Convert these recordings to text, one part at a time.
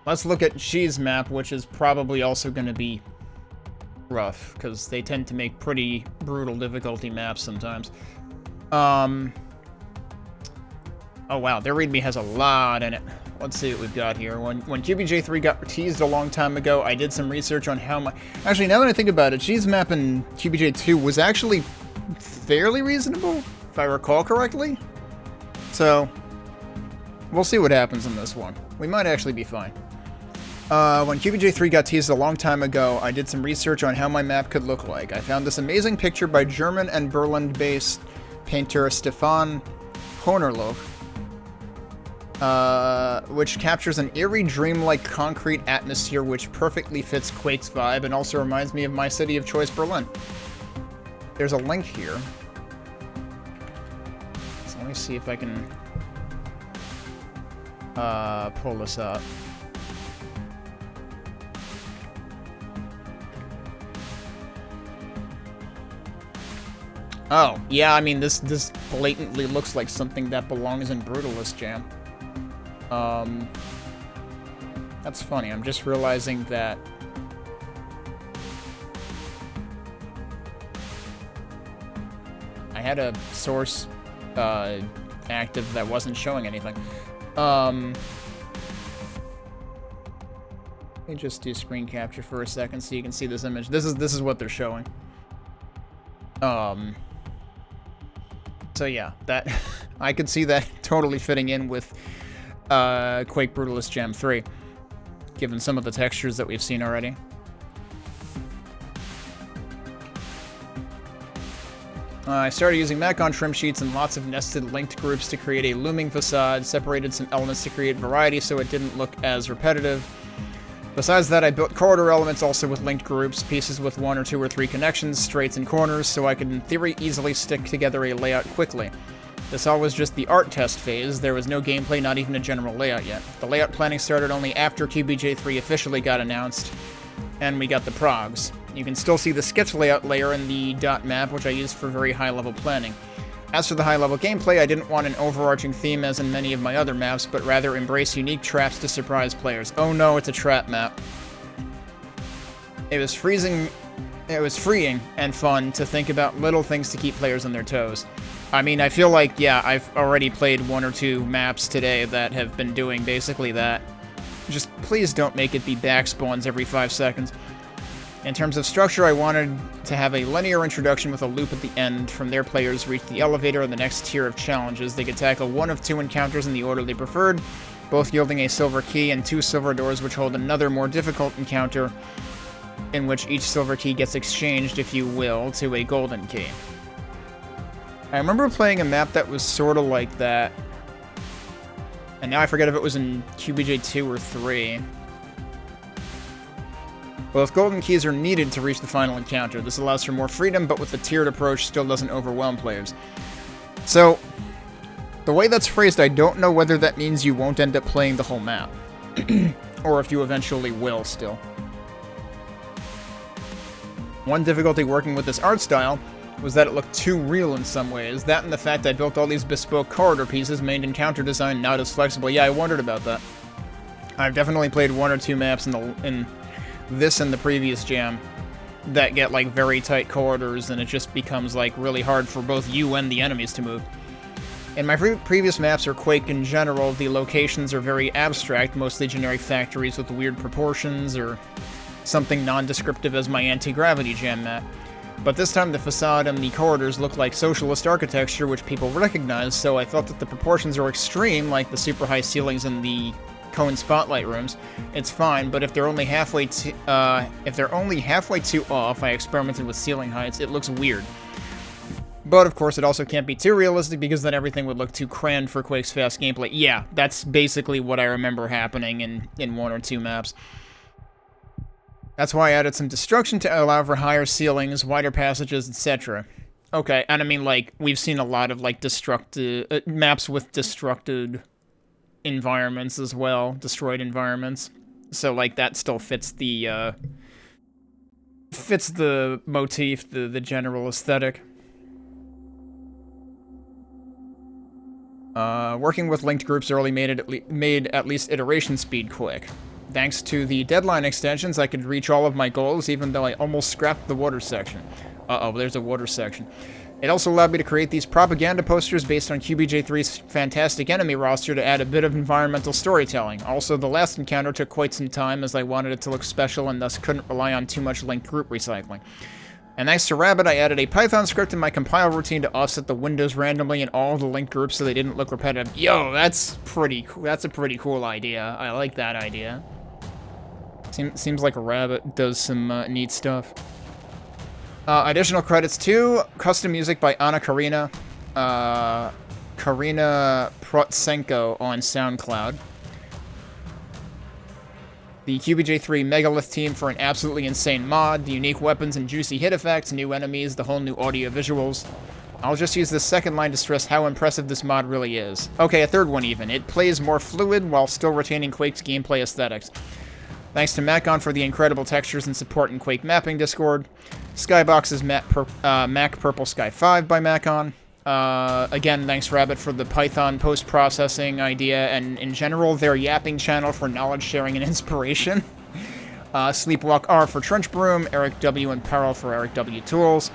Let's look at Xi's map, which is probably also going to be rough, because they tend to make pretty brutal difficulty maps sometimes. Oh wow, their readme has a lot in it. Let's see what we've got here. When QBJ3 got teased a long time ago, I did some research on how much... Actually, now that I think about it, Xi's map in QBJ2 was actually fairly reasonable, if I recall correctly. So, we'll see what happens in this one. We might actually be fine. When QBJ3 got teased a long time ago, I did some research on how my map could look like. I found this amazing picture by German and Berlin-based painter Stefan Honerloh, which captures an eerie, dreamlike concrete atmosphere which perfectly fits Quake's vibe and also reminds me of my city of choice, Berlin. There's a link here. So let me see if I can pull this up. Oh, yeah, I mean, this blatantly looks like something that belongs in Brutalist Jam. That's funny, I'm just realizing that... I had a source, active that wasn't showing anything. Let me just do screen capture for a second so you can see this image. This is what they're showing. So yeah, that I could see that totally fitting in with Quake Brutalist Jam 3, given some of the textures that we've seen already. I started using Macon trim sheets and lots of nested linked groups to create a looming facade, separated some elements to create variety so it didn't look as repetitive. Besides that, I built corridor elements also with linked groups, pieces with 1 or 2 or 3 connections, straights and corners, so I could in theory easily stick together a layout quickly. This all was just the art test phase, there was no gameplay, not even a general layout yet. The layout planning started only after QBJ3 officially got announced, and we got the progs. You can still see the sketch layout layer in the dot map, which I used for very high-level planning. As for the high-level gameplay, I didn't want an overarching theme as in many of my other maps, but rather embrace unique traps to surprise players. Oh no, it's a trap map. It was freeing and fun to think about little things to keep players on their toes. I mean, I feel like, yeah, I've already played 1 or 2 maps today that have been doing basically that. Just please don't make it be back spawns every 5 seconds. In terms of structure, I wanted to have a linear introduction with a loop at the end. From there, players reach the elevator and the next tier of challenges. They could tackle 1 of 2 encounters in the order they preferred, both yielding a silver key and 2 silver doors which hold another more difficult encounter, in which each silver key gets exchanged, if you will, to a golden key. I remember playing a map that was sort of like that, and now I forget if it was in QBJ 2 or 3. Both golden keys are needed to reach the final encounter. This allows for more freedom, but with the tiered approach still doesn't overwhelm players. So, the way that's phrased, I don't know whether that means you won't end up playing the whole map. Or if you eventually will still. One difficulty working with this art style was that it looked too real in some ways. That and the fact I built all these bespoke corridor pieces made encounter design not as flexible. Yeah, I wondered about that. I've definitely played 1 or 2 maps in this and the previous jam that get like very tight corridors, and it just becomes like really hard for both you and the enemies to move. In my previous maps, or Quake in general, the locations are very abstract, mostly generic factories with weird proportions, or something non-descriptive as my anti-gravity jam map. But this time the facade and the corridors look like socialist architecture, which people recognize, so I felt that the proportions are extreme, like the super high ceilings in the cone spotlight rooms. It's fine, but if they're only halfway too off, I experimented with ceiling heights, it looks weird. But of course it also can't be too realistic because then everything would look too crammed for Quake's fast gameplay. Yeah, that's basically what I remember happening in 1 or 2 maps. That's why I added some destruction to allow for higher ceilings, wider passages, etc. Okay, and I mean, like, we've seen a lot of, like, maps with destructed environments as well, destroyed environments. So, like, that still fits the motif, the general aesthetic. Working with linked groups early made at least iteration speed quick. Thanks to the deadline extensions, I could reach all of my goals, even though I almost scrapped the water section. Uh-oh, there's a water section. It also allowed me to create these propaganda posters based on QBJ3's fantastic enemy roster to add a bit of environmental storytelling. Also, the last encounter took quite some time as I wanted it to look special and thus couldn't rely on too much linked group recycling. And thanks to Rabbit, I added a Python script in my compile routine to offset the windows randomly in all the linked groups so they didn't look repetitive. Yo, that's pretty cool. That's a pretty cool idea. I like that idea. Seems like Rabbit does some neat stuff. Additional credits too. Custom music by Anna Karina. Karina Protsenko on SoundCloud. The QBJ3 Megalith team for an absolutely insane mod, the unique weapons and juicy hit effects, new enemies, the whole new audio visuals. I'll just use this second line to stress how impressive this mod really is. Okay, a third one even. It plays more fluid while still retaining Quake's gameplay aesthetics. Thanks to Macon for the incredible textures and support in Quake Mapping Discord. Skybox's Mac Purple Sky 5 by Macon. Again, thanks Rabbit for the Python post-processing idea, and in general, their yapping channel for knowledge sharing and inspiration. Sleepwalk R for Trench Broom, Eric W and Peril for Eric W Tools.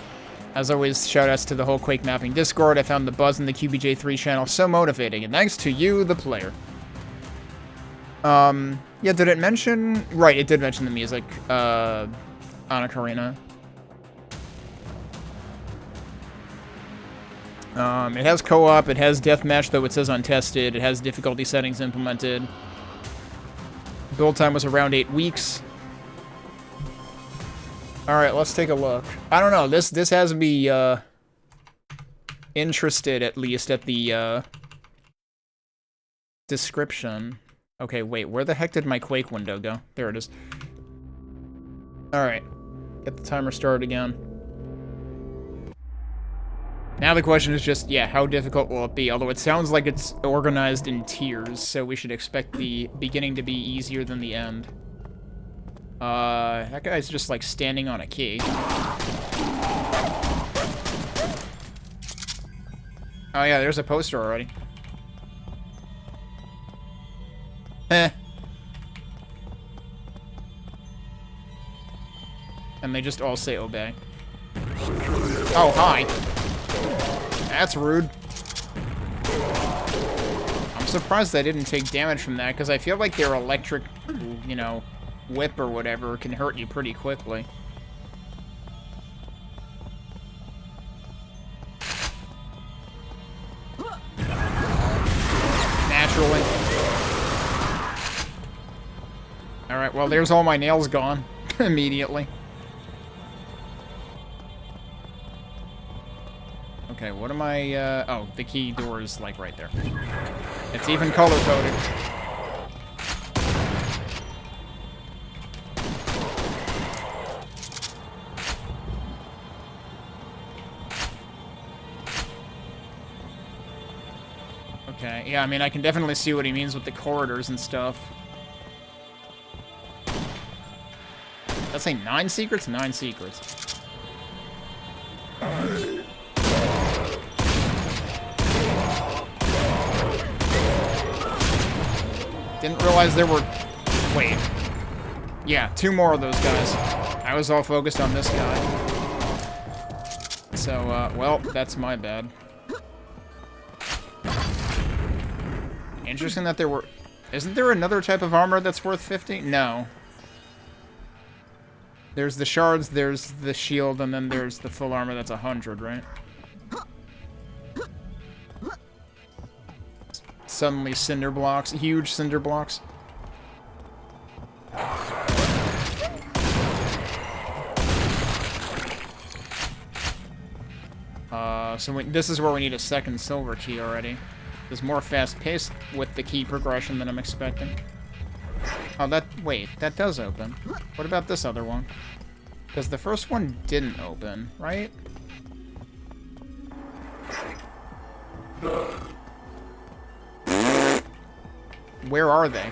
As always, shoutouts to the whole Quake Mapping Discord. I found the buzz in the QBJ3 channel so motivating, and thanks to you, the player. Yeah, did it mention... Right, it did mention the music. Anna Karina. It has co-op, it has deathmatch, though it says untested, it has difficulty settings implemented. Build time was around 8 weeks. Alright, let's take a look. I don't know, this has me, interested, at least, at the, description. Okay, wait, where the heck did my Quake window go? There it is. Alright, get the timer started again. Now the question is just, yeah, how difficult will it be? Although it sounds like it's organized in tiers, so we should expect the beginning to be easier than the end. That guy's just, like, standing on a key. Oh yeah, there's a poster already. Eh. And they just all say obey. Oh, hi. That's rude. I'm surprised I didn't take damage from that, because I feel like their electric, you know, whip or whatever can hurt you pretty quickly. Naturally. Alright, well, there's all my nails gone. Immediately. Okay, what am I, oh, the key door is, like, right there. It's even color-coded. Okay, yeah, I mean, I can definitely see what he means with the corridors and stuff. Let's say 9 secrets? 9 secrets. Didn't realize there were... Wait. Yeah, 2 more of those guys. I was all focused on this guy. So, well, that's my bad. Interesting that there were... Isn't there another type of armor that's worth 50? No. There's the shards, there's the shield, and then there's the full armor that's 100, right? Suddenly cinder blocks, huge cinder blocks. So this is where we need a second silver key already. There's more fast-paced with the key progression than I'm expecting. Oh, wait, that does open. What about this other one? Because the first one didn't open, right? Where are they?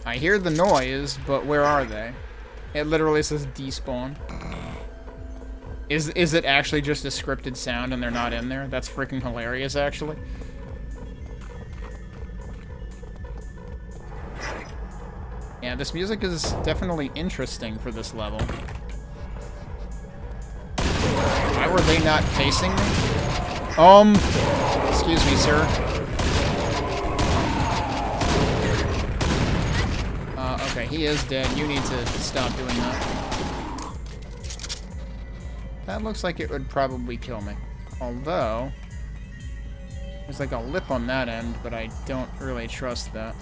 I hear the noise, but where are they? It literally says despawn. Is it actually just a scripted sound and they're not in there? That's freaking hilarious, actually. Yeah, this music is definitely interesting for this level. Why were they not facing me? Excuse me, sir. Okay, he is dead. You need to stop doing that. That looks like it would probably kill me. Although, there's like a lip on that end, but I don't really trust that.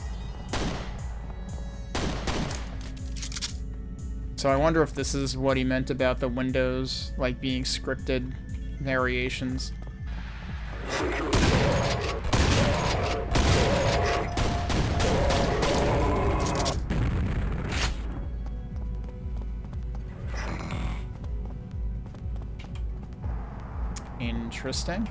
So I wonder if this is what he meant about the windows, like being scripted variations. Interesting.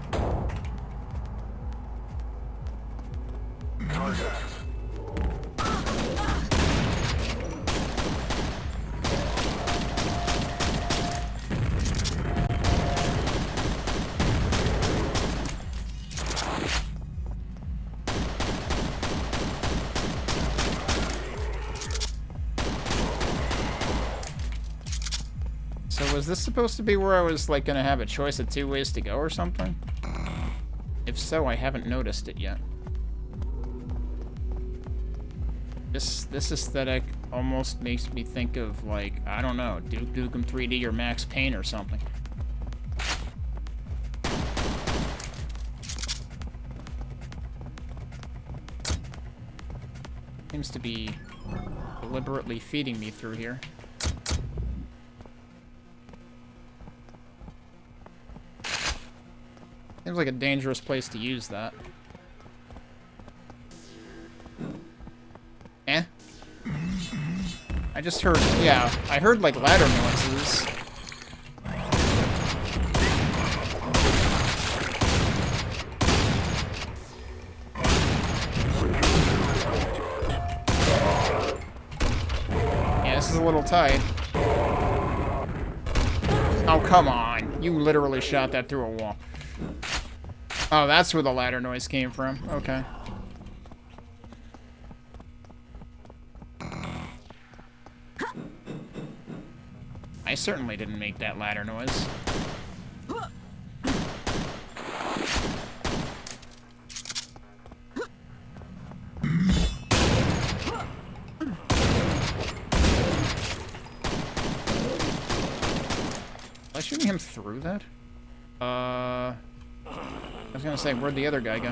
So was this supposed to be where I was like gonna have a choice of 2 ways to go or something? If so, I haven't noticed it yet. This aesthetic almost makes me think of like, I don't know, Duke Nukem 3D or Max Payne or something. Seems to be deliberately feeding me through here. Seems like a dangerous place to use that. Eh? I just heard, yeah, I heard like ladder noises. Yeah, this is a little tight. Oh, come on. You literally shot that through a wall. Oh, that's where the ladder noise came from. Okay. I certainly didn't make that ladder noise. Was I shooting him through that? I was gonna say, where'd the other guy go?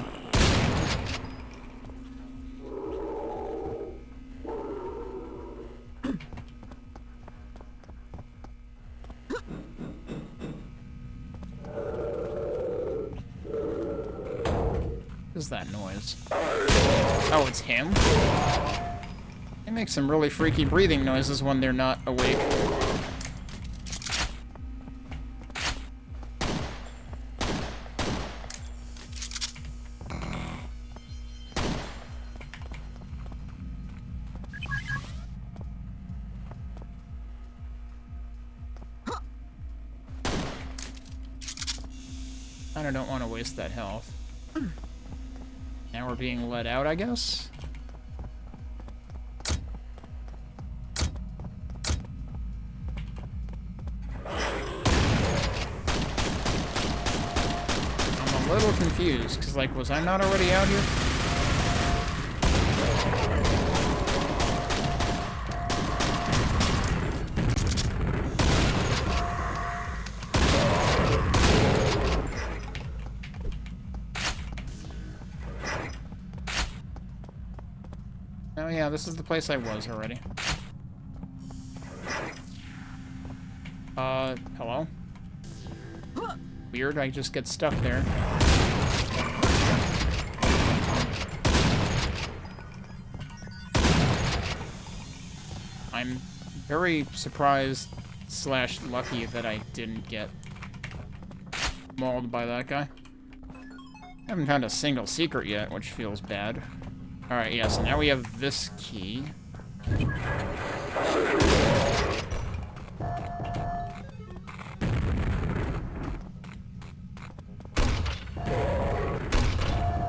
What is that noise? Oh, it's him? They make some really freaky breathing noises when they're not awake. I don't want to waste that health. Now we're being let out, I guess? I'm a little confused, because, like, was I not already out here? Oh yeah, this is the place I was already. Hello? Weird, I just get stuck there. I'm very surprised / lucky that I didn't get mauled by that guy. I haven't found a single secret yet, which feels bad. Alright, yeah, so now we have this key.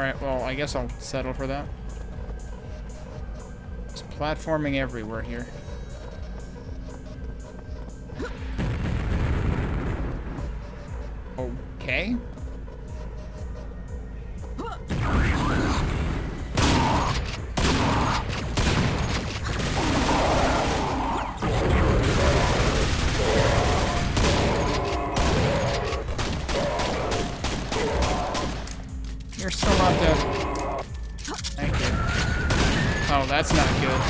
Alright, well, I guess I'll settle for that. There's platforming everywhere here. Okay. You're still not dead. Thank you. Oh, that's not good.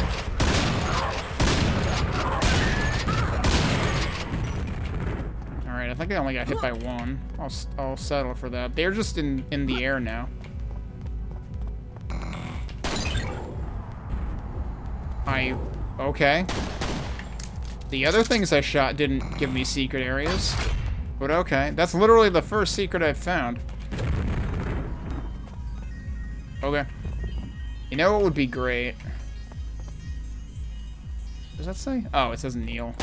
Alright, I think I only got hit by one. I'll settle for that. They're just in the air now. Okay. The other things I shot didn't give me secret areas. But okay. That's literally the first secret I've found. Okay. You know what would be great? Does that say? Oh, it says kneel.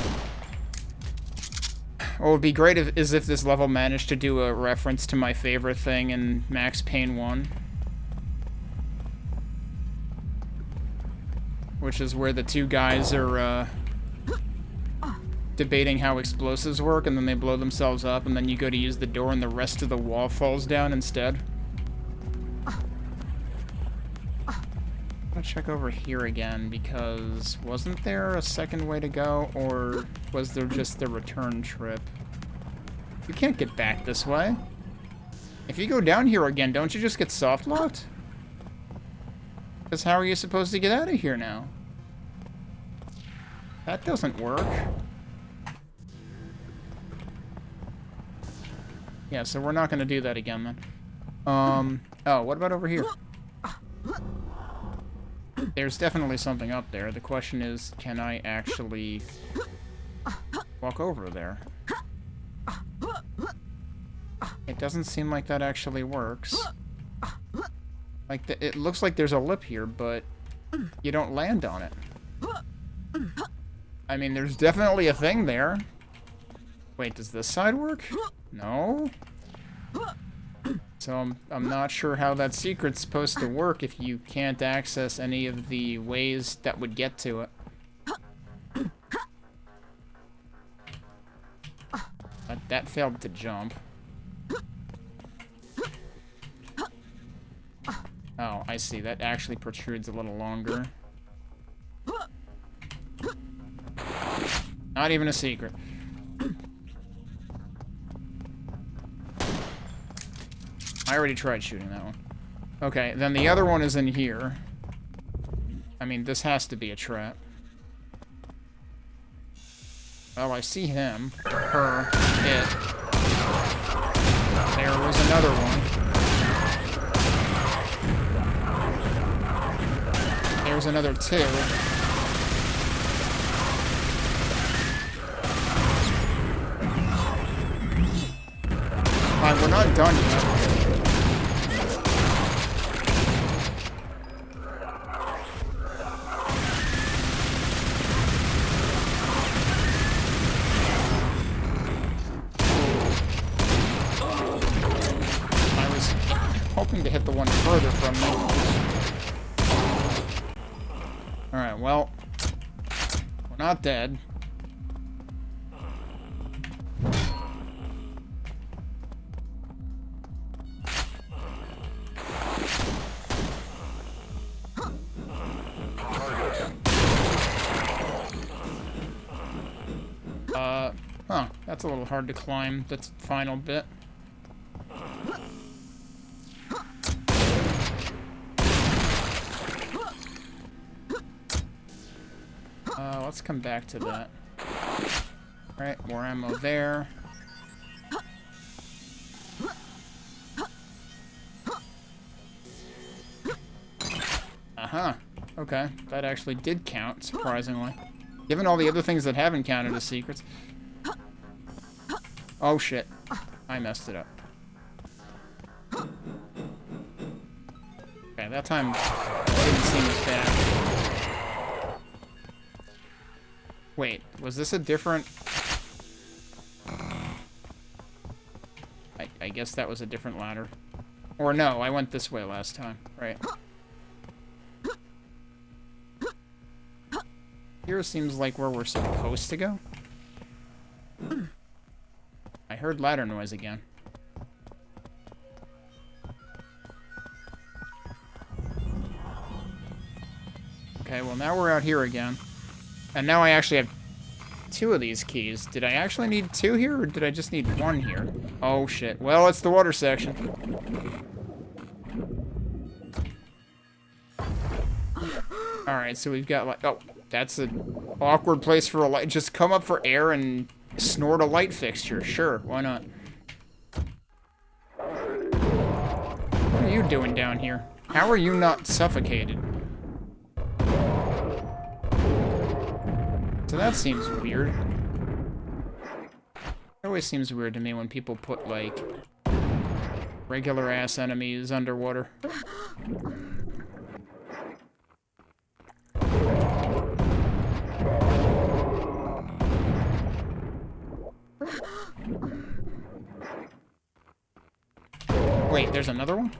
What would be great is if this level managed to do a reference to my favorite thing in Max Payne 1. Which is where the two guys are, debating how explosives work, and then they blow themselves up, and then you go to use the door, and the rest of the wall falls down instead. I'm gonna check over here again, because wasn't there a second way to go, or was there just the return trip? You can't get back this way. If you go down here again, don't you just get soft-locked? Because how are you supposed to get out of here now? That doesn't work. Yeah, so we're not going to do that again, then. Oh, what about over here? There's definitely something up there. The question is, can I actually walk over there? It doesn't seem like that actually works. Like, it looks like there's a lip here, but you don't land on it. I mean, there's definitely a thing there. Wait, does this side work? No? So I'm not sure how that secret's supposed to work if you can't access any of the ways that would get to it. That failed to jump. Oh, I see. That actually protrudes a little longer. Not even a secret. I already tried shooting that one. Okay, then the other one is in here. I mean, this has to be a trap. Oh, I see him. Her. It. There was another one. There's another two. Fine, we're not done yet. I was hoping to hit the one further from me. Alright, well, we're not dead. Huh, that's a little hard to climb, that final bit. Let's come back to that. Alright, more ammo there. Uh-huh. Okay, that actually did count, surprisingly. Given all the other things that haven't counted as secrets. Oh shit. I messed it up. Okay, that time didn't seem as bad. Wait, was this a different... I guess that was a different ladder. Or no, I went this way last time. Right. Here seems like where we're supposed to go. I heard ladder noise again. Okay, well now we're out here again. And now I actually have 2 of these keys. Did I actually need 2 here, or did I just need 1 here? Oh shit. Well, it's the water section. Alright, so we've got like... Oh, that's an awkward place for a light. Just come up for air and snort a light fixture. Sure, why not? What are you doing down here? How are you not suffocated? So that seems weird. It always seems weird to me when people put, like, regular-ass enemies underwater. Wait, there's another one?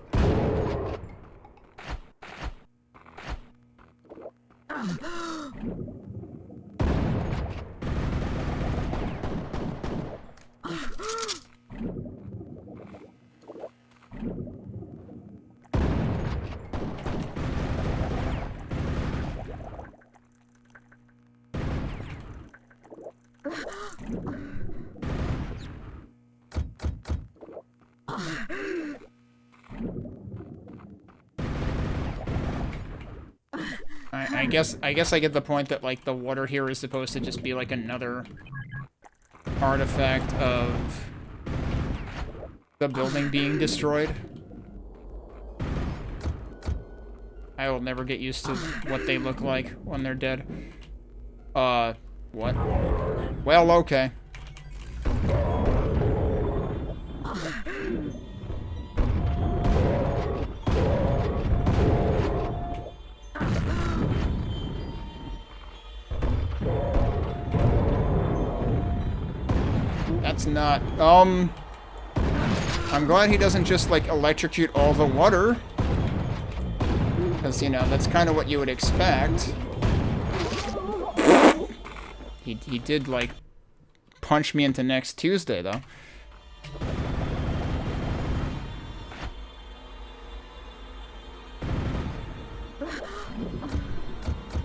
I guess I get the point that, like, the water here is supposed to just be, like, another artifact of the building being destroyed. I will never get used to what they look like when they're dead. What? Well, okay. That's not, I'm glad he doesn't just, like, electrocute all the water. Because, you know, that's kind of what you would expect. He did, like, punch me into next Tuesday, though.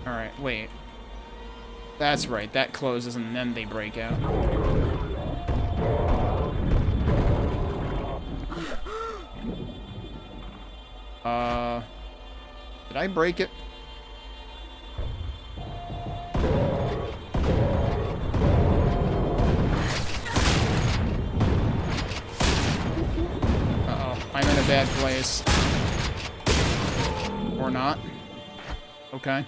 Alright, wait. That's right, that closes and then they break out. Did I break it? Uh-oh, I'm in a bad place. Or not. Okay.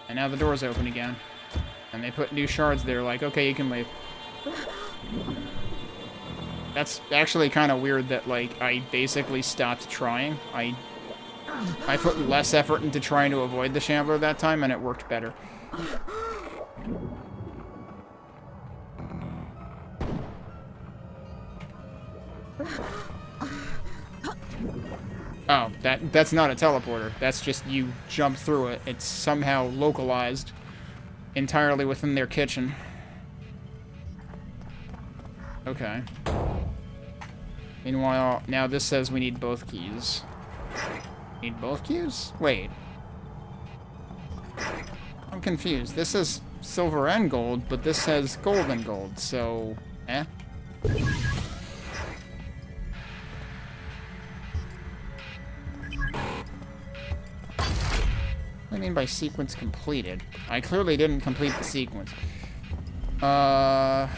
And now the door's open again. And they put new shards there, like, okay, you can leave. That's actually kind of weird that, like, I basically stopped trying. I put less effort into trying to avoid the Shambler that time, and it worked better. Oh, that's not a teleporter. That's just you jump through it. It's somehow localized entirely within their kitchen. Okay. Meanwhile, now this says we need both keys. Need both keys? Wait. I'm confused. This is silver and gold, but this says gold and gold, so... eh? What do I mean by sequence completed? I clearly didn't complete the sequence. I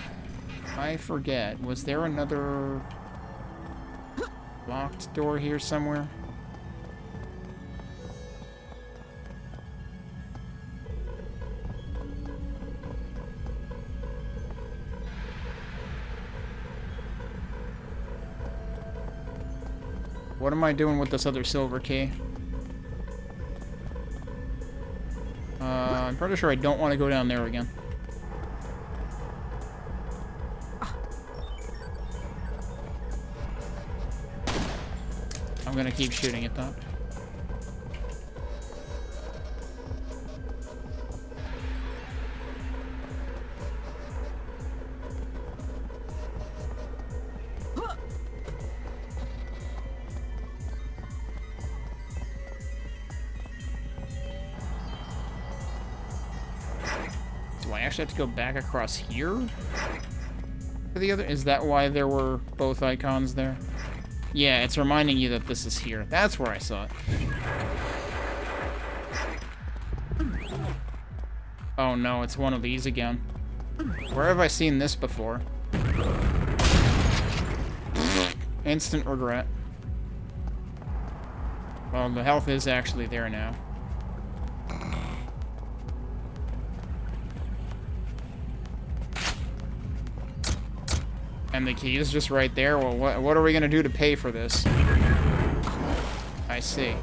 forget. Was there another locked door here somewhere? What am I doing with this other silver key? I'm pretty sure I don't want to go down there again. I'm gonna keep shooting it, though. Do I actually have to go back across here? For the other? Is that why there were both icons there? Yeah, it's reminding you that this is here. That's where I saw it. Oh no, it's one of these again. Where have I seen this before? Instant regret. Well, the health is actually there now. And the key is just right there. Well, what are we gonna do to pay for this? I see.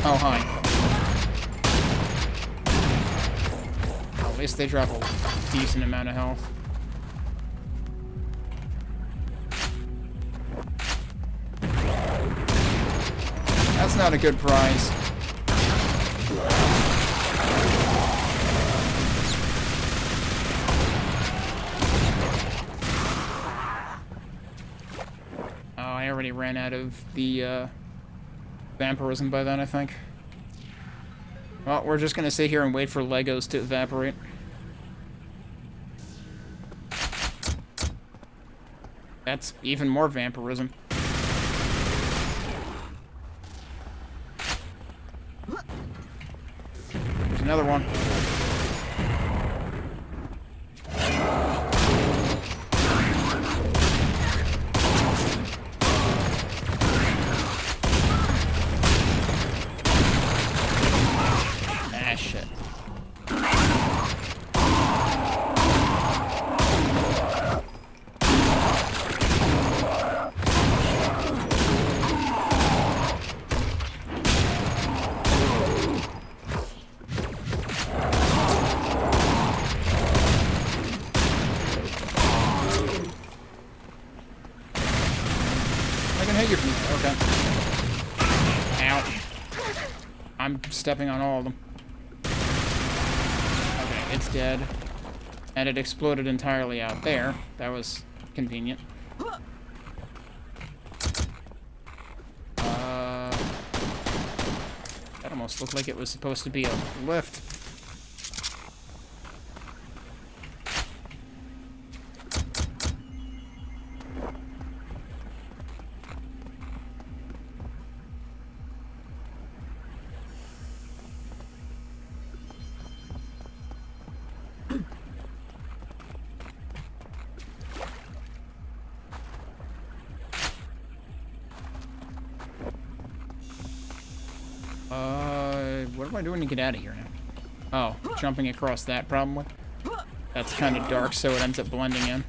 Oh, hi. Well, at least they drop a decent amount of health. That's not a good prize. Oh, I already ran out of the vampirism by then, I think. Well, we're just gonna sit here and wait for Legos to evaporate. That's even more vampirism. There's another one. Ah, shit. Okay. Ow. I'm stepping on all of them. Okay, it's dead. And it exploded entirely out there. That was convenient. That almost looked like it was supposed to be a lift. What am I doing to get out of here now? Oh, jumping across that probably. That's kind of dark, so it ends up blending in.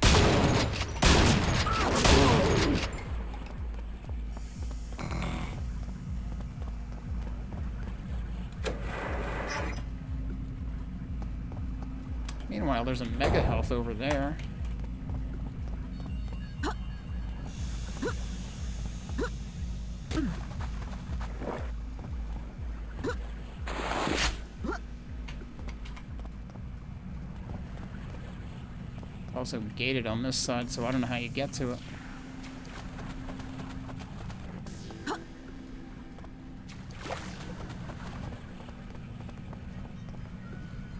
Meanwhile, there's a mega health over there. Also gated on this side, so I don't know how you get to it.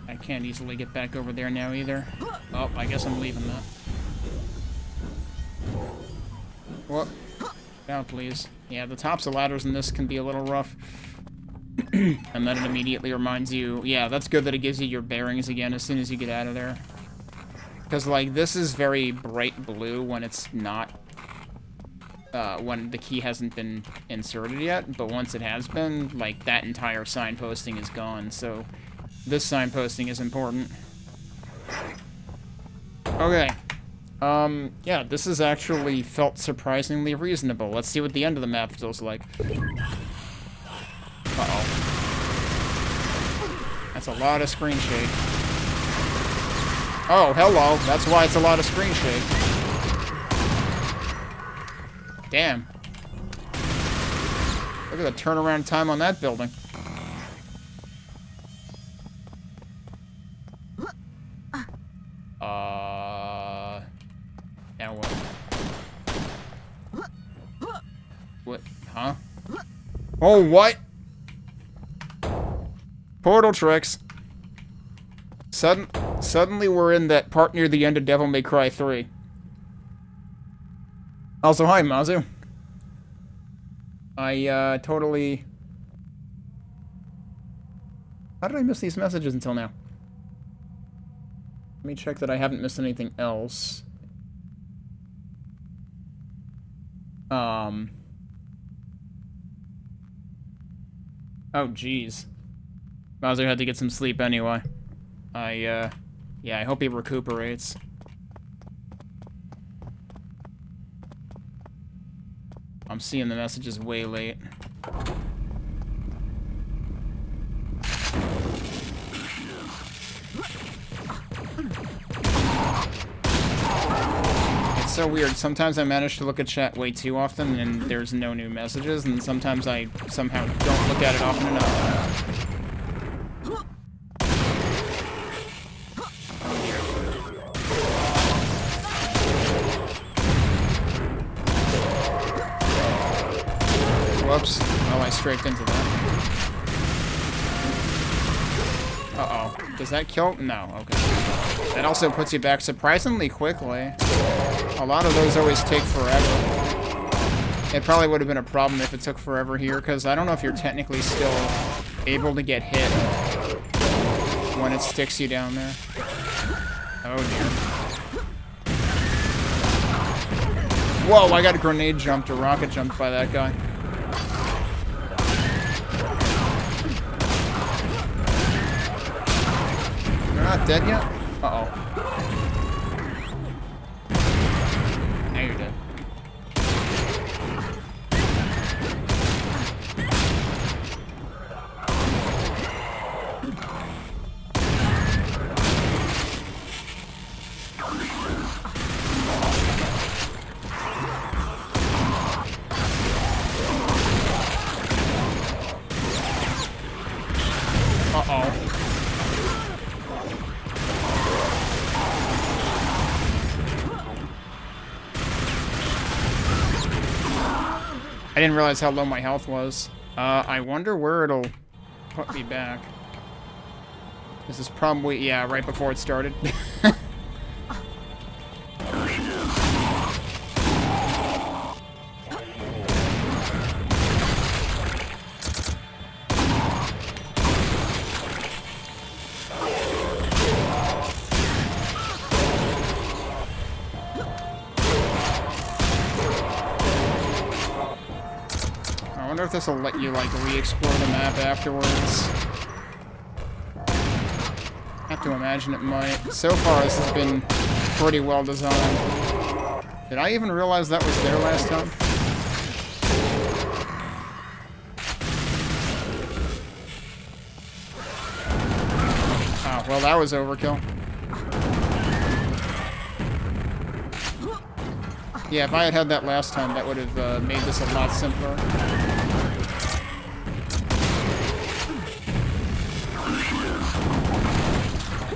I can't easily get back over there now either. Oh, I guess I'm leaving that. What? Down, please. Yeah, the tops of ladders in this can be a little rough. And then it immediately reminds you... Yeah, that's good that it gives you your bearings again as soon as you get out of there. Because, like, this is very bright blue when it's not... when the key hasn't been inserted yet, but once it has been, like, that entire signposting is gone, so this signposting is important. Okay. Yeah, this has actually felt surprisingly reasonable. Let's see what the end of the map feels like. Uh-oh. That's a lot of screen shake. Oh, hello. That's why it's a lot of screen shake. Damn. Look at the turnaround time on that building. Now what? What? Huh? Oh, what? Portal tricks. Suddenly we're in that part near the end of Devil May Cry 3. Also, hi, Mazu. I, totally... How did I miss these messages until now? Let me check that I haven't missed anything else. Oh, jeez. Bowser had to get some sleep anyway. Yeah, I hope he recuperates. I'm seeing the messages way late. It's so weird. Sometimes I manage to look at chat way too often and there's no new messages, and sometimes I somehow don't look at it often enough. Whoops. Oh, I strafed into that. Uh-oh. Does that kill? No, okay. That also puts you back surprisingly quickly. A lot of those always take forever. It probably would have been a problem if it took forever here, because I don't know if you're technically still able to get hit when it sticks you down there. Oh, dear. Whoa, I got a grenade jumped or rocket jumped by that guy. Not dead yet? Uh-oh. Now you're dead. Uh-oh. I didn't realize how low my health was. I wonder where it'll put me back. This is probably, yeah, right before it started. I wonder if this will let you, like, re-explore the map afterwards. I have to imagine it might. So far, this has been pretty well designed. Did I even realize that was there last time? Oh, well, that was overkill. Yeah, if I had had that last time, that would have made this a lot simpler.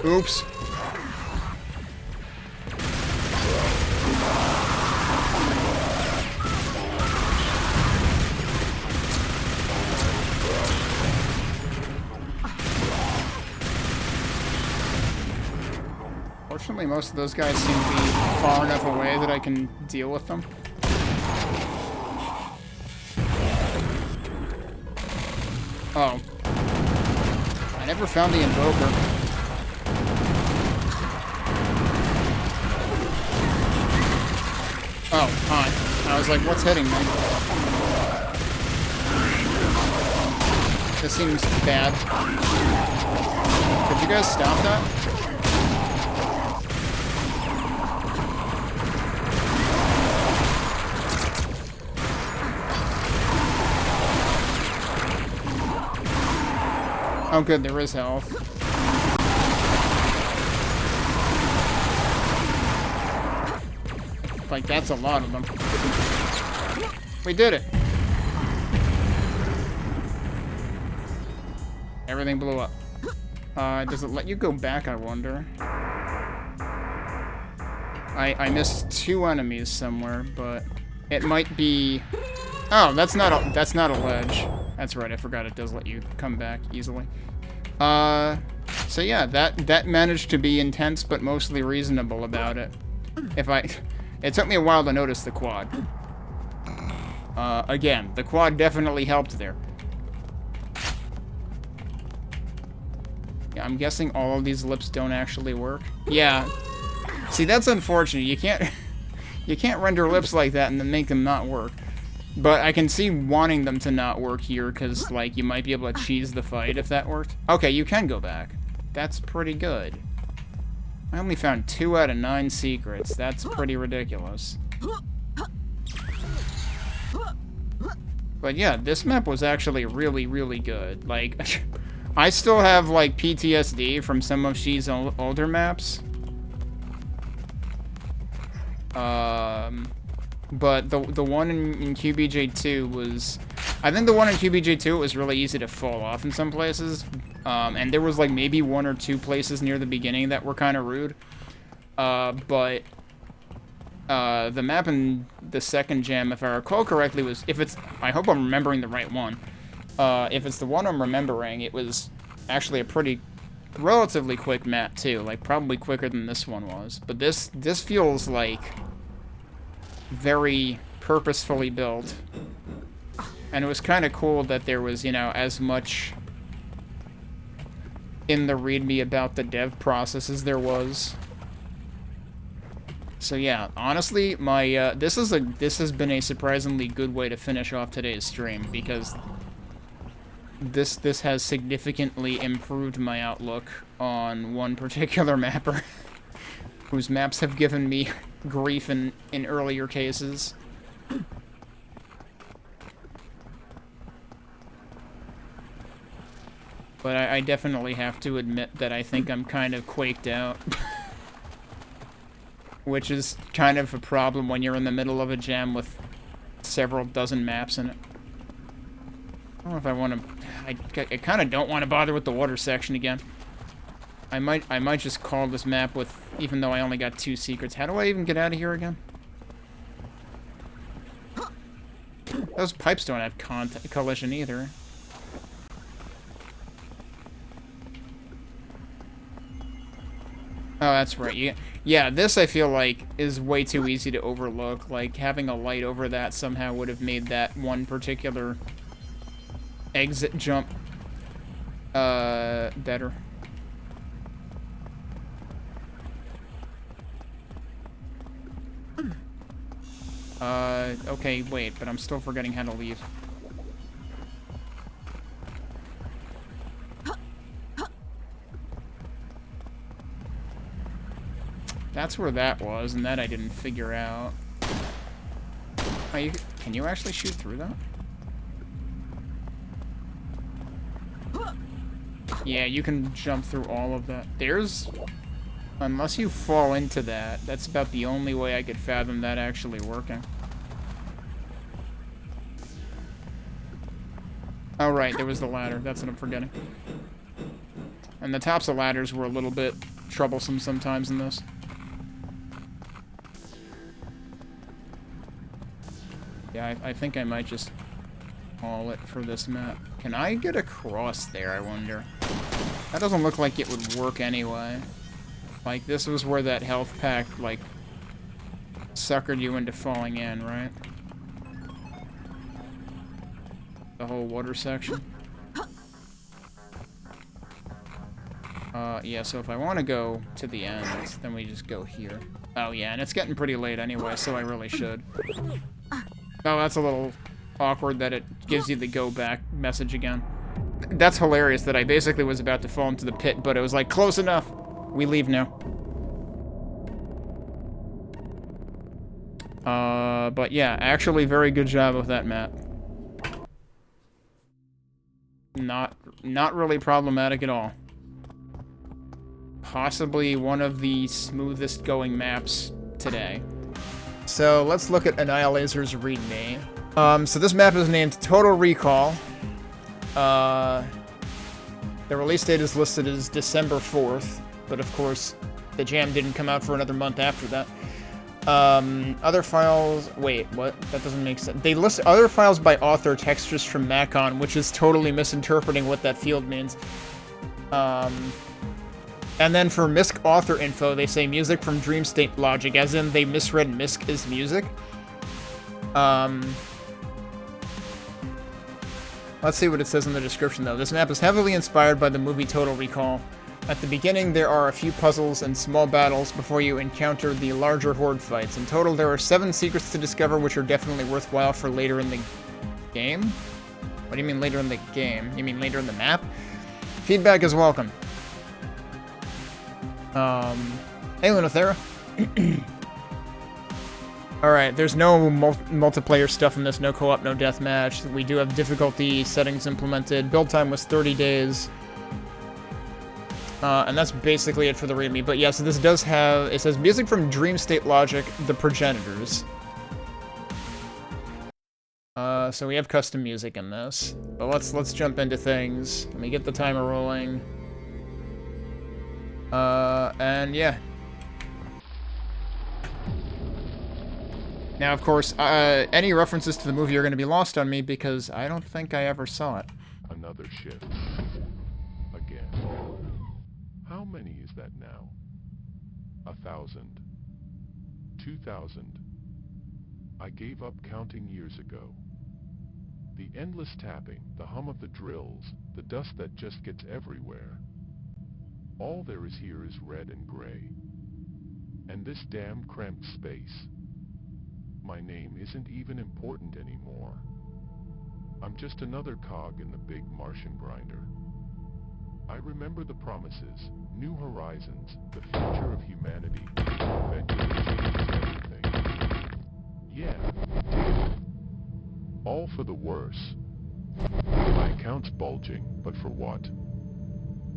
Oops. Fortunately, most of those guys seem to be far enough away that I can deal with them. Oh. I never found the invoker. Oh, hi. I was like, what's hitting me? This seems bad. Could you guys stop that? Oh good, there is health. Like, that's a lot of them. We did it! Everything blew up. Does it let you go back, I wonder? I missed 2 enemies somewhere, but it might be... Oh, that's not a ledge. That's right, I forgot it does let you come back easily. So yeah, that managed to be intense, but mostly reasonable about it. It took me a while to notice the quad. Again, the quad definitely helped there. Yeah, I'm guessing all of these lips don't actually work. Yeah. See, that's unfortunate. You can't render lips like that and then make them not work. But I can see wanting them to not work here, because, like, you might be able to cheese the fight if that worked. Okay, you can go back. That's pretty good. I only found 2 out of 9 secrets. That's pretty ridiculous. But yeah, this map was actually really, really good. Like, I still have, like, PTSD from some of She's older maps. But the one in QBJ2 was... I think the one in QBJ2 was really easy to fall off in some places. And there was, like, maybe 1 or 2 places near the beginning that were kind of rude. But the map in the second jam, if I recall correctly, was... If it's... I hope I'm remembering the right one. If it's the one I'm remembering, it was actually a pretty... relatively quick map, too. Like, probably quicker than this one was. But this feels, like... very purposefully built. And it was kind of cool that there was, you know, as much in the README about the dev process as there was. So yeah, honestly, my this has been a surprisingly good way to finish off today's stream, because this has significantly improved my outlook on one particular mapper whose maps have given me grief in earlier cases. But I definitely have to admit that I think I'm kind of quaked out. Which is kind of a problem when you're in the middle of a jam with several dozen maps in it. I don't know if I want to... I kind of don't want to bother with the water section again. I might just call this map with... Even though I only got 2 secrets. How do I even get out of here again? Those pipes don't have collision either. Oh, that's right. Yeah, this I feel like is way too easy to overlook. Like, having a light over that somehow would have made that one particular exit jump better. Okay, wait, but I'm still forgetting how to leave. That's where that was, and that I didn't figure out. Oh, can you actually shoot through that? Yeah, you can jump through all of that. There's... Unless you fall into that, that's about the only way I could fathom that actually working. Oh, right, there was the ladder. That's what I'm forgetting. And the tops of ladders were a little bit troublesome sometimes in this. Yeah, I think I might just haul it for this map. Can I get across there, I wonder? That doesn't look like it would work anyway. Like, this was where that health pack, like, suckered you into falling in, right? The whole water section. Yeah, so if I want to go to the end, then we just go here. Oh, yeah, and it's getting pretty late anyway, so I really should. Oh, that's a little awkward that it gives you the go back message again. That's hilarious that I basically was about to fall into the pit, but it was like, close enough. We leave now. But yeah, actually very good job of that map. Not really problematic at all. Possibly one of the smoothest going maps today. So let's look at Annihilazor's readme. So this map is named Total Recall. The release date is listed as December 4th, but of course the jam didn't come out for another month after that. Other files... Wait, what? That doesn't make sense. They list other files by author textures from Macon, which is totally misinterpreting what that field means. And then for MISC author info, they say music from Dream State Logic, as in they misread MISC as music. Let's see what it says in the description, though. This map is heavily inspired by the movie Total Recall. At the beginning, there are a few puzzles and small battles before you encounter the larger horde fights. In total, there are 7 secrets to discover, which are definitely worthwhile for later in the game? What do you mean later in the game? You mean later in the map? Feedback is welcome. Hey, Lunothera. Alright, there's no multiplayer stuff in this, no co-op, no deathmatch. We do have difficulty settings implemented. Build time was 30 days. And that's basically it for the readme. But yeah, so this does have, it says music from Dream State Logic, The Progenitors. So we have custom music in this. But let's jump into things. Let me get the timer rolling. And yeah. Now, of course, any references to the movie are going to be lost on me because I don't think I ever saw it. Another shift. Again. How many is that now? 1,000. 2,000. I gave up counting years ago. The endless tapping, the hum of the drills, the dust that just gets everywhere. All there is here is red and gray. And this damn cramped space. My name isn't even important anymore. I'm just another cog in the big Martian grinder. I remember the promises, new horizons, the future of humanity, eventually changes everything. Yeah, it did. All for the worse. My account's bulging, but for what?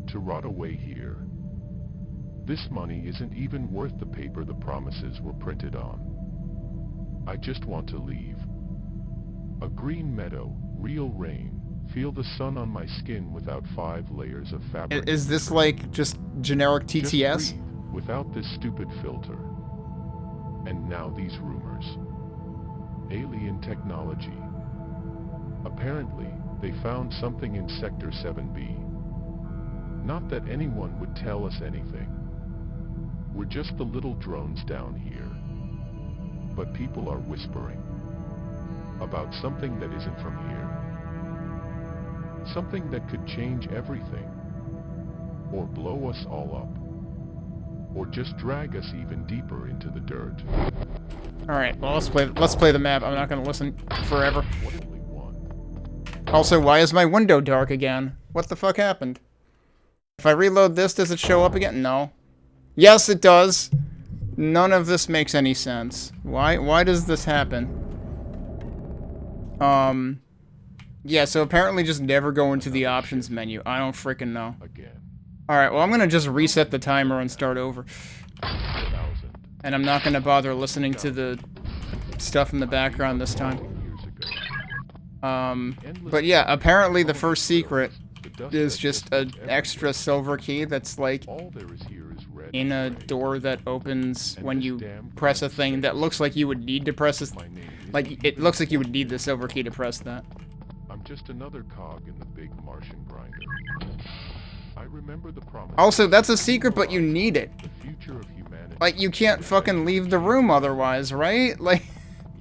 To rot away here. This money isn't even worth the paper the promises were printed on. I just want to leave. A green meadow, real rain, feel the sun on my skin without 5 layers of fabric. Is this like just generic TTS? Just breathe, without this stupid filter. And now these rumors. Alien technology. Apparently, they found something in Sector 7B. Not that anyone would tell us anything. We're just the little drones down here. But people are whispering about something that isn't from here. Something that could change everything. Or blow us all up. Or just drag us even deeper into the dirt. Alright, well let's play the map. I'm not gonna listen forever. What if we won? Also, why is my window dark again? What the fuck happened? If I reload this, does it show up again? No. Yes, it does. None of this makes any sense. Why does this happen? Yeah, so apparently just never go into the options menu. I don't freaking know. Alright, well I'm gonna just reset the timer and start over. And I'm not gonna bother listening to the stuff in the background this time. But yeah, apparently the first secret is just an extra silver key that's like in a door that opens when you press a thing that looks like you would need to press this. Like, it looks like you would need the silver key to press that. I'm just another cog in the big Martian grinder. I remember the promise. Also, that's a secret, but you need it. The future of humanity. Like, you can't fucking leave the room otherwise, right? Like...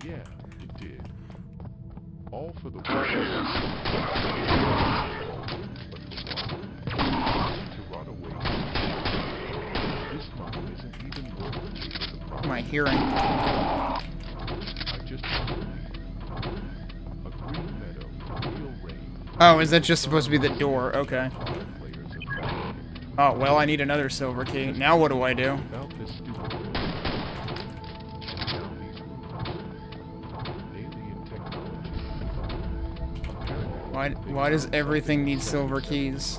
Yeah, it did. All for the What am I hearing? I just a green meadow, real rain. Oh, is that just supposed to be the door? Okay. Oh, well, I need another silver key. Now what do I do? Why does everything need silver keys?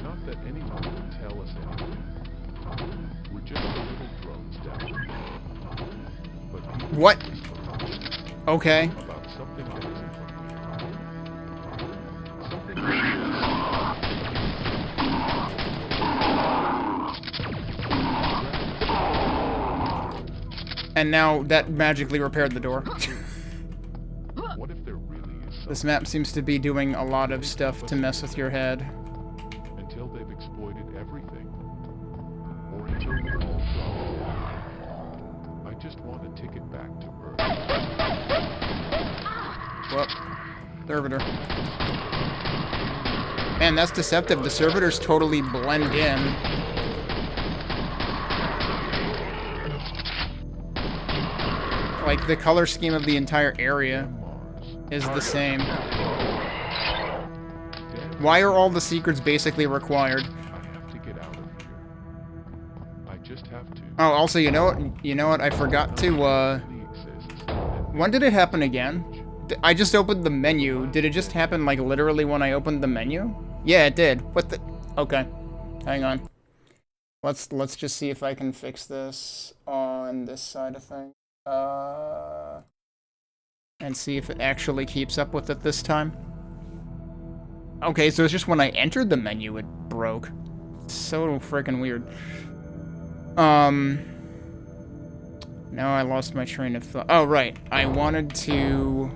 Not that anyone would tell us anything. We're just the little drones down. But people What? Okay. about something that isn't something And now that magically repaired the door. What if there really is something This map seems to be doing a lot of stuff to mess with your head. until they've exploited everything? Or until we're all dropped? I just want a ticket back to Earth. Whoop. Servitor. Man, that's deceptive. The servitors totally blend in. Like, the color scheme of the entire area is the same. Why are all the secrets basically required? I have to get out of here. I just have to. Oh, also, you know what? You know what? I forgot to, Really exists. when did it happen again? I just opened the menu. Did it just happen, like, literally when I opened the menu? Yeah, it did. What the... Okay. Hang on. Let's just see if I can fix this on this side of things. And see if it actually keeps up with it this time. Okay, so it's just when I entered the menu it broke. So freaking weird. Now I lost my train of thought. Oh, right. I wanted to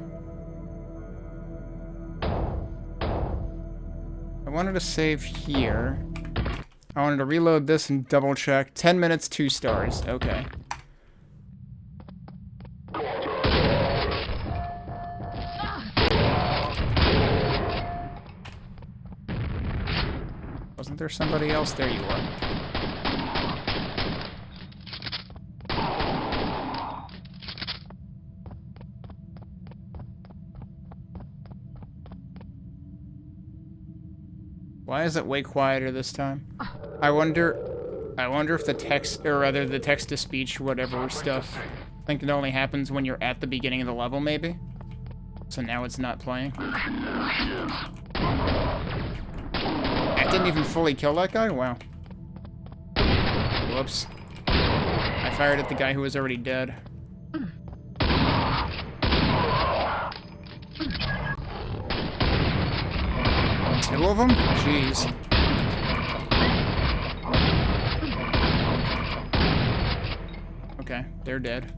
save here. I wanted to reload this and double check. 10 minutes, 2 stars. Okay. Wasn't there somebody else? There you are. Why is it way quieter this time? I wonder if the text, or rather the text-to-speech, whatever stuff, I think it only happens when you're at the beginning of the level, maybe? So now it's not playing. That didn't even fully kill that guy? Wow. Whoops. I fired at the guy who was already dead. Two of them? Jeez. Okay, they're dead.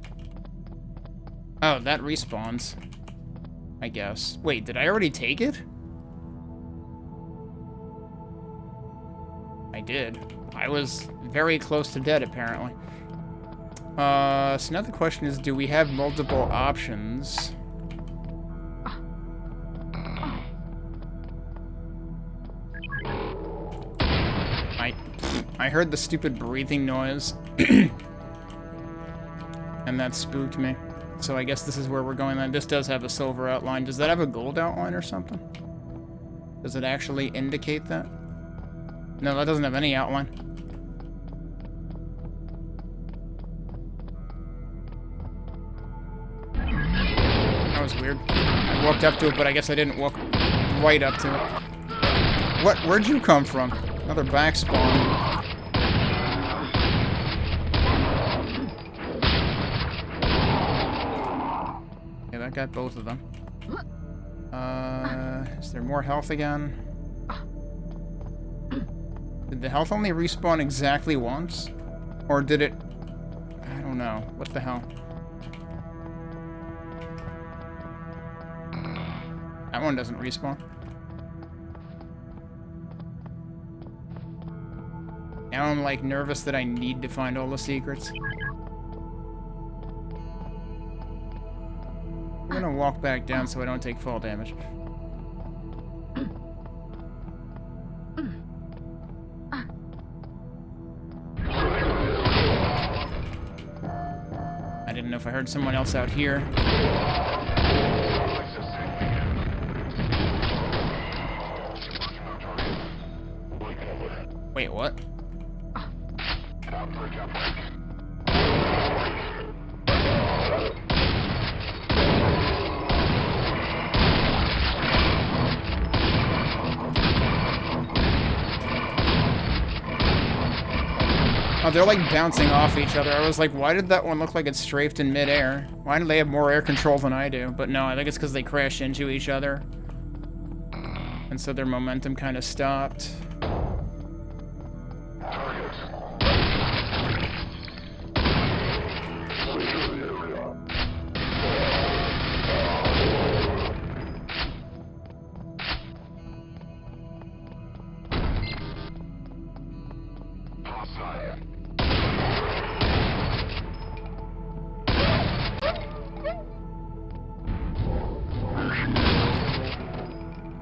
Oh, that respawns. I guess. Wait, did I already take it? I did. I was very close to dead, apparently. So now the question is, do we have multiple options? I heard the stupid breathing noise. And that spooked me. So I guess this is where we're going then. This does have a silver outline. Does that have a gold outline or something? Does it actually indicate that? No, that doesn't have any outline. That was weird. I walked up to it, but I guess I didn't walk right up to it. What? Where'd you come from? Another back spawn. Yeah, that got both of them. Is there more health again? Did the health only respawn exactly once? Or did it... I don't know. What the hell? That one doesn't respawn. Now I'm, like, nervous that I need to find all the secrets. I'm gonna walk back down so I don't take fall damage. I didn't know if I heard someone else out here. Wait, what? Oh, they're like bouncing off each other. I was like, why did that one look like it strafed in midair? Why do they have more air control than I do? But no, I think it's because they crash into each other. And so their momentum kind of stopped.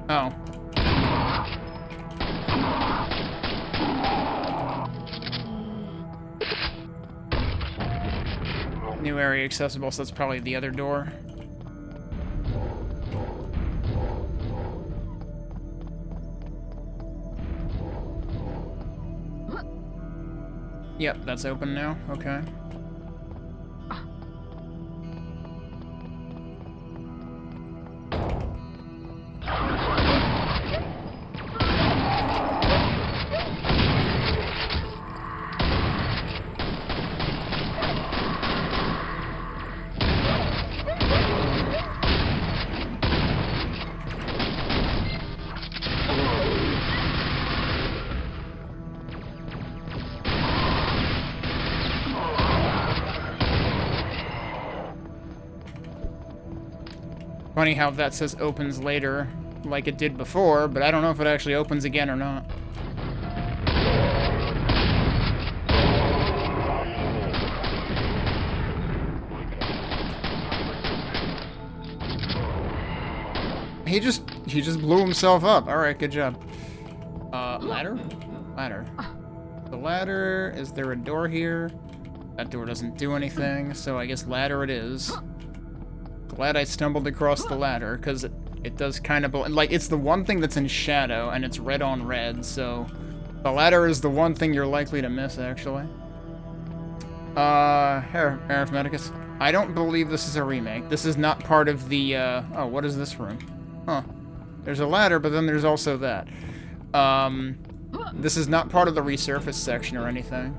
Oh. New area accessible, so that's probably the other door. Yep, that's open now. Okay. Funny how that says opens later, like it did before, but I don't know if it actually opens again or not. He just blew himself up. All right, good job. Ladder? Ladder. The ladder, is there a door here? That door doesn't do anything, so I guess ladder it is. Glad I stumbled across the ladder, because it does kind of... like, it's the one thing that's in shadow, and it's red on red, so... the ladder is the one thing you're likely to miss, actually. Arithmeticus. I don't believe this is a remake. This is not part of the, oh, what is this room? Huh. There's a ladder, but then there's also that. This is not part of the resurface section or anything.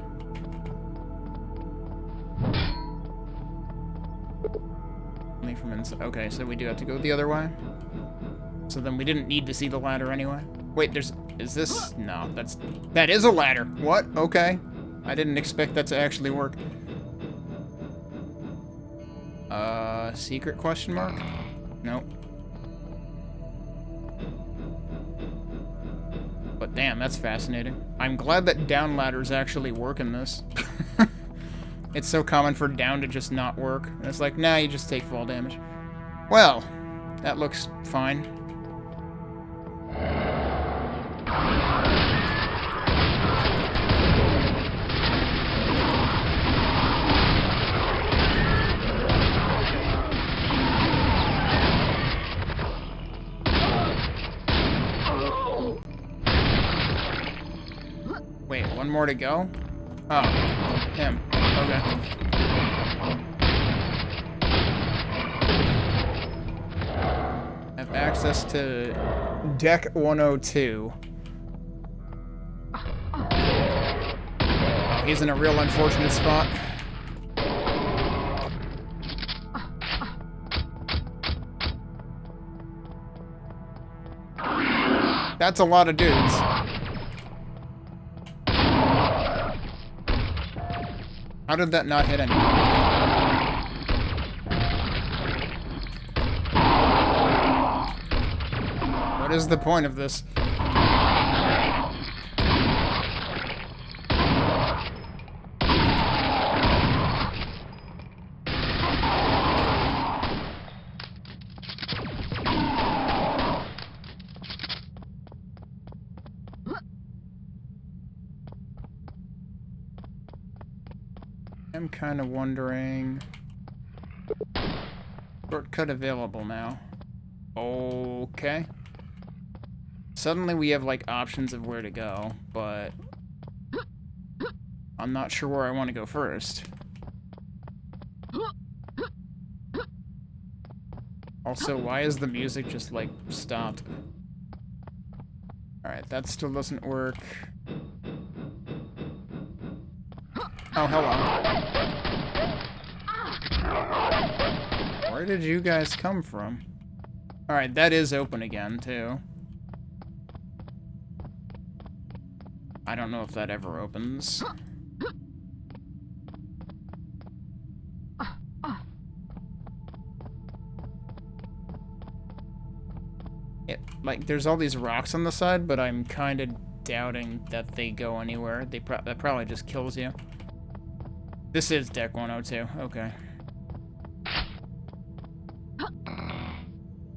From inside. Okay, so we do have to go the other way. So then we didn't need to see the ladder anyway. Wait, is this? No, that is a ladder. What? Okay. I didn't expect that to actually work. Secret question mark? Nope. But damn, that's fascinating. I'm glad that down ladders actually work in this. It's so common for down to just not work. And it's like, nah, you just take fall damage. Well, that looks fine. Wait, one more to go? Oh, him. Okay. Have access to deck 102. Oh, he's in a real unfortunate spot. That's a lot of dudes. How did that not hit anybody? What is the point of this? I'm kind of wondering... Shortcut available now. Okay. Suddenly we have, like, options of where to go, but... I'm not sure where I want to go first. Also, why is the music just, like, stopped? Alright, that still doesn't work. Oh, hello. Where did you guys come from? Alright, that is open again, too. I don't know if that ever opens. Like, there's all these rocks on the side, but I'm kind of doubting that they go anywhere. That probably just kills you. This is deck 102. Okay.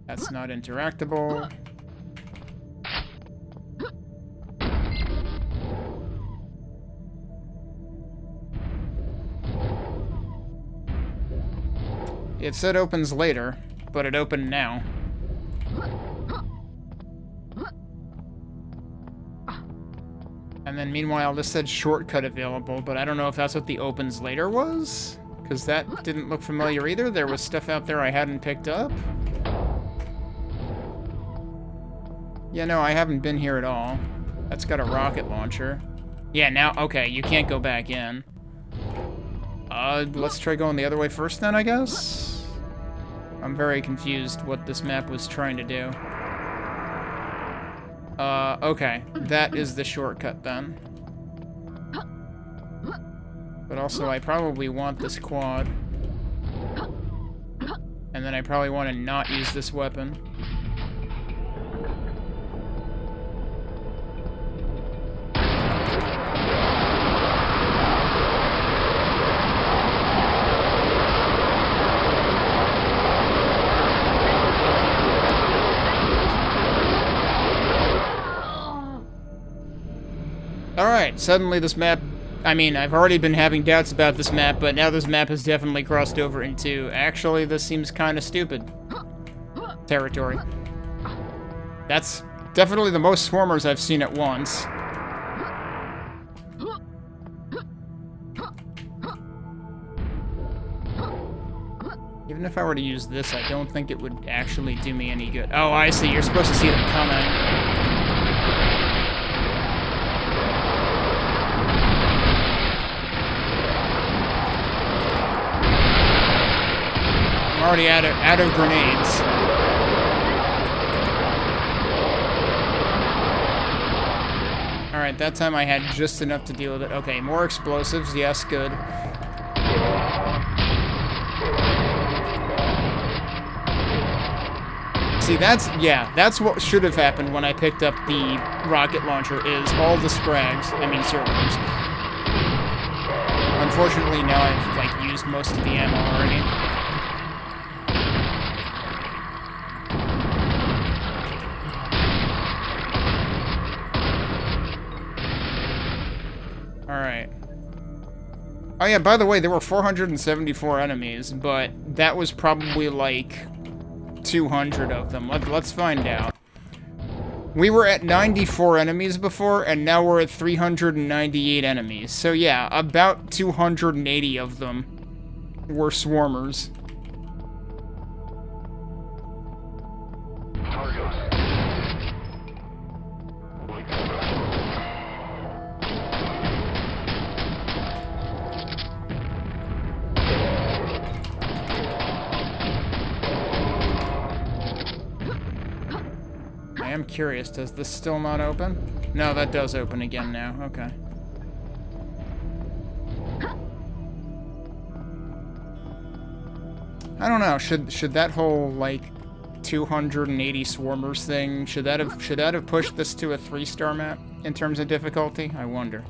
That's not interactable. It said opens later, but it opened now. And then meanwhile, this said shortcut available, but I don't know if that's what the opens later was? Because that didn't look familiar either. There was stuff out there I hadn't picked up. Yeah, no, I haven't been here at all. That's got a rocket launcher. Yeah, now, okay, you can't go back in. Let's try going the other way first then, I guess? I'm very confused what this map was trying to do. Okay. That is the shortcut then. But also, I probably want this quad. And then I probably want to not use this weapon. Alright, suddenly this map... I mean, I've already been having doubts about this map, but now this map has definitely crossed over into, actually, this seems kind of stupid territory. That's definitely the most swarmers I've seen at once. Even if I were to use this, I don't think it would actually do me any good. Oh, I see. You're supposed to see them coming. Already out of grenades. Alright, that time I had just enough to deal with it. Okay, more explosives. Yes, good. See, that's what should have happened when I picked up the rocket launcher, is all the scrags, servers. Unfortunately, now I've, used most of the ammo already. Alright. Oh yeah, by the way, there were 474 enemies, but that was probably 200 of them. Let's find out. We were at 94 enemies before, and now we're at 398 enemies. So yeah, about 280 of them were swarmers. I'm curious, does this still not open? No, that does open again now. Okay. I don't know. Should that whole 280 swarmers thing, should that have pushed this to a 3-star map in terms of difficulty? I wonder.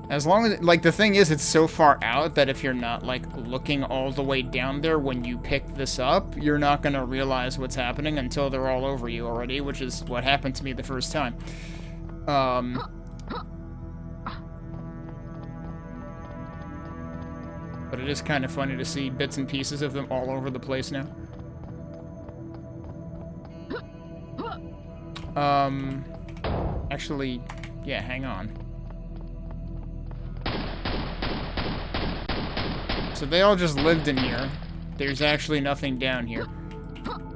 As long as, the thing is, it's so far out that if you're not, looking all the way down there when you pick this up, you're not gonna realize what's happening until they're all over you already, which is what happened to me the first time. But it is kind of funny to see bits and pieces of them all over the place now. Actually, yeah, hang on. So they all just lived in here. There's actually nothing down here.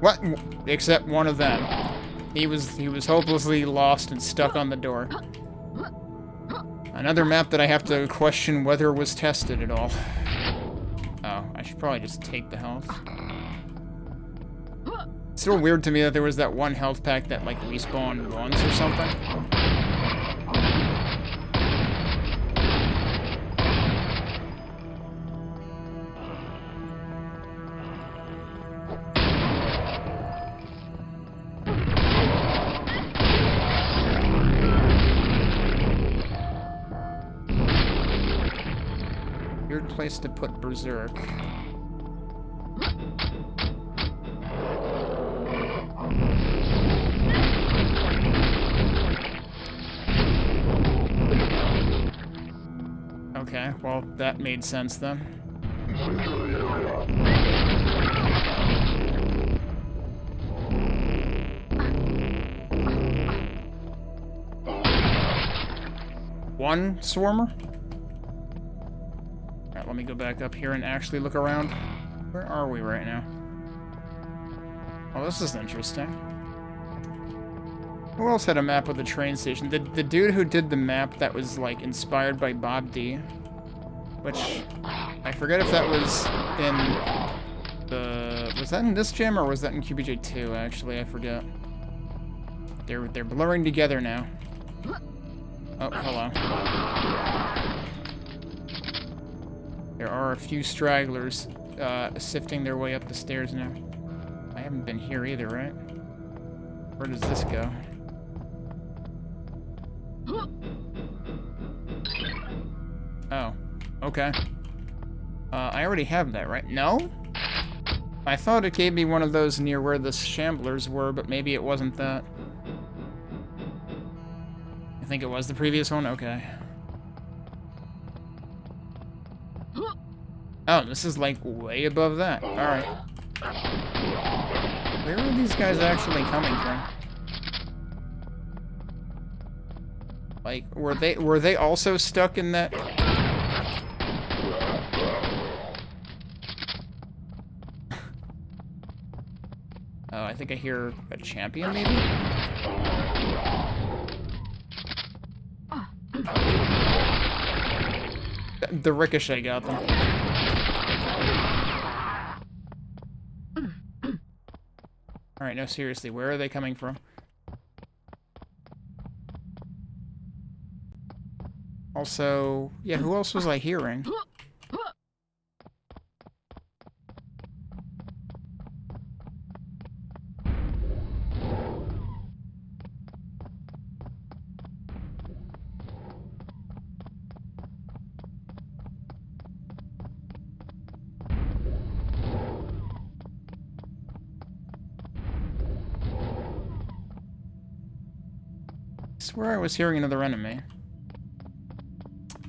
What? Except one of them. He was hopelessly lost and stuck on the door. Another map that I have to question whether was tested at all. Oh, I should probably just take the health. It's still weird to me that there was that one health pack that, like, respawned once or something. Weird place to put Berserk. Okay, well, that made sense then. One swarmer? Alright, let me go back up here and actually look around. Where are we right now? Oh, this is interesting. Who else had a map with a train station? The dude who did the map that was, like, inspired by Bob D. Which, I forget if that was in the... Was that in this gym, or was that in QBJ2, actually? I forget. They're blurring together now. Oh, hello. There are a few stragglers sifting their way up the stairs now. I haven't been here either, right? Where does this go? Oh, okay. I already have that, right? No? I thought it gave me one of those near where the shamblers were, but maybe it wasn't that. I think it was the previous one? Okay. Oh, this is like way above that. Alright. Where are these guys actually coming from? Like, were they also stuck in that? Oh, I think I hear a champion, maybe? The ricochet got them. Alright, no, seriously, where are they coming from? Also, yeah, who else was I hearing? I swear I was hearing another enemy.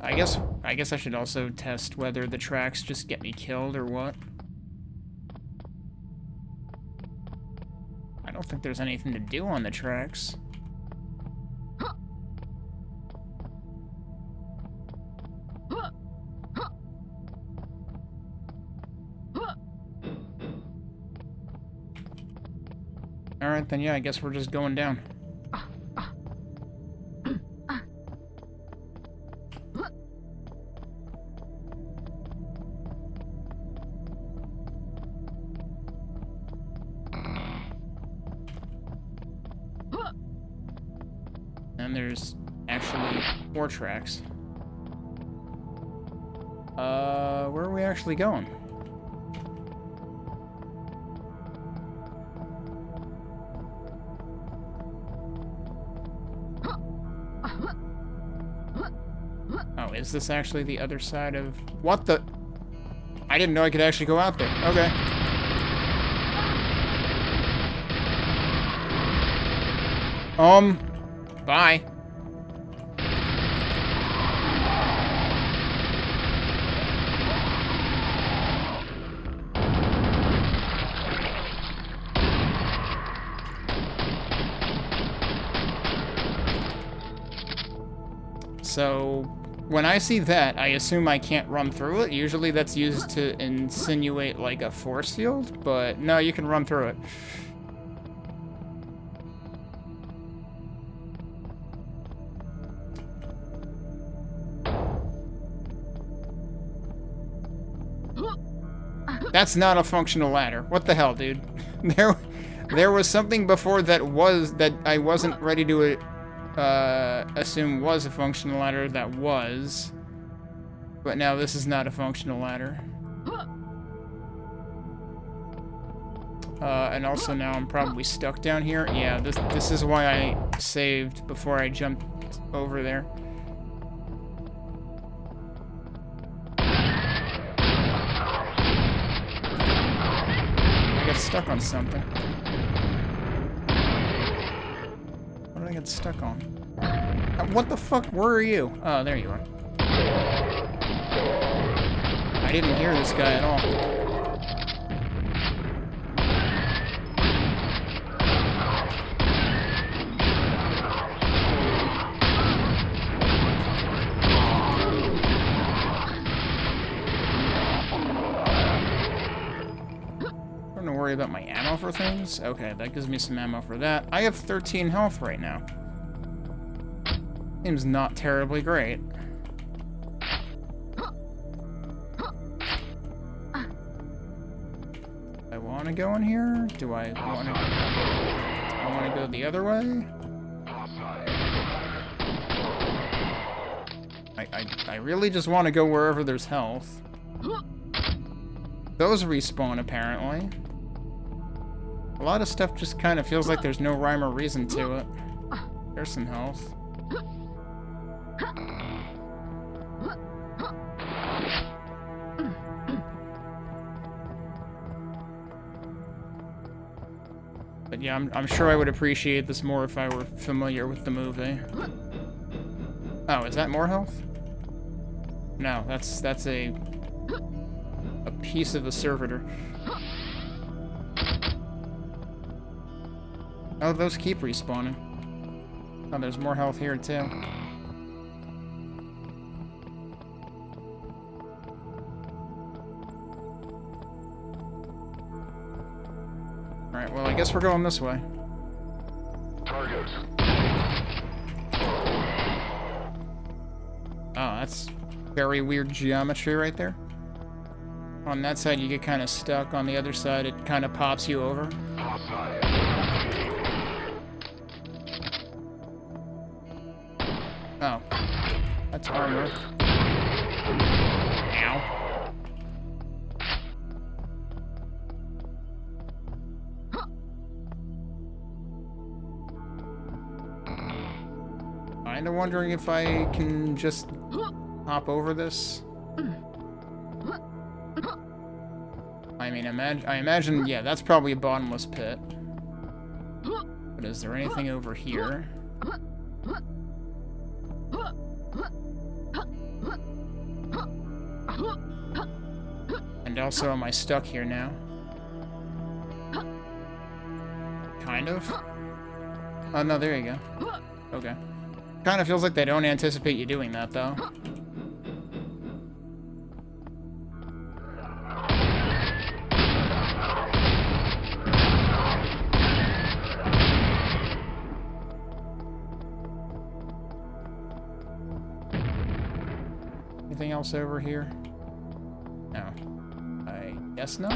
I guess I should also test whether the tracks just get me killed or what. I don't think there's anything to do on the tracks. Alright, then yeah, I guess we're just going down. And there's actually 4 tracks. Where are we actually going? Oh, is this actually the other side of... What the... I didn't know I could actually go out there. Okay. Bye. So, when I see that, I assume I can't run through it. Usually that's used to insinuate, like, a force field, but no, you can run through it. That's not a functional ladder. What the hell, dude? There was something before that I wasn't ready to assume was a functional ladder that was. But now this is not a functional ladder. And also now I'm probably stuck down here. Yeah, this is why I saved before I jumped over there. I got stuck on something. What did I get stuck on? What the fuck? Where are you? Oh, there you are. I didn't hear this guy at all. Worry about my ammo for things? Okay, that gives me some ammo for that. I have 13 health right now. Seems not terribly great. I want to go in here? Do I want to? I want to go the other way? I really just want to go wherever there's health. Those respawn apparently. A lot of stuff just kind of feels like there's no rhyme or reason to it. There's some health. But yeah, I'm sure I would appreciate this more if I were familiar with the movie. Oh, is that more health? No, that's a piece of a servitor. Oh, those keep respawning. Oh, there's more health here, too. Alright, well, I guess we're going this way. Target. Oh, that's very weird geometry right there. On that side, you get kind of stuck. On the other side, it kind of pops you over. Oh. That's armor. Ow. Kinda wondering if I can just hop over this. I mean, I imagine, yeah, that's probably a bottomless pit. But is there anything over here? And also, am I stuck here now? Kind of? Oh, no, there you go. Okay. Kind of feels like they don't anticipate you doing that, though. Anything else over here? No. I guess not.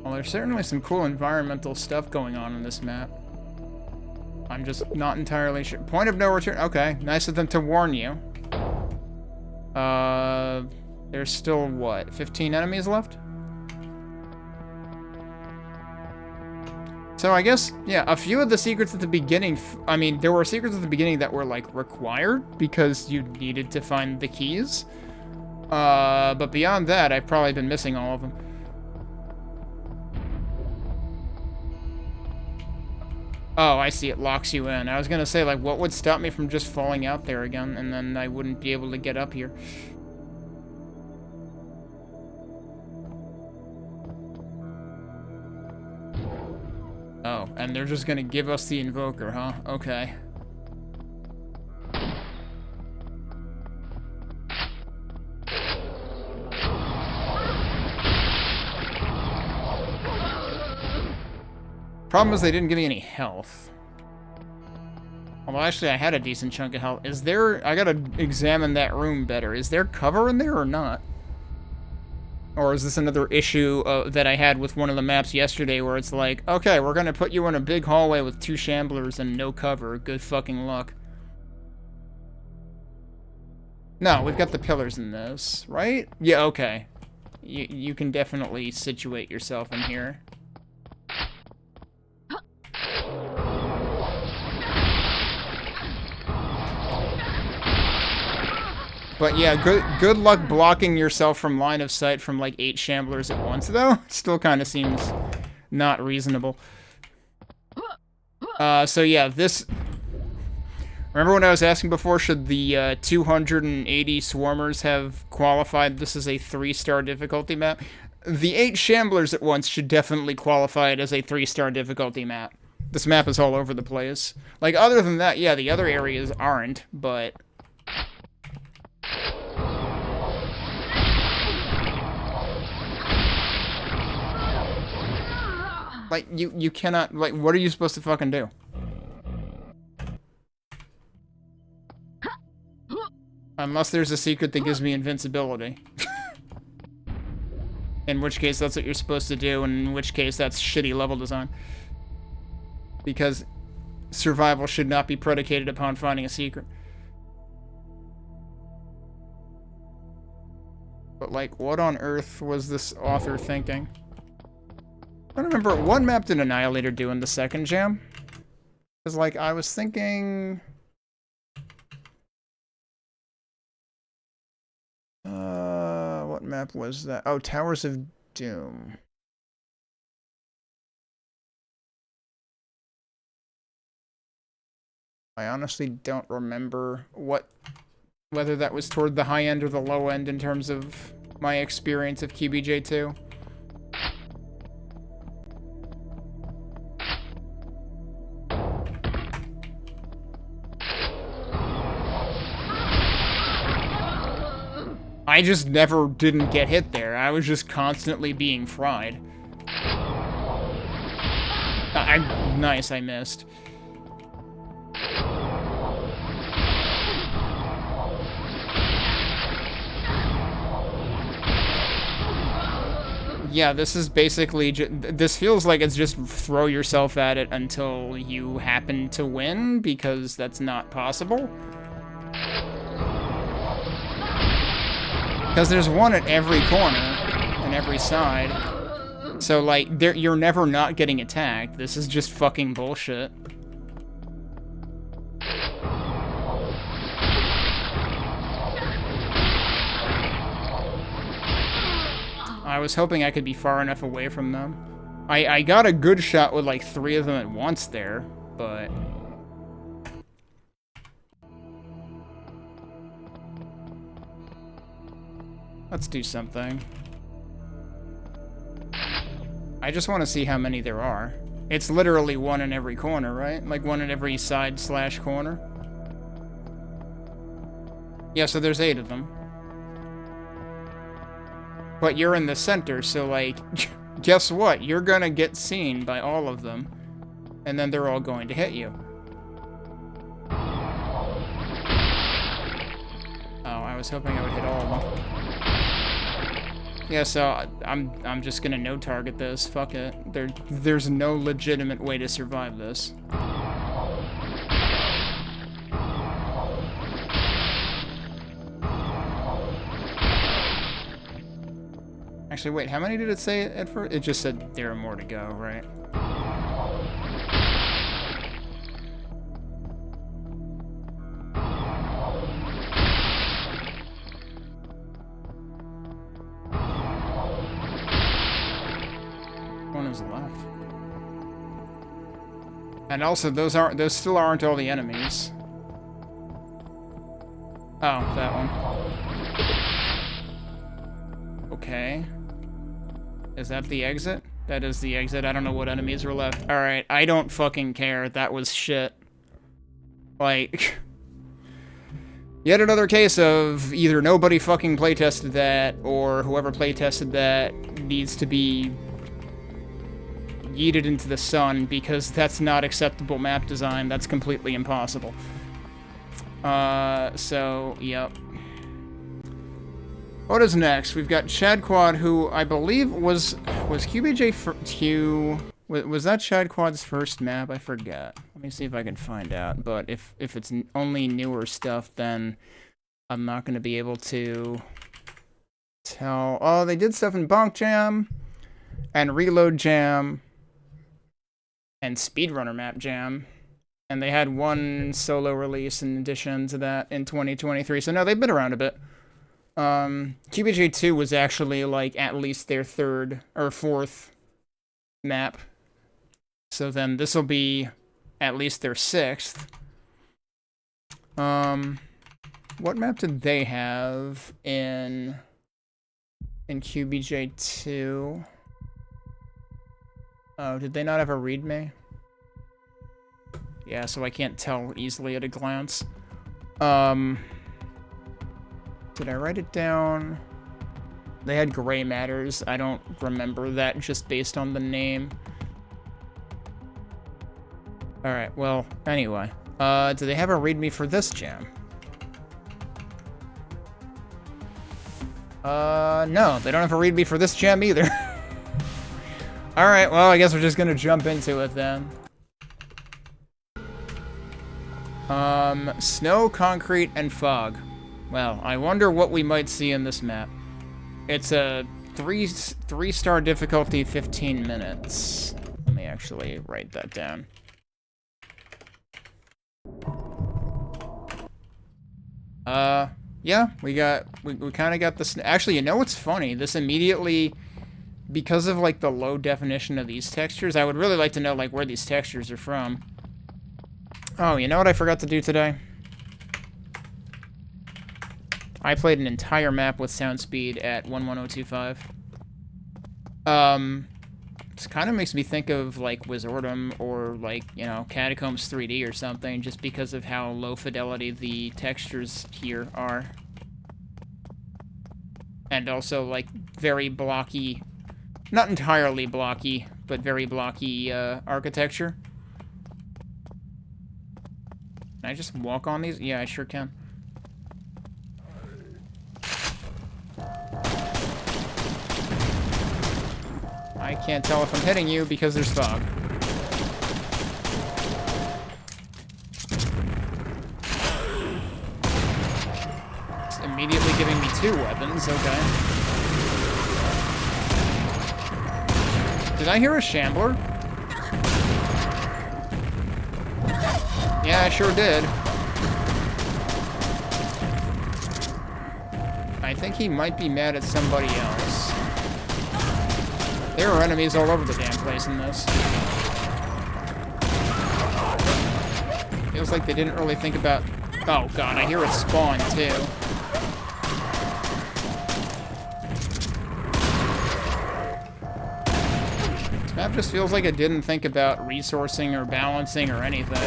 Well, there's certainly some cool environmental stuff going on in this map. I'm just not entirely sure. Point of no return. Okay, nice of them to warn you. There's still, what, 15 enemies left? So I guess, yeah, a few of the secrets at the beginning, I mean, there were secrets at the beginning that were, like, required because you needed to find the keys. But beyond that, I've probably been missing all of them. Oh, I see, it locks you in. I was gonna say, like, what would stop me from just falling out there again, and then I wouldn't be able to get up here. Oh, and they're just gonna give us the invoker, huh? Okay. Problem is they didn't give me any health. Well, actually, I had a decent chunk of health. Is there... I gotta examine that room better. Is there cover in there or not? Or is this another issue that I had with one of the maps yesterday where it's like, okay, we're gonna put you in a big hallway with 2 shamblers and no cover. Good fucking luck. No, we've got the pillars in this, right? Yeah, okay. You can definitely situate yourself in here. But yeah, good luck blocking yourself from line of sight from like 8 shamblers at once, though. Still kind of seems not reasonable. So yeah, this... Remember when I was asking before, should the 280 swarmers have qualified this as a 3-star difficulty map? The 8 shamblers at once should definitely qualify it as a 3-star difficulty map. This map is all over the place. Like, other than that, yeah, the other areas aren't, but... Like, you cannot... Like, what are you supposed to fucking do? Unless there's a secret that gives me invincibility. In which case, that's what you're supposed to do, and in which case, that's shitty level design. Because survival should not be predicated upon finding a secret. But, like, what on earth was this author thinking? I don't remember, what map did Annihilator do in the second jam? Because, like, I was thinking... what map was that? Oh, Towers of Doom. I honestly don't remember whether that was toward the high end or the low end in terms of my experience of QBJ2. I just never didn't get hit there. I was just constantly being fried. Nice, I missed. Yeah, this is basically this feels like it's just throw yourself at it until you happen to win, because that's not possible. Because there's one at every corner, and every side. So, like, you're never not getting attacked. This is just fucking bullshit. I was hoping I could be far enough away from them. I got a good shot with, like, 3 of them at once there, but... Let's do something. I just want to see how many there are. It's literally 1 in every corner, right? Like 1 in every side / corner. Yeah, so there's 8 of them. But you're in the center, so like, guess what? You're gonna get seen by all of them. And then they're all going to hit you. Oh, I was hoping I would hit all of them. Yeah, so I'm just gonna no-target this. Fuck it. There's no legitimate way to survive this. Actually, wait, how many did it say at first? It just said there are more to go, right? Left. And also, those still aren't all the enemies. Oh, that one. Okay. Is that the exit? That is the exit. I don't know what enemies were left. Alright, I don't fucking care. That was shit. Like... Yet another case of either nobody fucking playtested that, or whoever playtested that needs to be yeeted into the sun, because that's not acceptable map design. That's completely impossible. So, yep. What is next? We've got chadquad, who I believe was QBJ was that chadquad's first map? I forget. Let me see if I can find out. But if it's only newer stuff, then I'm not going to be able to tell. Oh, they did stuff in Bonk Jam and Reload Jam and Speedrunner Map Jam. And they had one solo release in addition to that in 2023. So no, they've been around a bit. QBJ2 was actually, like, at least their third or fourth map. So then this will be at least their sixth. What map did they have in QBJ2? Oh, did they not have a readme? Yeah, so I can't tell easily at a glance. Did I write it down? They had Gray Matters. I don't remember that just based on the name. Alright, well, anyway. Do they have a readme for this jam? No, they don't have a readme for this jam either. Alright, well, I guess we're just gonna jump into it then. Snow, concrete, and fog. Well, I wonder what we might see in this map. It's a three-star difficulty, 15 minutes. Let me actually write that down. Yeah, we kind of got this. Actually, you know what's funny? This immediately, because of, like, the low definition of these textures, I would really like to know, like, where these textures are from. Oh, you know what I forgot to do today? I played an entire map with sound speed at 11025. This kind of makes me think of, like, Wizardom or, like, you know, Catacombs 3D or something, just because of how low fidelity the textures here are. And also, like, very blocky, not entirely blocky, but very blocky, architecture. Can I just walk on these? Yeah, I sure can. I can't tell if I'm hitting you because there's fog. It's immediately giving me two weapons, okay. Did I hear a shambler? Yeah, I sure did. I think he might be mad at somebody else. There are enemies all over the damn place in this. Feels like they didn't really think about... Oh god, I hear it spawn too. This map just feels like it didn't think about resourcing or balancing or anything.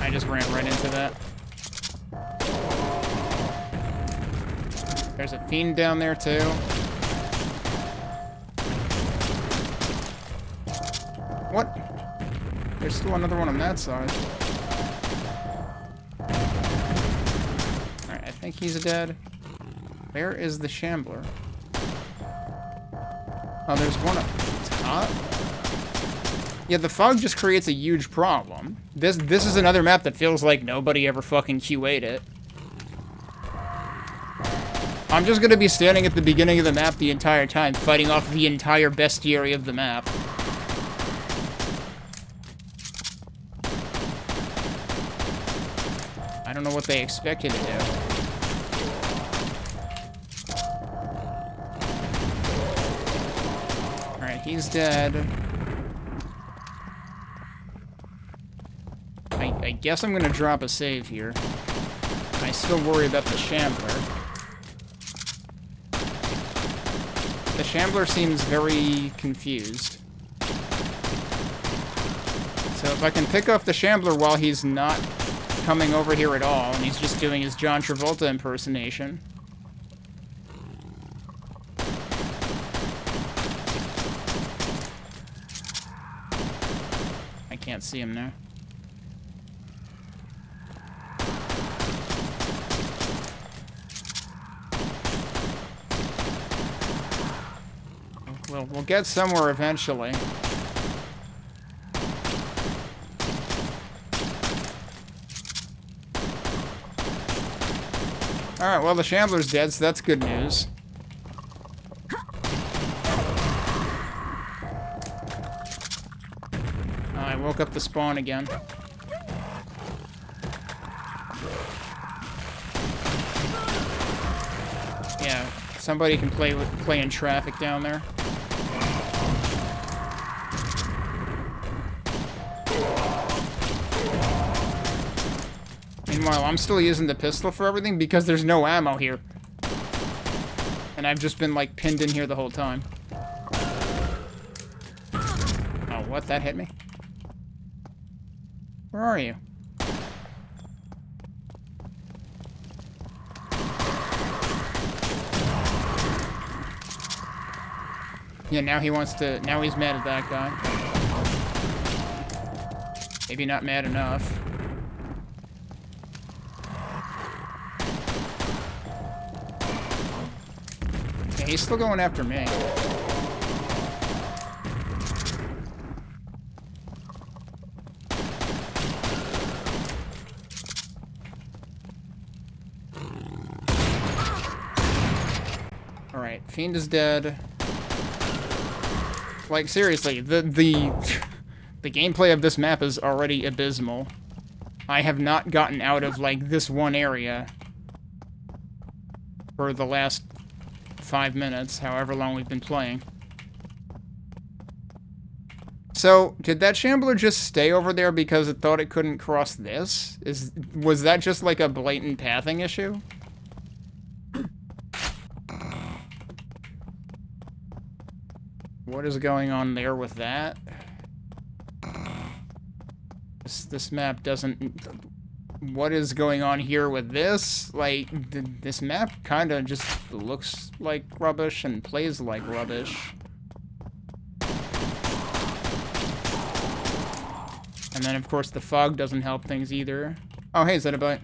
I just ran right into that. There's a fiend down there too. What? There's still another one on that side. Alright, I think he's dead. Where is the shambler? Oh, there's one up top? Yeah, the fog just creates a huge problem. This is another map that feels like nobody ever fucking QA'd it. I'm just gonna be standing at the beginning of the map the entire time, fighting off the entire bestiary of the map. I don't know what they expect you to do. Alright, he's dead. I guess I'm gonna drop a save here. I still worry about the shambler. The shambler seems very confused. So if I can pick off the shambler while he's not coming over here at all, and he's just doing his John Travolta impersonation. Can't see him now. We'll get somewhere eventually. Alright, well, the Shambler's dead, so that's good news. I woke up the spawn again. Yeah, somebody can play in traffic down there. Meanwhile, I'm still using the pistol for everything because there's no ammo here. And I've just been, like, pinned in here the whole time. Oh, what? That hit me? Where are you? Yeah, now he wants to... Now he's mad at that guy. Maybe not mad enough. Yeah, he's still going after me. Alright, Fiend is dead. Like, seriously, the gameplay of this map is already abysmal. I have not gotten out of, like, this one area for the last 5 minutes, however long we've been playing. So, did that Shambler just stay over there because it thought it couldn't cross this? Was that just, like, a blatant pathing issue? What is going on there with that? This map doesn't... What is going on here with this? Like, this map kind of just looks like rubbish and plays like rubbish. And then, of course, the fog doesn't help things either. Oh, hey, is that a bite?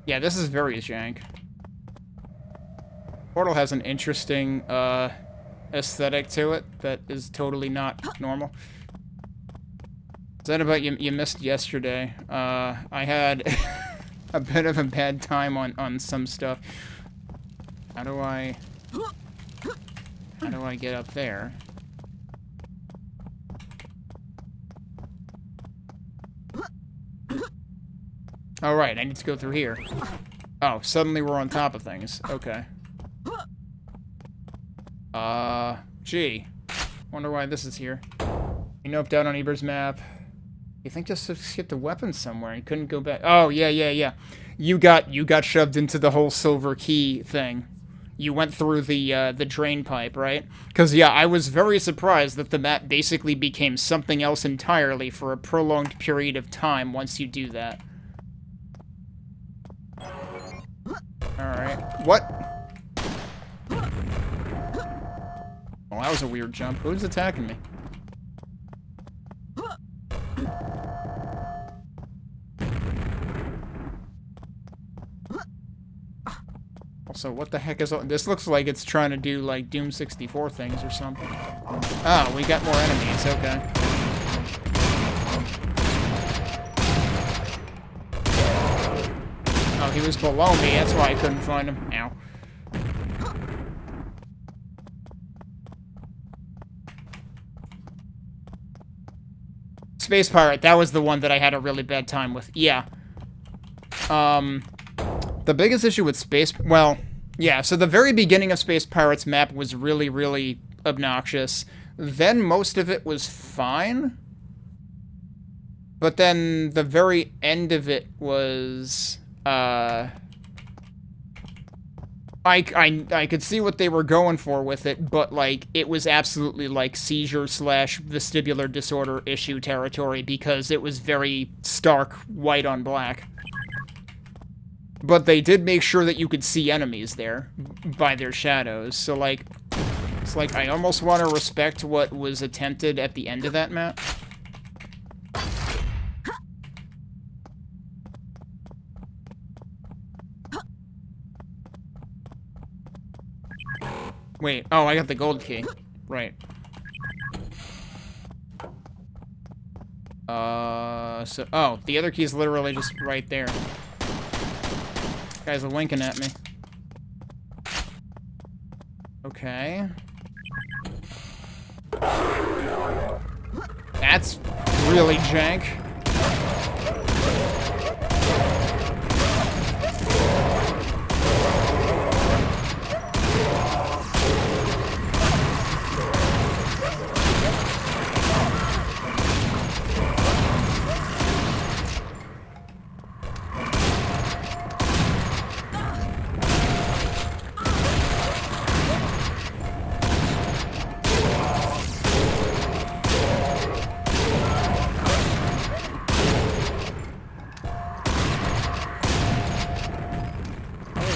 Yeah, this is very jank. Portal has an interesting, aesthetic to it that is totally not normal. Is that about you missed yesterday? I had a bit of a bad time on some stuff. How do I get up there? Oh, right, I need to go through here. Oh, suddenly we're on top of things. Okay. Gee. Wonder why this is here. You noped out on Eber's map. You think just skipped a weapon somewhere and couldn't go back? Oh, yeah. You got shoved into the whole silver key thing. You went through the drain pipe, right? Because, yeah, I was very surprised that the map basically became something else entirely for a prolonged period of time once you do that. Alright. What? Oh, that was a weird jump. Who's attacking me? Also, what the heck is... This looks like it's trying to do, like, Doom 64 things or something. Oh, we got more enemies. Okay. Oh, he was below me. That's why I couldn't find him. Ow. Space Pirate. That was the one that I had a really bad time with. Yeah. The biggest issue with Space... Well, yeah, so the very beginning of Space Pirate's map was really, really obnoxious. Then most of it was fine. But then the very end of it was... I could see what they were going for with it, but, like, it was absolutely, like, seizure/vestibular disorder issue territory because it was very stark white on black. But they did make sure that you could see enemies there by their shadows, so, like, it's like I almost want to respect what was attempted at the end of that map. Wait, oh, I got the gold key. Right. Oh, the other key is literally just right there. Guys are winking at me. Okay. That's really jank.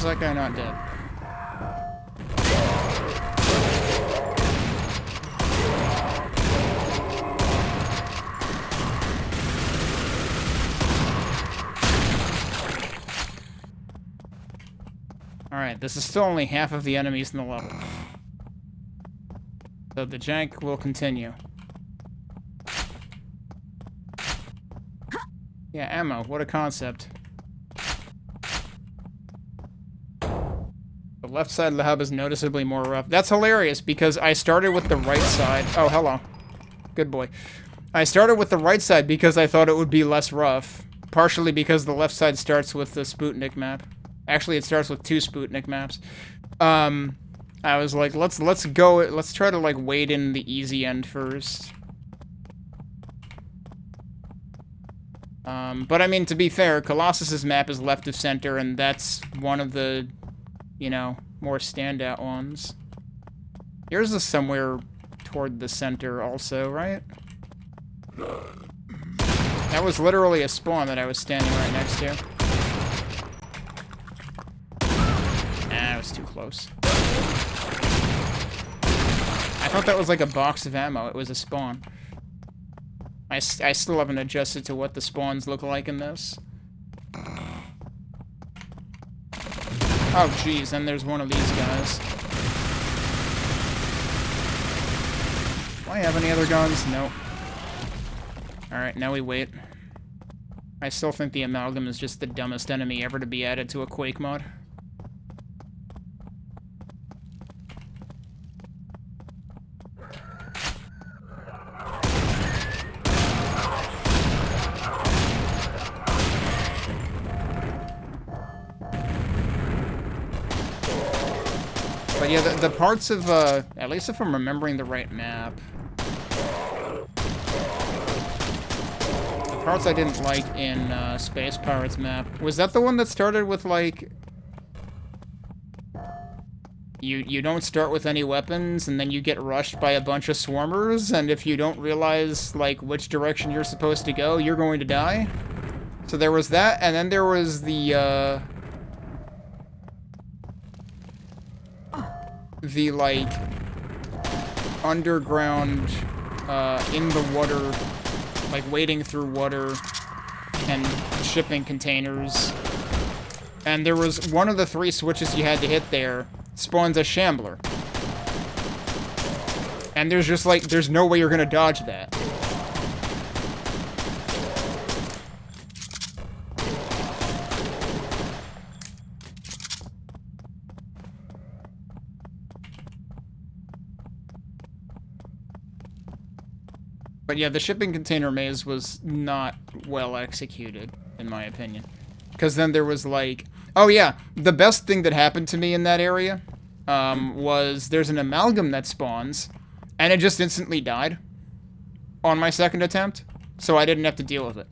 That guy not dead? Alright, this is still only half of the enemies in the level. So the jank will continue. Yeah, ammo, what a concept. The left side of the hub is noticeably more rough. That's hilarious, because I started with the right side. Oh, hello. Good boy. I started with the right side because I thought it would be less rough. Partially because the left side starts with the Spootnik map. Actually, it starts with 2 Spootnik maps. I was like, let's try to, like, wade in the easy end first. But I mean, to be fair, Colossus's map is left of center, and that's one of the, you know, more standout ones. Yours is somewhere toward the center also, right? That was literally a spawn that I was standing right next to. Nah, I was too close. I thought that was like a box of ammo. It was a spawn. I still haven't adjusted to what the spawns look like in this. Oh, jeez, and there's one of these guys. Do I have any other guns? Nope. Alright, now we wait. I still think the Amalgam is just the dumbest enemy ever to be added to a Quake mod. But yeah, the parts of, at least if I'm remembering the right map, the parts I didn't like in Space Pirates map, was that the one that started with, like, you don't start with any weapons, and then you get rushed by a bunch of swarmers, and if you don't realize, like, which direction you're supposed to go, you're going to die? So there was that, and then there was the, like, underground, in the water, like, wading through water and shipping containers. And there was one of the 3 switches you had to hit there spawns a shambler. And there's just, like, there's no way you're gonna dodge that. But yeah, the shipping container maze was not well executed, in my opinion. Because then there was like... Oh yeah, the best thing that happened to me in that area was there's an Amalgam that spawns, and it just instantly died on my second attempt, so I didn't have to deal with it.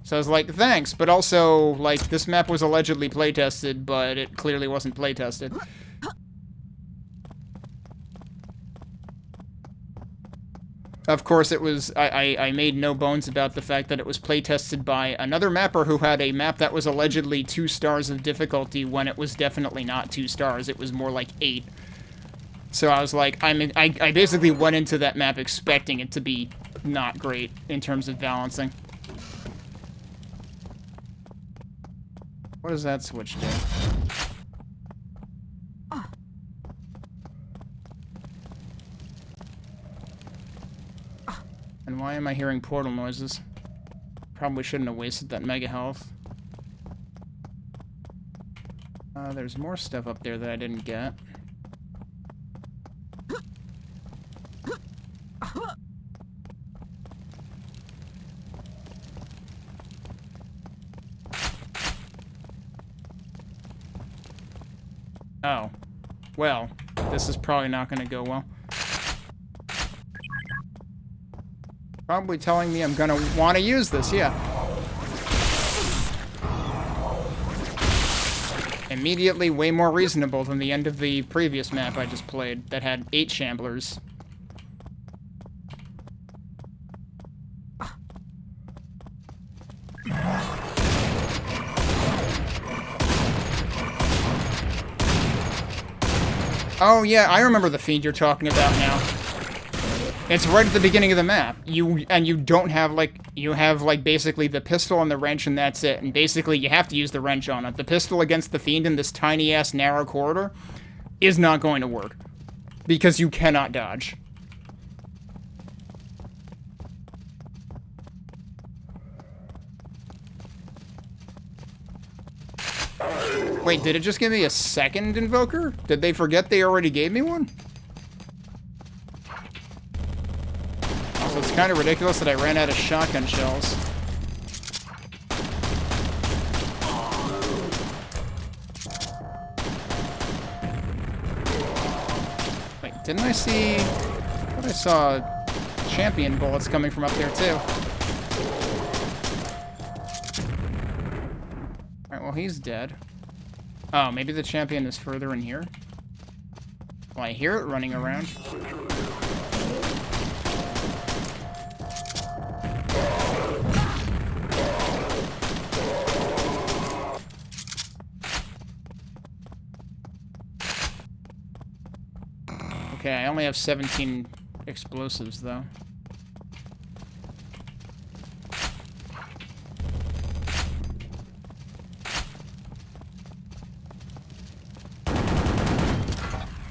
So I was like, thanks, but also, like, this map was allegedly playtested, but it clearly wasn't playtested. Of course, it was, I made no bones about the fact that it was playtested by another mapper who had a map that was allegedly 2 stars of difficulty when it was definitely not 2 stars, it was more like 8. So I was like, I basically went into that map expecting it to be not great in terms of balancing. What does that switch do? And why am I hearing portal noises? Probably shouldn't have wasted that mega health. There's more stuff up there that I didn't get. Oh. Well, this is probably not going to go well. Probably telling me I'm going to want to use this, yeah. Immediately way more reasonable than the end of the previous map I just played that had 8 shamblers. Oh yeah, I remember the fiend you're talking about now. It's right at the beginning of the map. You don't have you have basically the pistol and the wrench and that's it. And basically you have to use the wrench on it. The pistol against the fiend in this tiny ass narrow corridor is not going to work. Because you cannot dodge. Wait, did it just give me a second invoker? Did they forget they already gave me one? Also, it's kind of ridiculous that I ran out of shotgun shells. Wait, didn't I see... I thought I saw champion bullets coming from up there, too. Alright, well, he's dead. Oh, maybe the champion is further in here? Well, I hear it running around. Okay, I only have 17 explosives, though.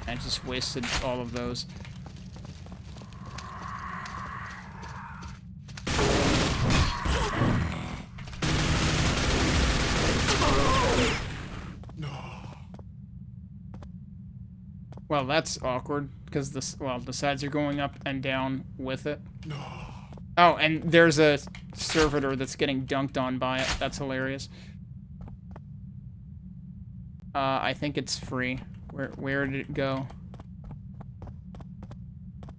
I just wasted all of those. Well, that's awkward, because the sides are going up and down with it. Oh, and there's a servitor that's getting dunked on by it. That's hilarious. I think it's free. Where did it go?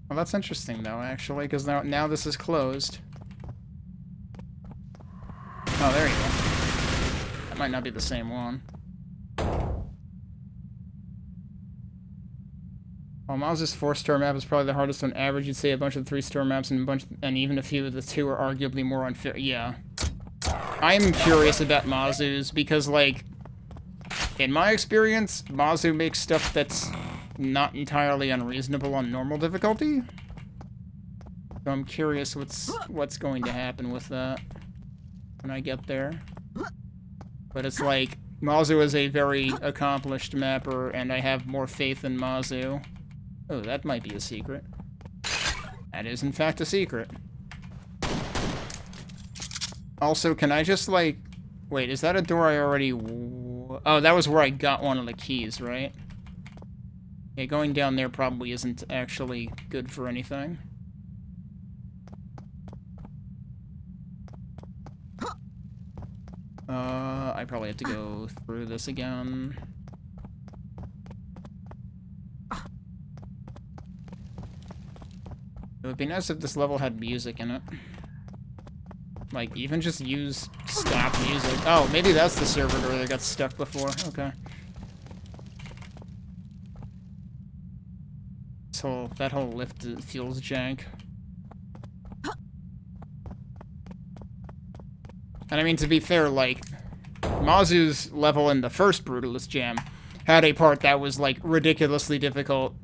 Well, that's interesting, though, actually, because now this is closed. Oh, there you go. That might not be the same one. While Maz's 4-star map is probably the hardest on average, you'd say a bunch of 3-star maps and even a few of the 2 are arguably more unfair. Yeah. I'm curious about Mazu's because, like, in my experience, Mazu makes stuff that's not entirely unreasonable on normal difficulty. So I'm curious what's going to happen with that when I get there. But it's like, Mazu is a very accomplished mapper, and I have more faith in Mazu. Oh, that might be a secret. That is, in fact, a secret. Also, can I just, like... Wait, is that a door I already... Oh, that was where I got one of the keys, right? Yeah, going down there probably isn't actually good for anything. I probably have to go through this again. It would be nice if this level had music in it. Like, even just use stop music. Oh, maybe that's the servitor that got stuck before. Okay. That whole lift feels jank. And I mean, to be fair, like, Mazu's level in the first Brutalist Jam had a part that was, like, ridiculously difficult.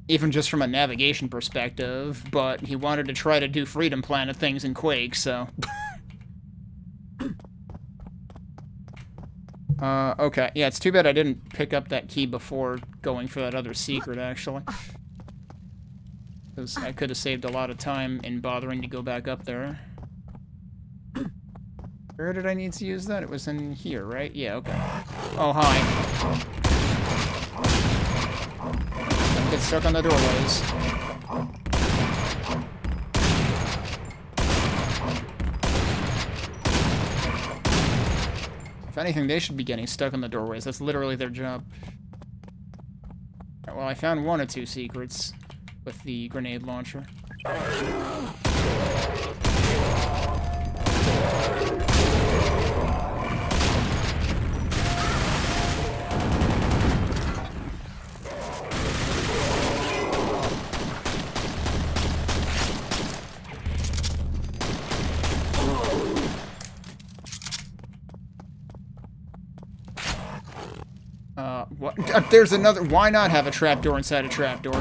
Even just from a navigation perspective, but he wanted to try to do Freedom Planet things in Quake, so... okay. Yeah, it's too bad I didn't pick up that key before going for that other secret, actually. because I could have saved a lot of time in bothering to go back up there. Where did I need to use that? It was in here, right? Yeah, okay. Oh, hi. Don't get stuck on the doorways. If anything, they should be getting stuck on the doorways. That's literally their job. Well, I found 1 or 2 secrets with the grenade launcher. What? There's another. Why not have a trapdoor inside a trapdoor?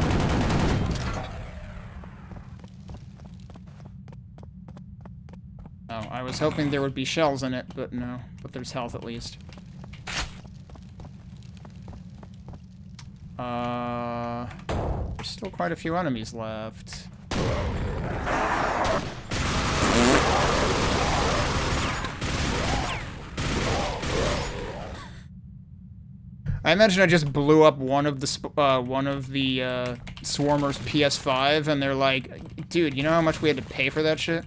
Oh, I was hoping there would be shells in it, but no. But there's health at least. There's still quite a few enemies left. I imagine I just blew up one of the Swarmer's PS5, and they're like, "Dude, you know how much we had to pay for that shit?"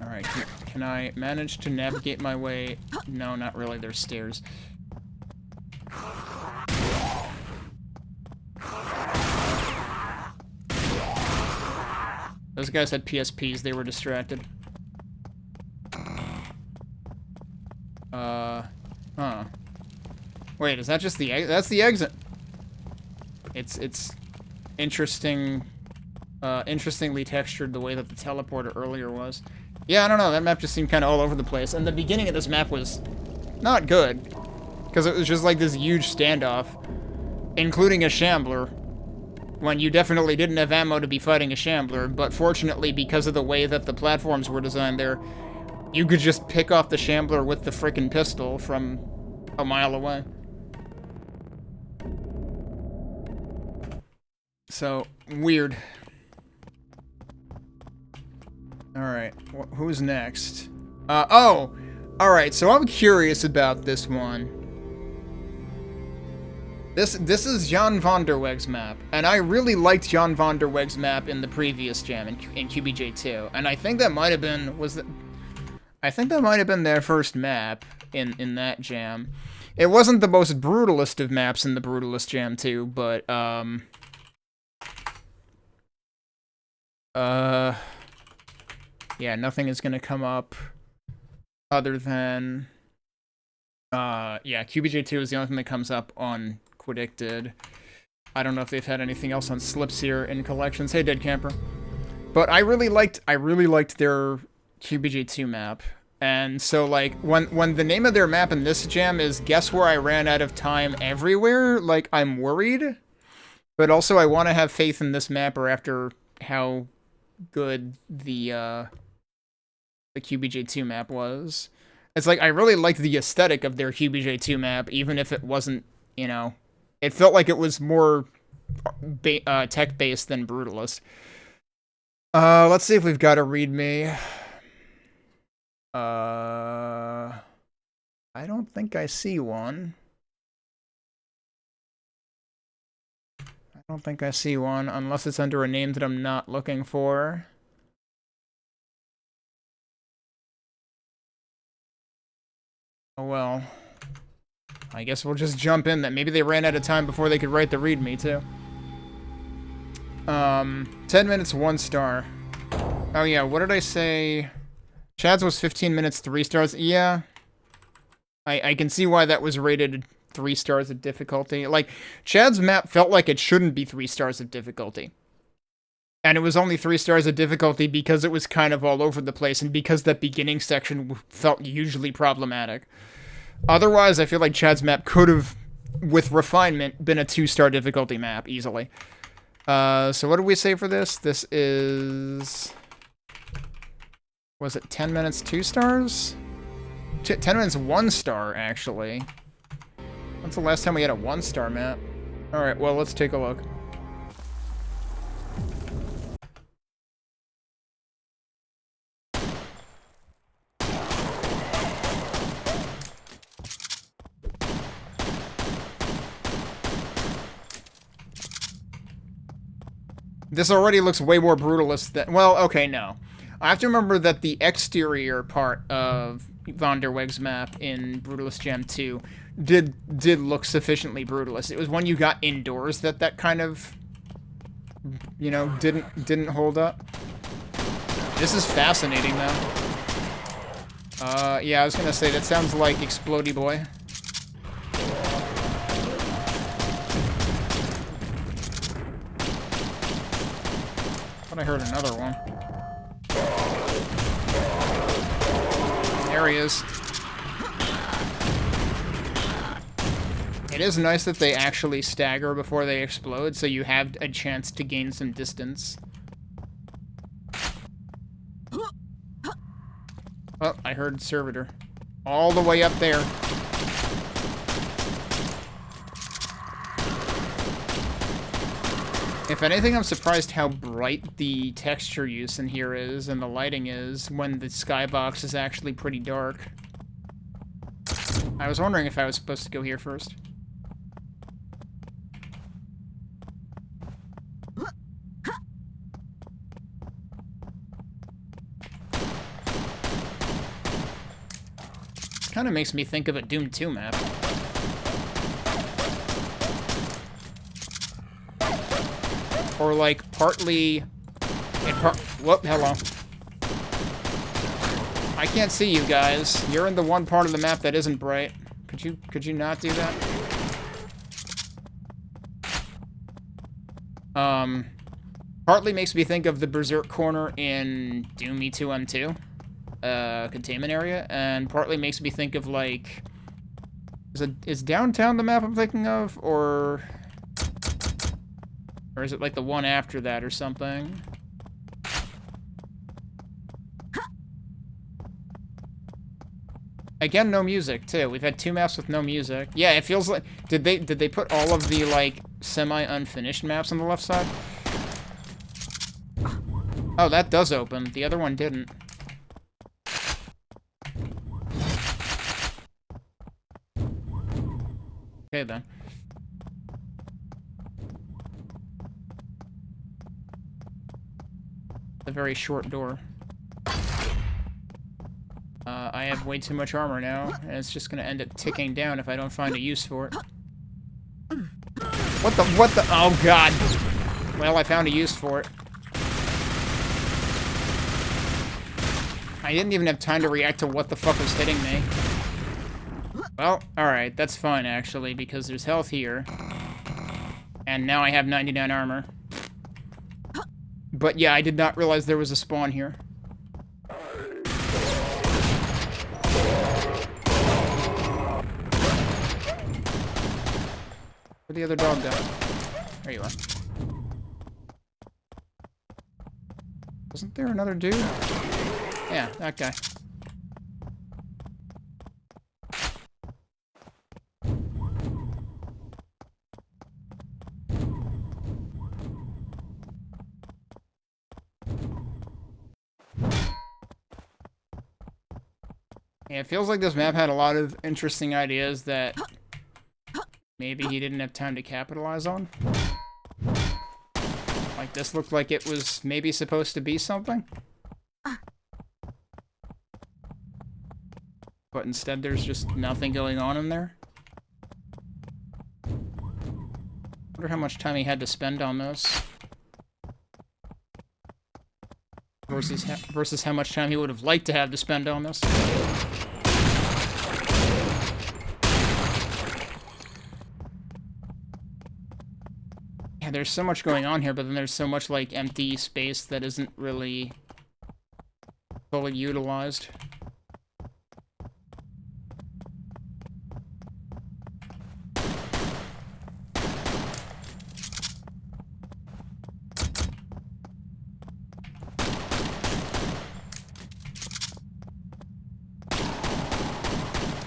All right, can I manage to navigate my way? No, not really. There's stairs. Those guys had PSPs, they were distracted. Huh. Wait, is that just the exit? That's the exit! It's interesting, interestingly textured the way that the teleporter earlier was. Yeah, I don't know, that map just seemed kind of all over the place, and the beginning of this map was not good, because it was just like this huge standoff, including a shambler, when you definitely didn't have ammo to be fighting a shambler, but fortunately, because of the way that the platforms were designed there, you could just pick off the shambler with the frickin' pistol from a mile away. So, weird. Alright, who's next? Oh! Alright, so I'm curious about this one. This is Janvanderweg's map, and I really liked Janvanderweg's map in the previous jam in QBJ2, and I think that might have been their first map in that jam. It wasn't the most brutalist of maps in the Brutalist Jam 2, but yeah, nothing is gonna come up other than yeah, QBJ2 is the only thing that comes up on Quidicted. I don't know if they've had anything else on Slips here in collections. Hey, Dead Camper. But I really liked their QBJ2 map. And so, like, when the name of their map in this jam is Guess Where I Ran Out of Time Everywhere, like, I'm worried. But also, I want to have faith in this mapper after how good the QBJ2 map was. It's like, I really liked the aesthetic of their QBJ2 map, even if it wasn't, you know, it felt like it was more tech-based than Brutalist. Let's see if we've got a README. I don't think I see one. I don't think I see one, unless it's under a name that I'm not looking for. Oh well. I guess we'll just jump in that. Maybe they ran out of time before they could write the README, too. 10 minutes, 1 star. Oh yeah, what did I say? Chad's was 15 minutes, 3 stars. Yeah. I can see why that was rated 3 stars of difficulty. Like, Chad's map felt like it shouldn't be 3 stars of difficulty. And it was only 3 stars of difficulty because it was kind of all over the place and because that beginning section felt hugely problematic. Otherwise, I feel like Chad's map could have, with refinement, been a 2-star difficulty map, easily. So what did we say for this? This is... Was it 10 minutes, 2 stars? 10 minutes, 1 star, actually. When's the last time we had a 1-star map? Alright, well, let's take a look. This already looks way more brutalist than... Well, okay, no. I have to remember that the exterior part of Janvanderweg's map in Brutalist Jam 2 did look sufficiently brutalist. It was when you got indoors that kind of, you know, didn't hold up. This is fascinating, though. Yeah, I was gonna say, that sounds like Explodey Boy. Thought I heard another one. There he is. It is nice that they actually stagger before they explode, so you have a chance to gain some distance. Oh, I heard Servitor. All the way up there. If anything, I'm surprised how bright the texture use in here is and the lighting is when the skybox is actually pretty dark. I was wondering if I was supposed to go here first. This kind of makes me think of a Doom 2 map. Or like partly... Whoop, hello. I can't see you guys. You're in the one part of the map that isn't bright. Could you not do that? Partly makes me think of the Berserk corner in Doom E2M2. Containment area. And partly makes me think of like... Is downtown the map I'm thinking of? Or is it like the one after that or something? Again, no music, too. We've had 2 maps with no music. Yeah, it feels like... Did they put all of the, like, semi-unfinished maps on the left side? Oh, that does open. The other one didn't. Okay, then. A very short door. I have way too much armor now, and it's just gonna end up ticking down if I don't find a use for it. What the? Oh, God. Well, I found a use for it. I didn't even have time to react to what the fuck was hitting me. Well, alright, that's fine, actually, because there's health here. And now I have 99 armor. But yeah, I did not realize there was a spawn here. Where'd the other dog go? There you are. Wasn't there another dude? Yeah, that guy. Yeah, it feels like this map had a lot of interesting ideas that maybe he didn't have time to capitalize on. Like, this looked like it was maybe supposed to be something. But instead there's just nothing going on in there. Wonder how much time he had to spend on this. Versus how much time he would have liked to have to spend on this. Yeah, there's so much going on here, but then there's so much, like, empty space that isn't really fully utilized.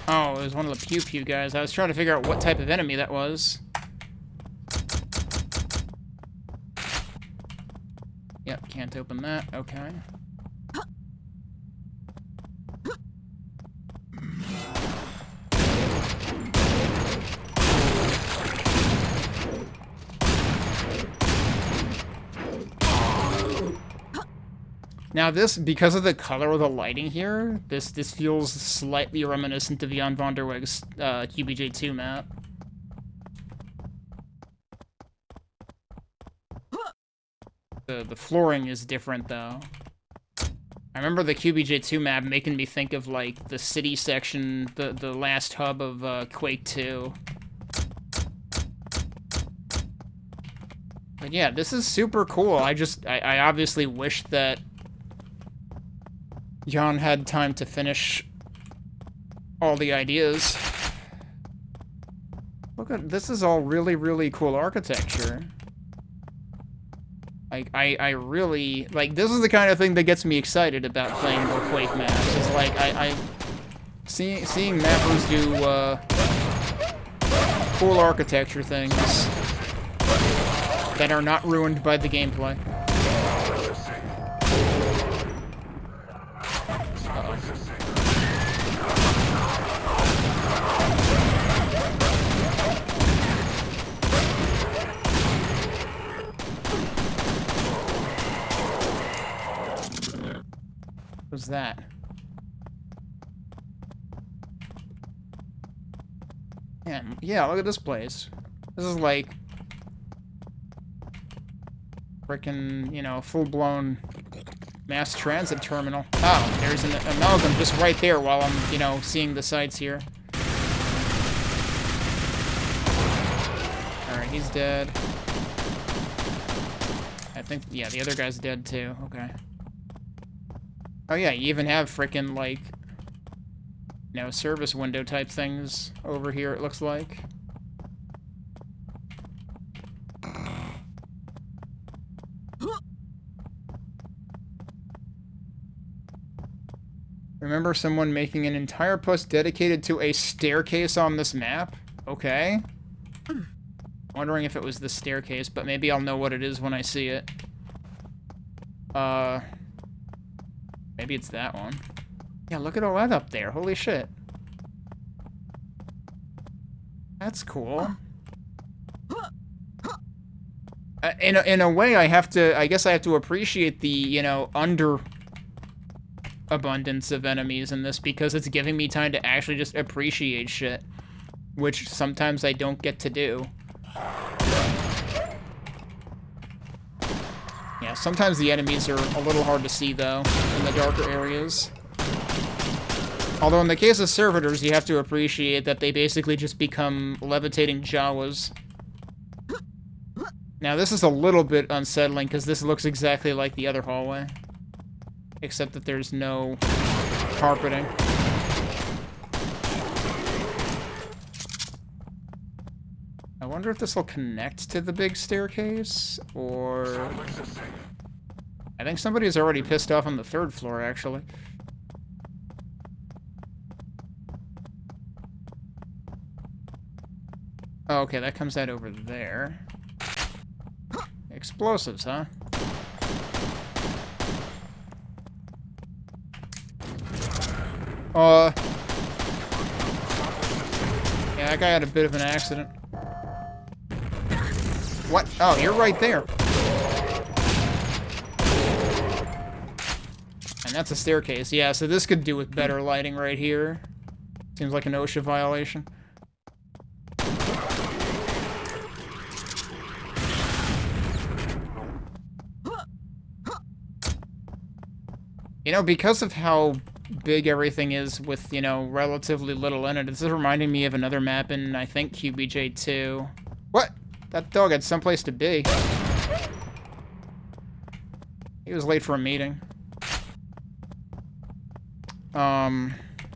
Oh, it was one of the pew-pew guys. I was trying to figure out what type of enemy that was. Yep, can't open that. Okay. Now this, because of the color of the lighting here, this feels slightly reminiscent of Janvanderweg's QBJ2 map. The flooring is different though. I remember the QBJ2 map making me think of like the city section, the last hub of Quake 2. But yeah, this is super cool. I obviously wish that Jan had time to finish all the ideas. Look at this, is all really, really cool architecture. Like, I really, like, this is the kind of thing that gets me excited about playing more Quake maps. It's like, seeing mappers do, cool architecture things that are not ruined by the gameplay. What's that? Yeah, look at this place. This is like frickin', you know, full-blown mass transit terminal. Oh, there's an amalgam just right there while I'm, you know, seeing the sights here. Alright, he's dead. I think, yeah, the other guy's dead too. Okay. Oh yeah, you even have frickin' like, you know, service window type things over here, it looks like. Remember someone making an entire post dedicated to a staircase on this map? Okay. Wondering if it was the staircase, but maybe I'll know what it is when I see it. Maybe it's that one. Yeah, look at all that up there. Holy shit. That's cool. In a way, I guess I have to appreciate the, you know, abundance of enemies in this, because it's giving me time to actually just appreciate shit, which sometimes I don't get to do. Yeah, sometimes the enemies are a little hard to see, though, in the darker areas. Although in the case of servitors, you have to appreciate that they basically just become levitating Jawas. Now, this is a little bit unsettling, because this looks exactly like the other hallway. Except that there's no carpeting. I wonder if this will connect to the big staircase, or... I think somebody's already pissed off on the 3rd floor, actually. Oh, okay, that comes out over there. Explosives, huh? Yeah, that guy had a bit of an accident. What? Oh, you're right there. And that's a staircase. Yeah, so this could do with better lighting right here. Seems like an OSHA violation. You know, because of how big everything is with, you know, relatively little in it, this is reminding me of another map in, I think, QBJ2. What? That dog had someplace to be. He was late for a meeting.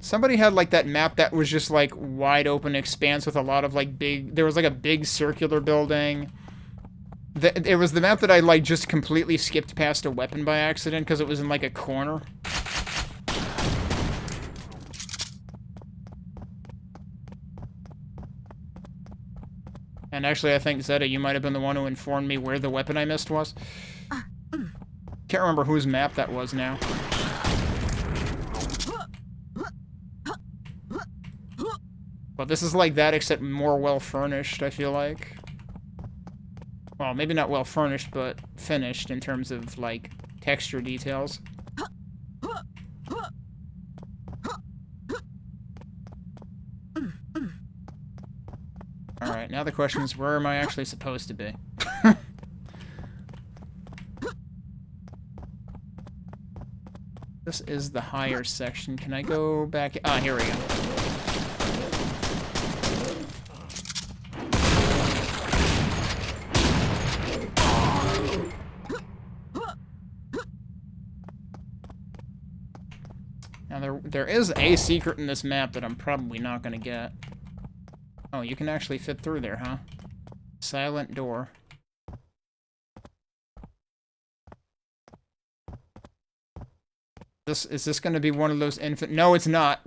Somebody had, like, that map that was just, like, wide open expanse with a lot of, like, big... There was, like, a big circular building. It was the map that I, like, just completely skipped past a weapon by accident because it was in, like, a corner. And actually, I think, Zeta, you might have been the one who informed me where the weapon I missed was. Can't remember whose map that was now. But this is like that, except more well-furnished, I feel like. Well, maybe not well-furnished, but finished in terms of, like, texture details. Alright, now the question is, where am I actually supposed to be? This is the higher section. Can I go back? Ah, here we go. Now, there is a secret in this map that I'm probably not going to get. Oh, you can actually fit through there, huh? Silent door. Is this going to be one of those infant... No, it's not.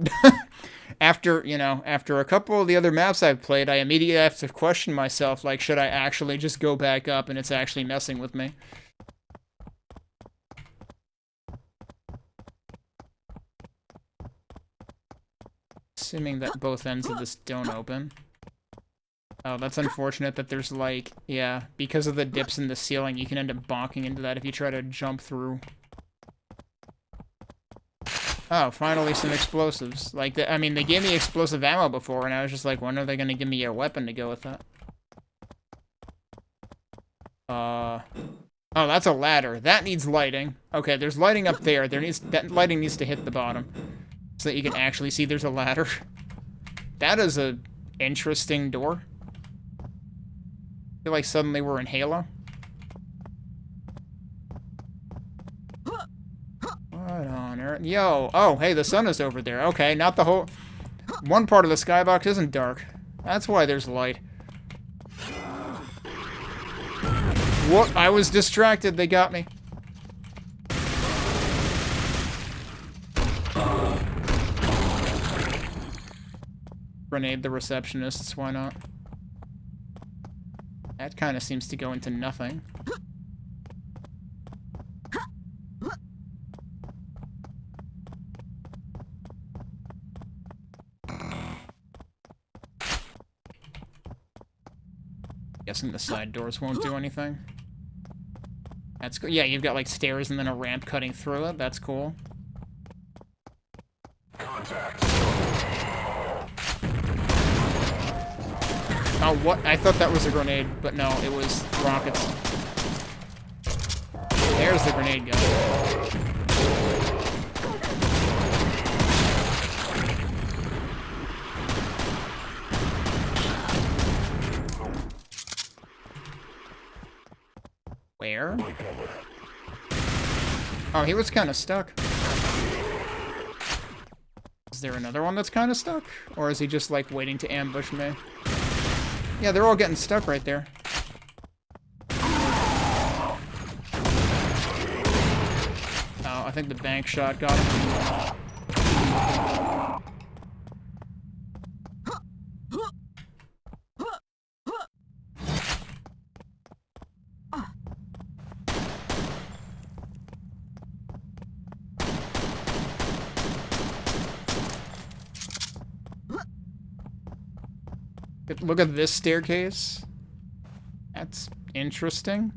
After, you know, after a couple of the other maps I've played, I immediately have to question myself, like, should I actually just go back up and it's actually messing with me? Assuming that both ends of this don't open. Oh, that's unfortunate that there's, like, yeah, because of the dips in the ceiling, you can end up bonking into that if you try to jump through. Oh, finally some explosives. Like, I mean, they gave me explosive ammo before, and I was just like, when are they gonna give me a weapon to go with that? Oh, that's a ladder. That needs lighting. Okay, there's lighting up there. That lighting needs to hit the bottom, so that you can actually see there's a ladder. That is a interesting door. I feel like suddenly we're in Halo. What on earth? Yo! Oh, hey, the sun is over there. Okay, not the whole... One part of the skybox isn't dark. That's why there's light. What? I was distracted. They got me. Grenade the receptionists. Why not? That kind of seems to go into nothing. Guessing the side doors won't do anything. That's cool. Yeah, you've got like stairs and then a ramp cutting through it. That's cool. Contact. Oh, what? I thought that was a grenade, but no, it was rockets. There's the grenade gun. Where? Oh, he was kind of stuck. Is there another one that's kind of stuck? Or is he just, like, waiting to ambush me? Yeah, they're all getting stuck right there. Oh, I think the bank shot got him. Look at this staircase. That's interesting.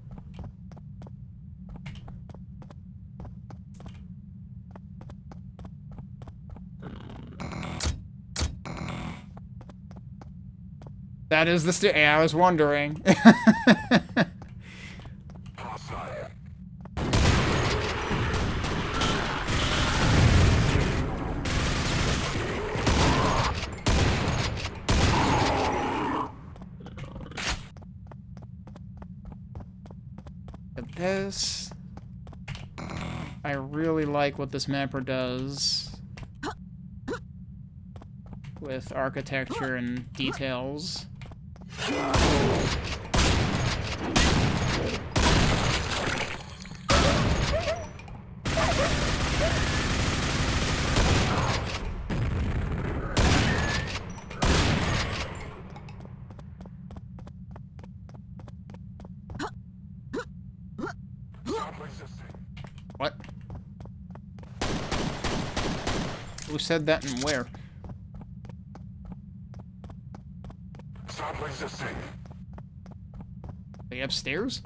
That is the stair. Yeah, I was wondering. This. I really like what this mapper does with architecture and details. Who said that and where? Stop resisting. Are they upstairs?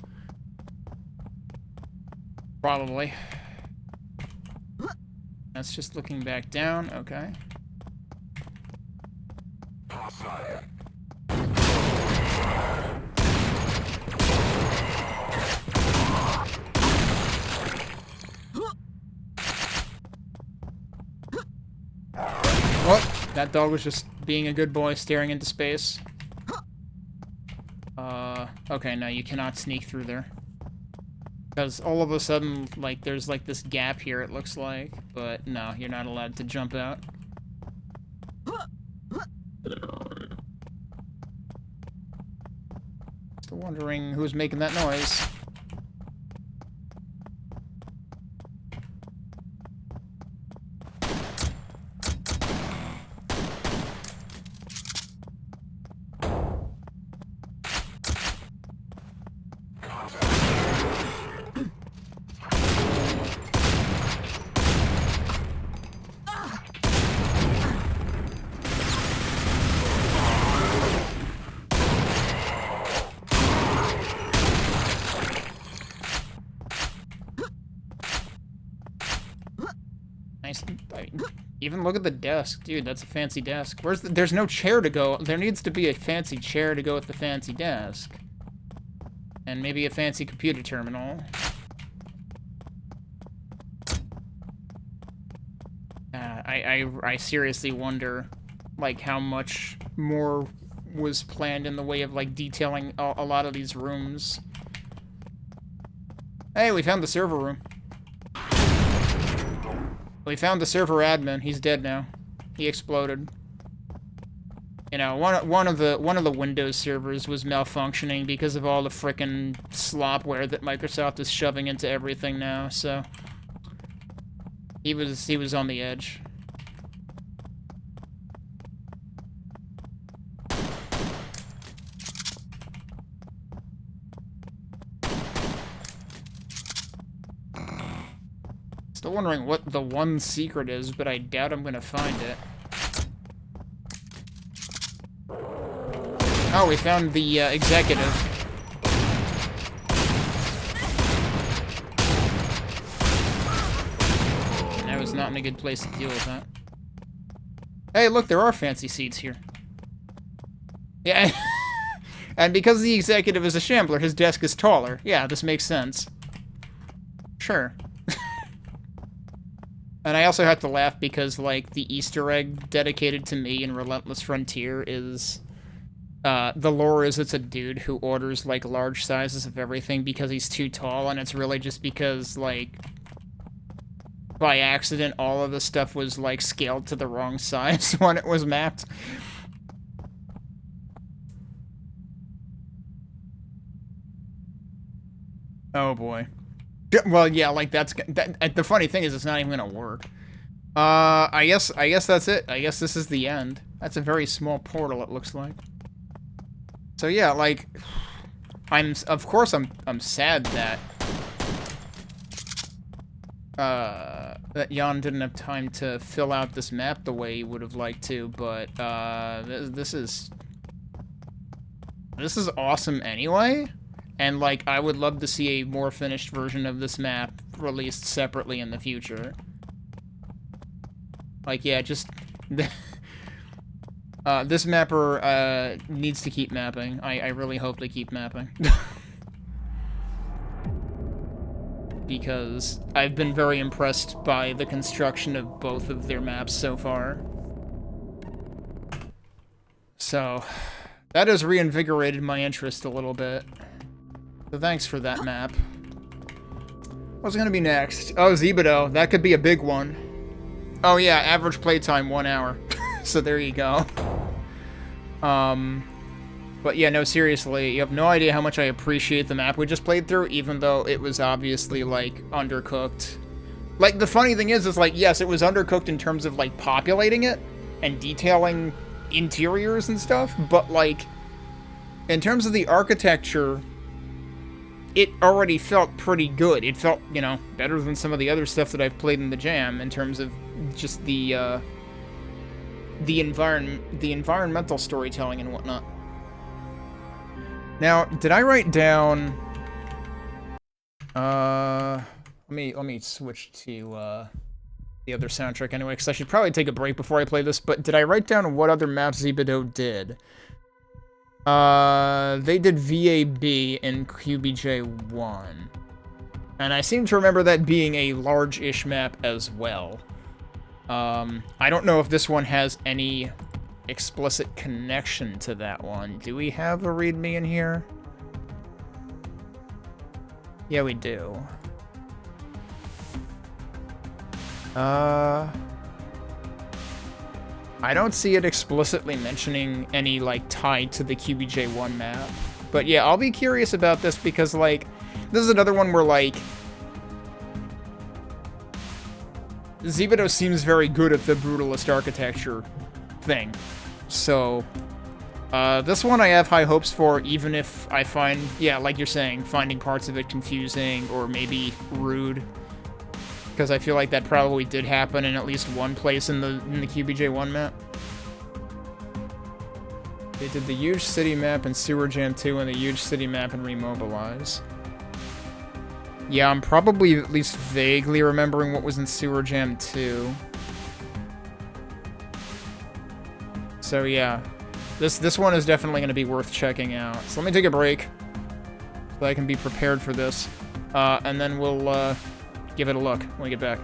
Probably. That's just looking back down. Okay. Hostile. What? That dog was just being a good boy, staring into space. Okay, no, you cannot sneak through there. Because all of a sudden, like, there's, like, this gap here, it looks like. But, no, you're not allowed to jump out. Still wondering who's making that noise. Nice. Even look at the desk, dude. That's a fancy desk. There's no chair to go. There needs to be a fancy chair to go with the fancy desk, and maybe a fancy computer terminal. I seriously wonder, like, how much more was planned in the way of, like, detailing a lot of these rooms. Hey, we found the server room. We found the server admin. He's dead now. He exploded. You know, one of the Windows servers was malfunctioning because of all the frickin' slopware that Microsoft is shoving into everything now. So he was on the edge. Still wondering what the one secret is, but I doubt I'm gonna find it. Oh, we found the executive. I was not in a good place to deal with that. Hey, look, there are fancy seats here. Yeah, and because the executive is a shambler, his desk is taller. Yeah, this makes sense. Sure. And I also have to laugh because, like, the Easter egg dedicated to me in Relentless Frontier is, the lore is it's a dude who orders, like, large sizes of everything because he's too tall, and it's really just because, like, by accident, all of the stuff was, like, scaled to the wrong size when it was mapped. Oh, boy. Well, yeah, like, the funny thing is it's not even gonna work. I guess that's it. I guess this is the end. That's a very small portal, it looks like. So, yeah, like, of course I'm sad that, that Jan didn't have time to fill out this map the way he would have liked to, but, this is awesome anyway. And, like, I would love to see a more finished version of this map released separately in the future. Like, yeah, just... this mapper, needs to keep mapping. I really hope they keep mapping. Because I've been very impressed by the construction of both of their maps so far. So, that has reinvigorated my interest a little bit. So thanks for that map. What's gonna be next? Oh, Zebido. That could be a big one. Oh yeah, average playtime 1 hour. So there you go. But yeah, no, seriously, you have no idea how much I appreciate the map we just played through, even though it was obviously, like, undercooked. Like, the funny thing is like, yes, it was undercooked in terms of, like, populating it and detailing interiors and stuff, but, like, in terms of the architecture, it already felt pretty good. It felt, you know, better than some of the other stuff that I've played in the Jam in terms of just the the environmental storytelling and whatnot. Now, did I write down... let me switch to, the other soundtrack anyway, because I should probably take a break before I play this, but did I write down what other maps Zebido did? They did VAB in QBJ1. And I seem to remember that being a large-ish map as well. I don't know if this one has any explicit connection to that one. Do we have a README in here? Yeah, we do. I don't see it explicitly mentioning any, like, tie to the QBJ1 map. But yeah, I'll be curious about this because, like, this is another one where, like, Zebido seems very good at the brutalist architecture thing. So, this one I have high hopes for, even if I find, yeah, like you're saying, finding parts of it confusing or maybe rude. Because I feel like that probably did happen in at least one place in the QBJ1 map. They did the huge city map in Sewer Jam 2 and the huge city map in Remobilize. Yeah, I'm probably at least vaguely remembering what was in Sewer Jam 2. So yeah, this one is definitely going to be worth checking out. So let me take a break so I can be prepared for this, and then we'll give it a look when we get back.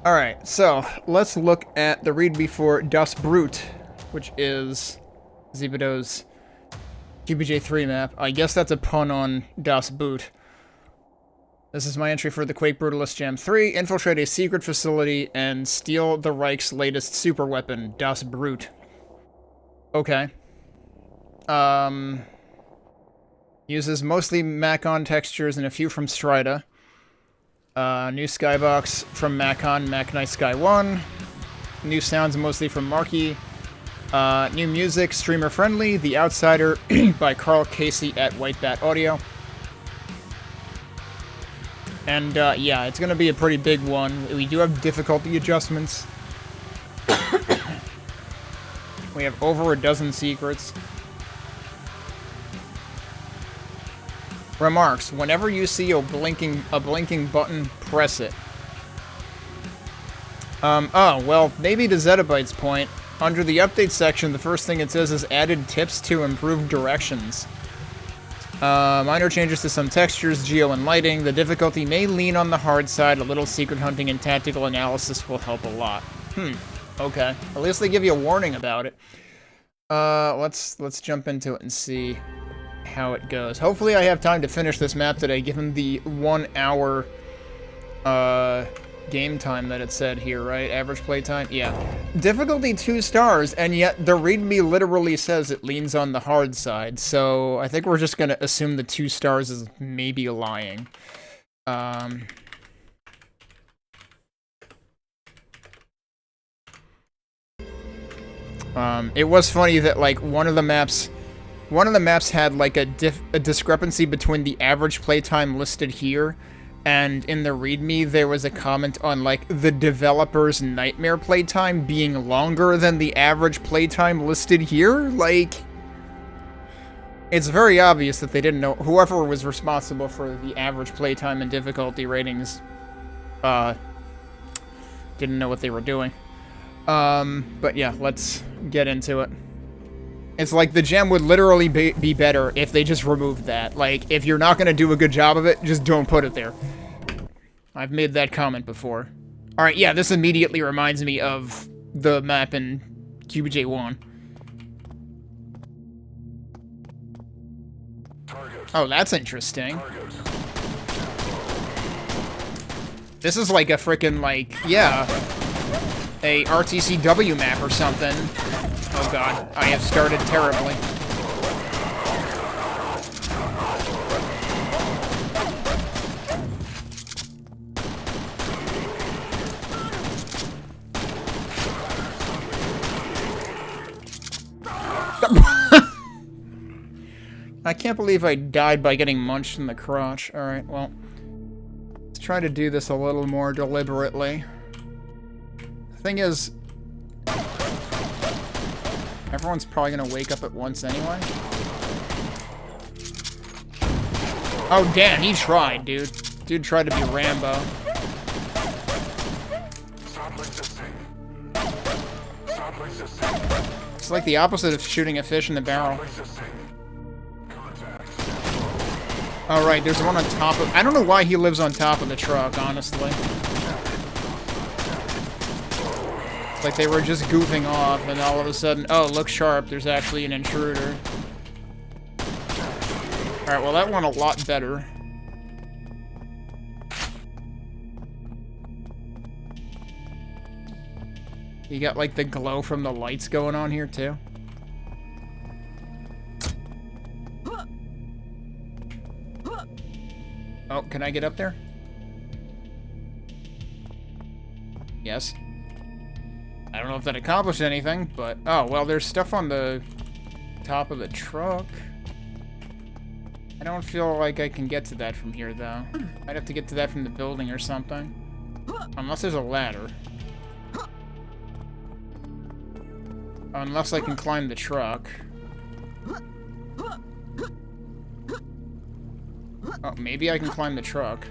Alright, so let's look at the README for Das Brut, which is Zebido's QBJ3 map. I guess that's a pun on Das Boot. This is my entry for the Quake Brutalist Jam 3. Infiltrate a secret facility and steal the Reich's latest super weapon, Das Brut. Okay. Uses mostly Macon textures and a few from Strida. New skybox from Macon, Mac Night Sky 1. New sounds mostly from Markey. New music, streamer friendly, The Outsider by Carl Casey at White Bat Audio. And, yeah, it's gonna be a pretty big one. We do have difficulty adjustments. We have over a dozen secrets. Remarks. Whenever you see a blinking button, press it. Oh, well, maybe to Zettabyte's point, under the update section, the first thing it says is added tips to improve directions. Minor changes to some textures, geo, and lighting. The difficulty may lean on the hard side. A little secret hunting and tactical analysis will help a lot. Okay. At least they give you a warning about it. Let's jump into it and see how it goes. Hopefully I have time to finish this map today, given the 1 hour, game time that it said here, right? Average play time? Yeah. Difficulty 2 stars, and yet the README literally says it leans on the hard side, so I think we're just gonna assume the 2 stars is maybe lying. It was funny that, like, one of the maps had, like, a discrepancy between the average playtime listed here, and in the README there was a comment on, like, the developer's nightmare playtime being longer than the average playtime listed here. Like, it's very obvious that they didn't know, whoever was responsible for the average playtime and difficulty ratings, didn't know what they were doing. But yeah, let's get into it. It's like the gem would literally be better if they just removed that. Like, if you're not gonna do a good job of it, just don't put it there. I've made that comment before. Alright, yeah, this immediately reminds me of the map in QBJ1. Oh, that's interesting. This is like a frickin', like, yeah, a RTCW map or something. Oh god, I have started terribly. I can't believe I died by getting munched in the crotch. Alright, well, let's try to do this a little more deliberately. The thing is, Everyone's probably gonna wake up at once anyway. Oh, damn, he tried, dude. Dude tried to be Rambo. It's like the opposite of shooting a fish in the barrel. Oh, right, there's one on top of... I don't know why he lives on top of the truck, honestly. It's like they were just goofing off, and all of a sudden, oh, look sharp, there's actually an intruder. Alright, well that went a lot better. You got, like, the glow from the lights going on here, too. Oh, can I get up there? Yes. I don't know if that accomplished anything, but... Oh, well, there's stuff on the top of the truck. I don't feel like I can get to that from here, though. I'd have to get to that from the building or something. Unless there's a ladder. Unless I can climb the truck. Oh, maybe I can climb the truck.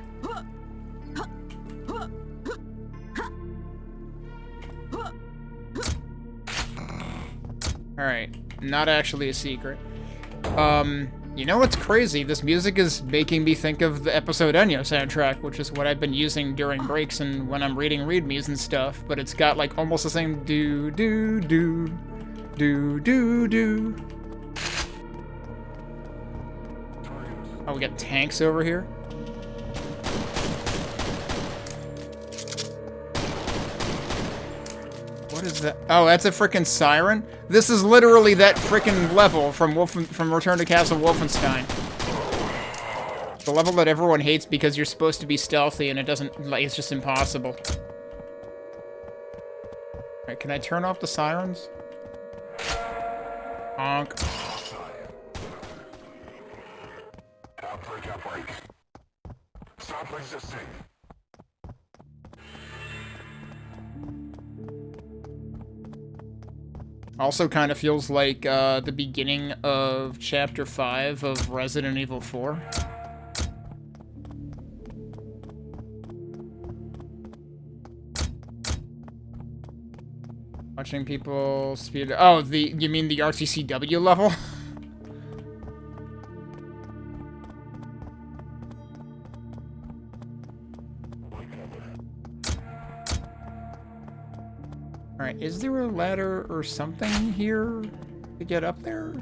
Alright, not actually a secret. You know what's crazy? This music is making me think of the episode Enya soundtrack, which is what I've been using during breaks and when I'm reading readmes and stuff, but it's got like almost the same do-do-do, do-do-do. Oh, we got tanks over here. What is that? Oh, that's a frickin' siren? This is literally that frickin' level from Return to Castle Wolfenstein. The level that everyone hates because you're supposed to be stealthy and it doesn't, like, it's just impossible. Alright, can I turn off the sirens? Honk. Outbreak. Stop resisting. Also kind of feels like the beginning of Chapter 5 of Resident Evil 4. Watching people speed... Oh, you mean the RTCW level? Alright, is there a ladder or something here to get up there?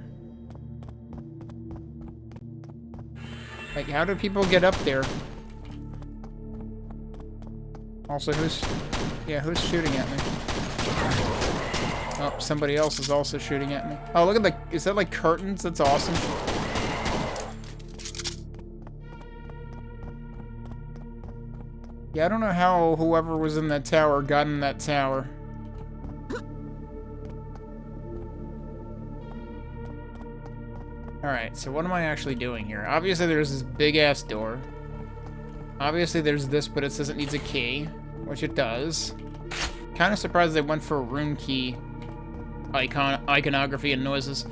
Like, how do people get up there? Also, who's shooting at me? Oh, somebody else is also shooting at me. Oh, look at is that like curtains? That's awesome. Yeah, I don't know how whoever was in that tower got in that tower. Alright, so what am I actually doing here? Obviously there's this big-ass door. Obviously there's this, but it says it needs a key, which it does. Kind of surprised they went for a rune key iconography and noises.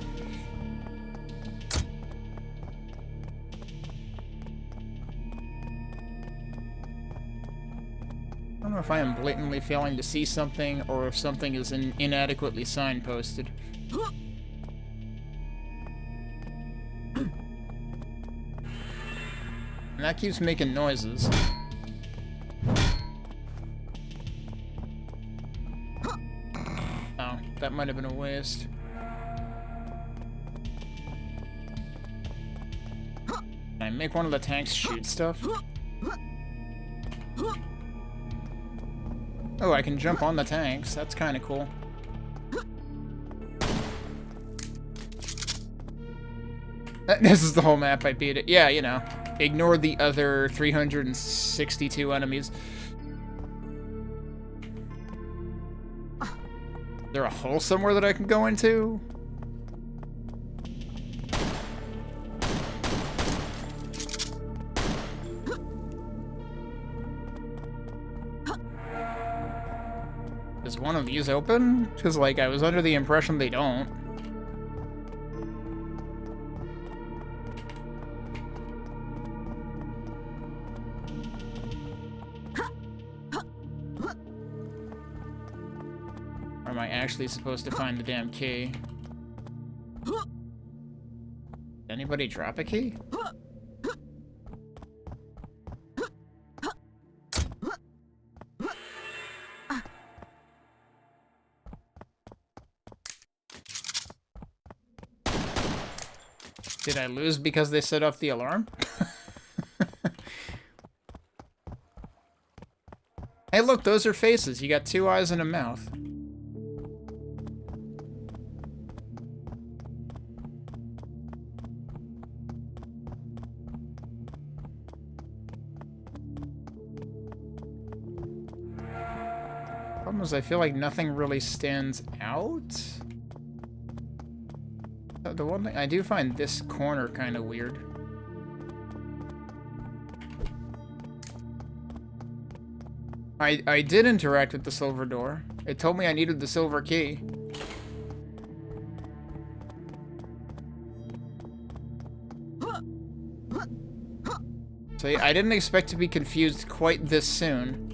I don't know if I am blatantly failing to see something or if something is inadequately signposted. And that keeps making noises. Oh, that might have been a waste. Can I make one of the tanks shoot stuff? Oh, I can jump on the tanks. That's kind of cool. This is the whole map. I beat it. Yeah, you know. Ignore the other 362 enemies. Is there a hole somewhere that I can go into? Is one of these open? Because, like, I was under the impression they don't. am I actually supposed to find the damn key? Anybody drop a key? Did I lose because they set off the alarm? Hey, look, those are faces. You got 2 eyes and a mouth. Problem is, I feel like nothing really stands out. The one thing I do find this corner kind of weird. I did interact with the silver door. It told me I needed the silver key. So yeah, I didn't expect to be confused quite this soon.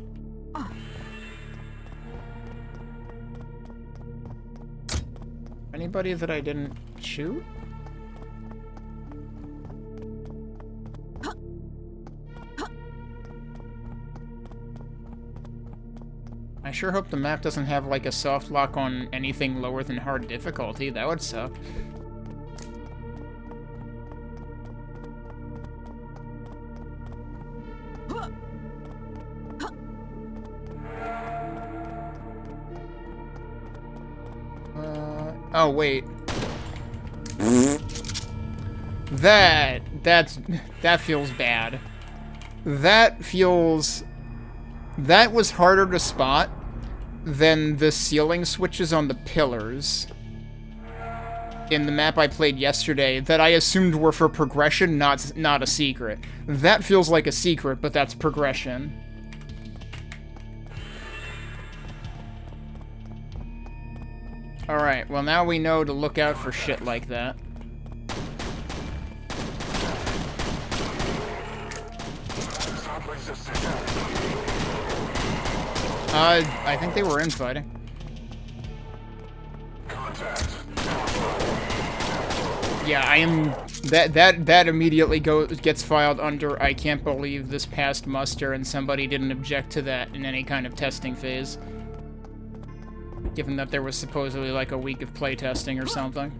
Anybody that I didn't shoot? I sure hope the map doesn't have like a soft lock on anything lower than hard difficulty. That would suck. Oh wait. That feels bad. That was harder to spot than the ceiling switches on the pillars in the map I played yesterday that I assumed were for progression, not a secret. That feels like a secret, but that's progression. Alright, well now we know to look out for shit like that. I think they were infighting. Yeah, I am... That immediately gets filed under I can't believe this passed muster and somebody didn't object to that in any kind of testing phase. Given that there was supposedly like a week of playtesting or something.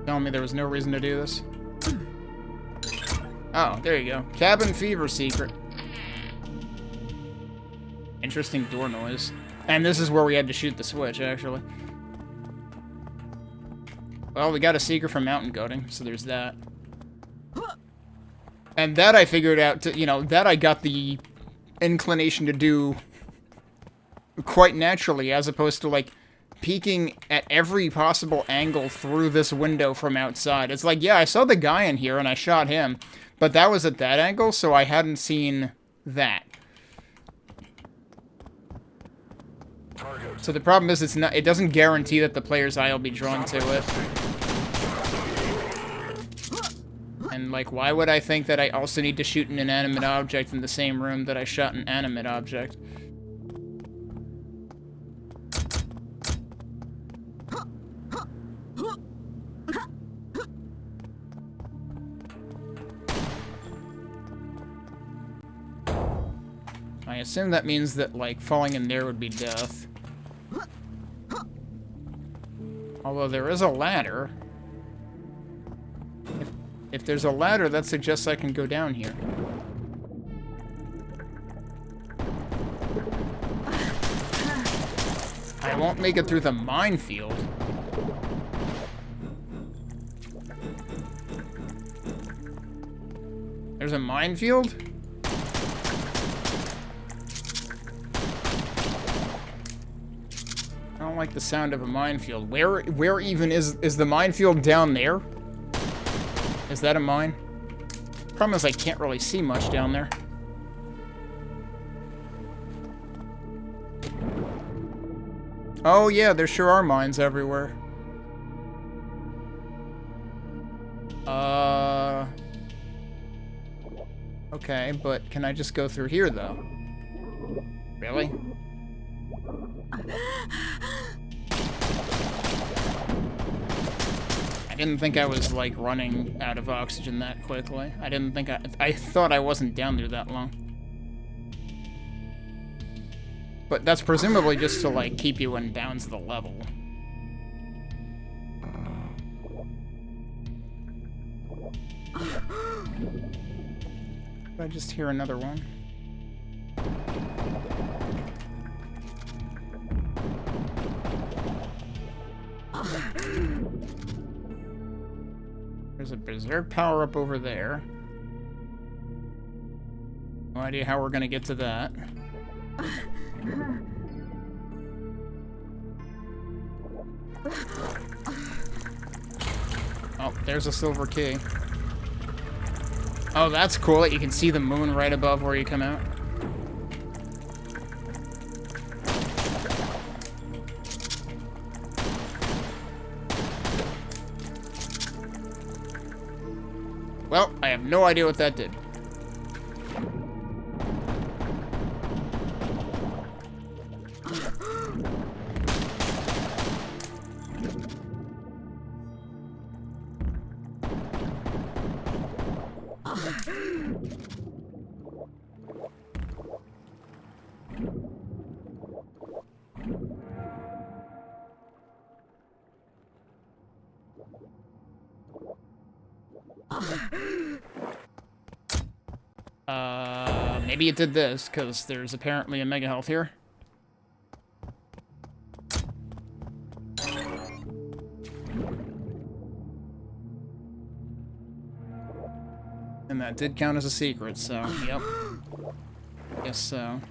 Telling me there was no reason to do this. Oh, there you go. Cabin fever secret. Interesting door noise. And this is where we had to shoot the switch, actually. Well, we got a secret from mountain goating, so there's that. And that I figured out, you know, that I got the inclination to do quite naturally, as opposed to, like, peeking at every possible angle through this window from outside. It's like, yeah, I saw the guy in here and I shot him, but that was at that angle, so I hadn't seen that. So the problem is it doesn't guarantee that the player's eye will be drawn to it. And, like, why would I think that I also need to shoot an inanimate object in the same room that I shot an animate object? I assume that means that, like, falling in there would be death. Although there is a ladder. If there's a ladder, that suggests I can go down here. I won't make it through the minefield. There's a minefield? I don't like the sound of a minefield. Where even is the minefield down there? Is that a mine? Problem is I can't really see much down there. Oh yeah, there sure are mines everywhere. Okay, but can I just go through here, though? Really? I didn't think I was, like, running out of oxygen that quickly. I didn't think I thought I wasn't down there that long. But that's presumably just to, like, keep you in down to the level. Did I just hear another one? There's a berserk power-up over there. No idea how we're gonna get to that. Oh, there's a silver key. Oh, that's cool that you can see the moon right above where you come out. Well, I have no idea what that did. Maybe it did this, because there's apparently a mega health here. And that did count as a secret, so, yep. Guess so.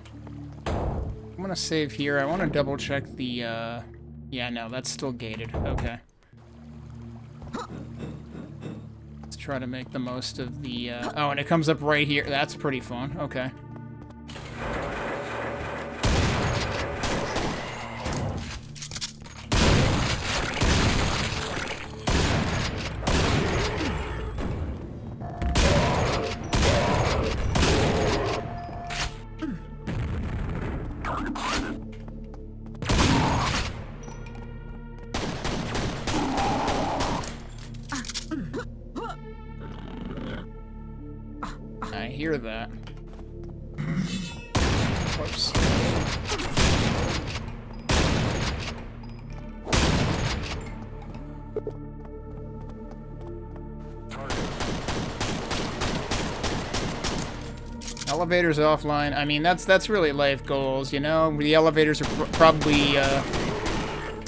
I'm gonna save here. I want to double check the, yeah, no, that's still gated. Okay. Let's try to make the most of the, oh, and it comes up right here. That's pretty fun. Okay. I hear that. Whoops. Elevators offline. I mean, that's really life goals, you know? The elevators are probably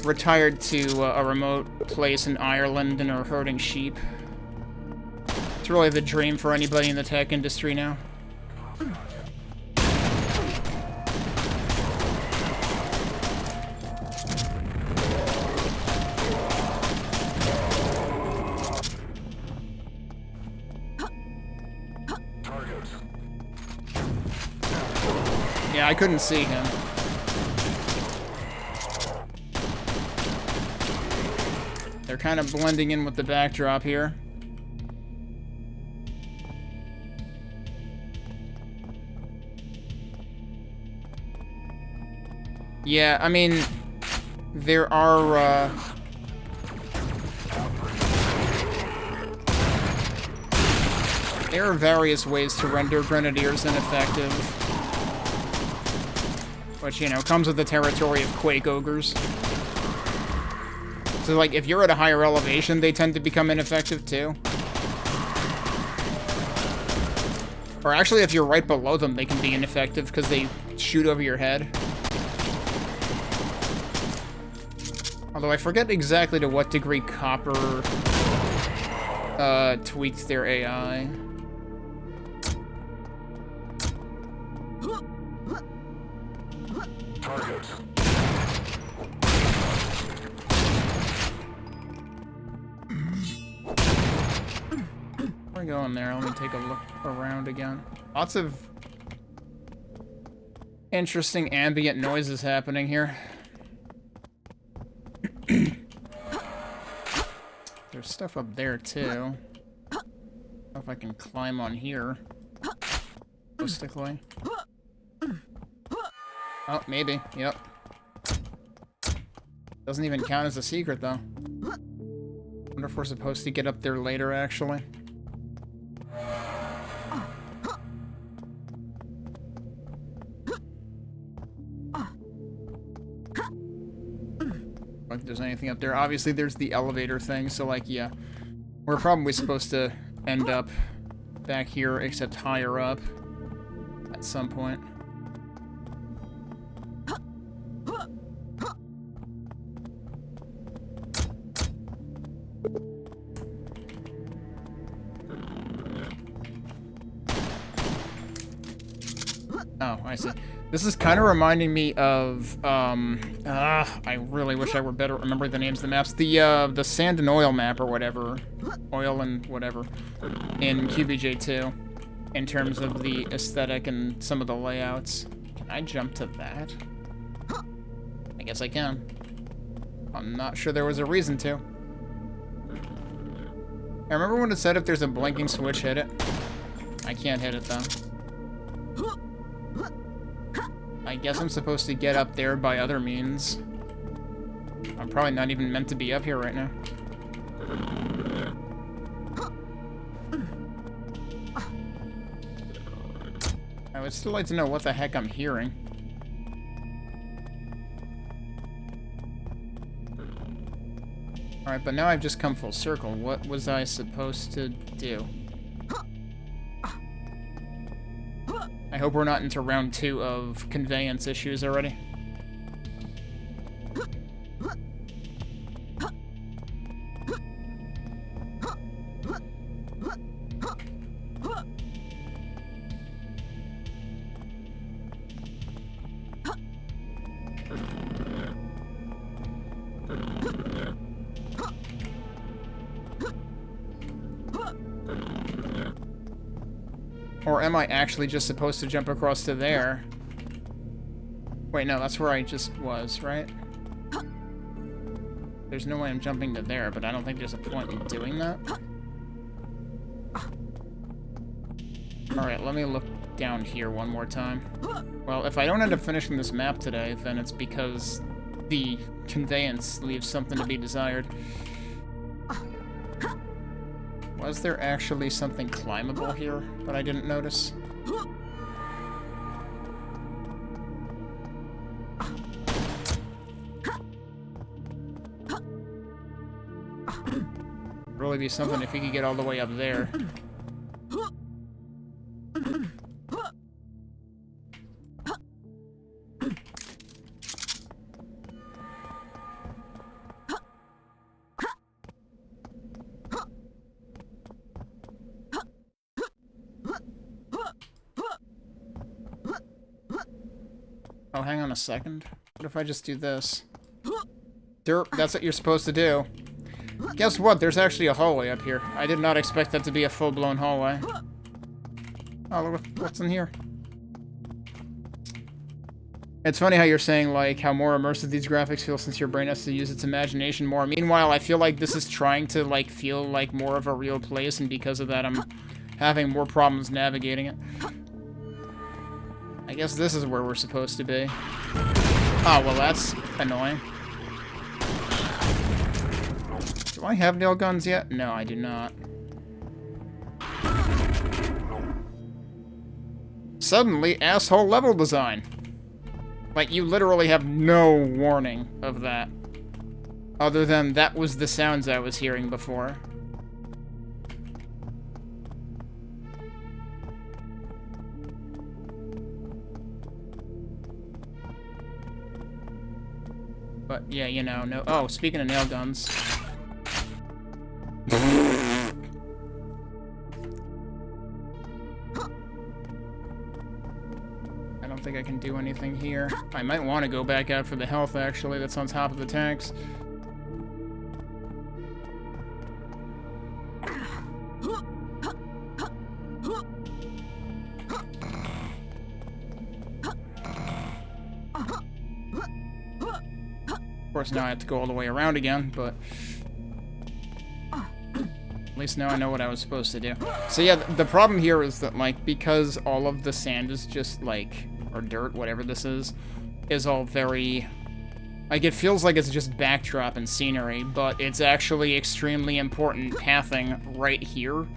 retired to a remote place in Ireland and are herding sheep. It's really the dream for anybody in the tech industry now. Yeah, I couldn't see him. They're kind of blending in with the backdrop here. Yeah, I mean, there are, various ways to render grenadiers ineffective. Which, you know, comes with the territory of Quake ogres. So, like, if you're at a higher elevation, they tend to become ineffective, too. Or actually, if you're right below them, they can be ineffective because they shoot over your head. Although I forget exactly to what degree Copper tweaked their AI. We're going there. Let me take a look around again. Lots of interesting ambient noises happening here. There's stuff up there, too. I don't know if I can climb on here. Realistically. Oh, maybe. Yep. Doesn't even count as a secret, though. Wonder if we're supposed to get up there later, actually. Like there's anything up there. Obviously, there's the elevator thing, so, like, yeah. We're probably supposed to end up back here, except higher up at some point. Oh, I see. This is kind of reminding me of, I really wish I were better at remembering the names of the maps. The sand and oil map or whatever. Oil and whatever. In QBJ2. In terms of the aesthetic and some of the layouts. Can I jump to that? I guess I can. I'm not sure there was a reason to. I remember when it said if there's a blinking switch, hit it. I can't hit it, though. I guess I'm supposed to get up there by other means. I'm probably not even meant to be up here right now. I would still like to know what the heck I'm hearing. Alright, but now I've just come full circle. What was I supposed to do? I hope we're not into round 2 of conveyance issues already. Or am I actually just supposed to jump across to there? Wait, no, that's where I just was, right? There's no way I'm jumping to there, but I don't think there's a point in doing that. Alright, let me look down here one more time. Well, if I don't end up finishing this map today, then it's because the conveyance leaves something to be desired. Was there actually something climbable here that I didn't notice? Really be something if you could get all the way up there. Oh, hang on a second. What if I just do this? Derp, that's what you're supposed to do. Guess what? There's actually a hallway up here. I did not expect that to be a full-blown hallway. Oh, look what's in here. It's funny how you're saying, like, how more immersive these graphics feel since your brain has to use its imagination more. Meanwhile, I feel like this is trying to, like, feel like more of a real place, and because of that, I'm having more problems navigating it. I guess this is where we're supposed to be. Oh, well, that's annoying. Do I have nail guns yet? No, I do not. Suddenly, asshole level design. Like, you literally have no warning of that. Other than that was the sounds I was hearing before. But, yeah, you know, no... Oh, speaking of nail guns... I don't think I can do anything here. I might want to go back out for the health, actually. That's on top of the tanks. Of course, course, now I have to go all the way around again, but... At least now I know what I was supposed to do. So yeah, the problem here is that, like, because all of the sand is just, like, or dirt, whatever this is all very... Like, it feels like it's just backdrop and scenery, but it's actually extremely important pathing right here,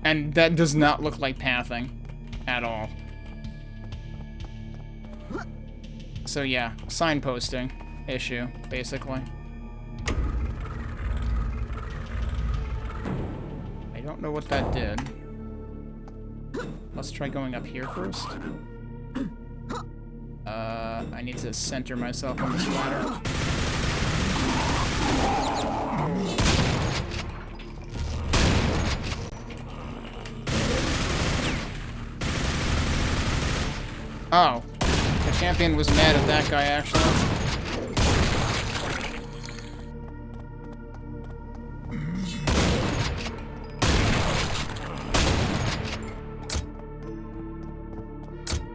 and that does not look like pathing at all. So yeah, signposting issue, basically. I don't know what that did. Let's try going up here first. I need to center myself on this ladder. Oh. The champion was mad at that guy, actually.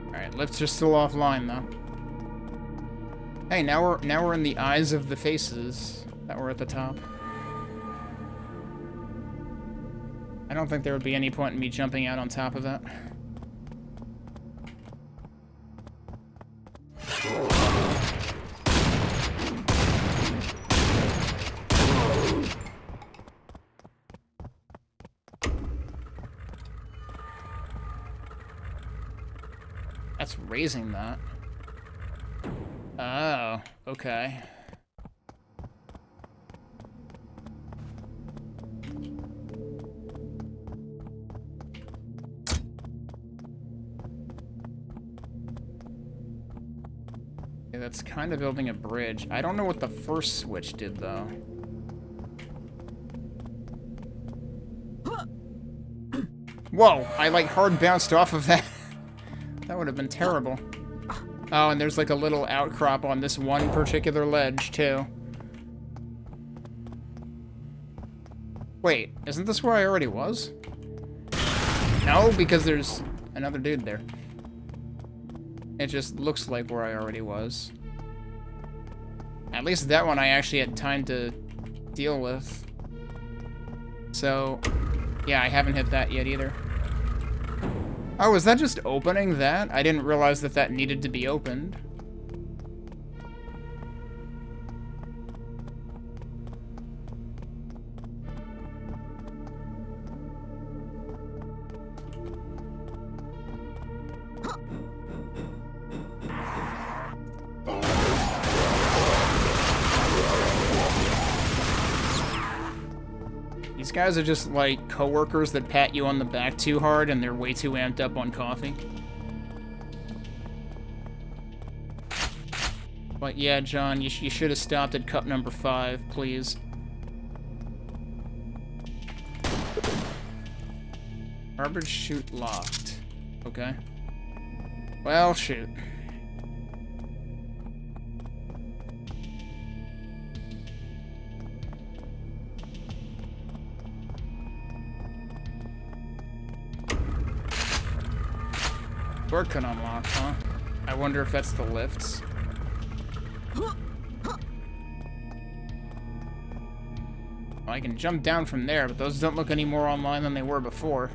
Alright, lifts are still offline, though. Hey, now we're in the eyes of the faces that were at the top. I don't think there would be any point in me jumping out on top of that. That's raising that. Oh, okay. Yeah, that's kind of building a bridge. I don't know what the first switch did, though. Whoa! I, like, hard bounced off of that. That would have been terrible. Oh, and there's like a little outcrop on this one particular ledge, too. Wait, isn't this where I already was? No, because there's another dude there. It just looks like where I already was. At least that one I actually had time to deal with. So, yeah, I haven't hit that yet either. Oh, is that just opening that? I didn't realize that that needed to be opened. These guys are just like coworkers that pat you on the back too hard and they're way too amped up on coffee. But yeah, John, you should have stopped at cup number 5, please. Garbage chute locked. Okay. Well, shoot. Door can unlock, huh? I wonder if that's the lifts. Well, I can jump down from there, but those don't look any more online than they were before.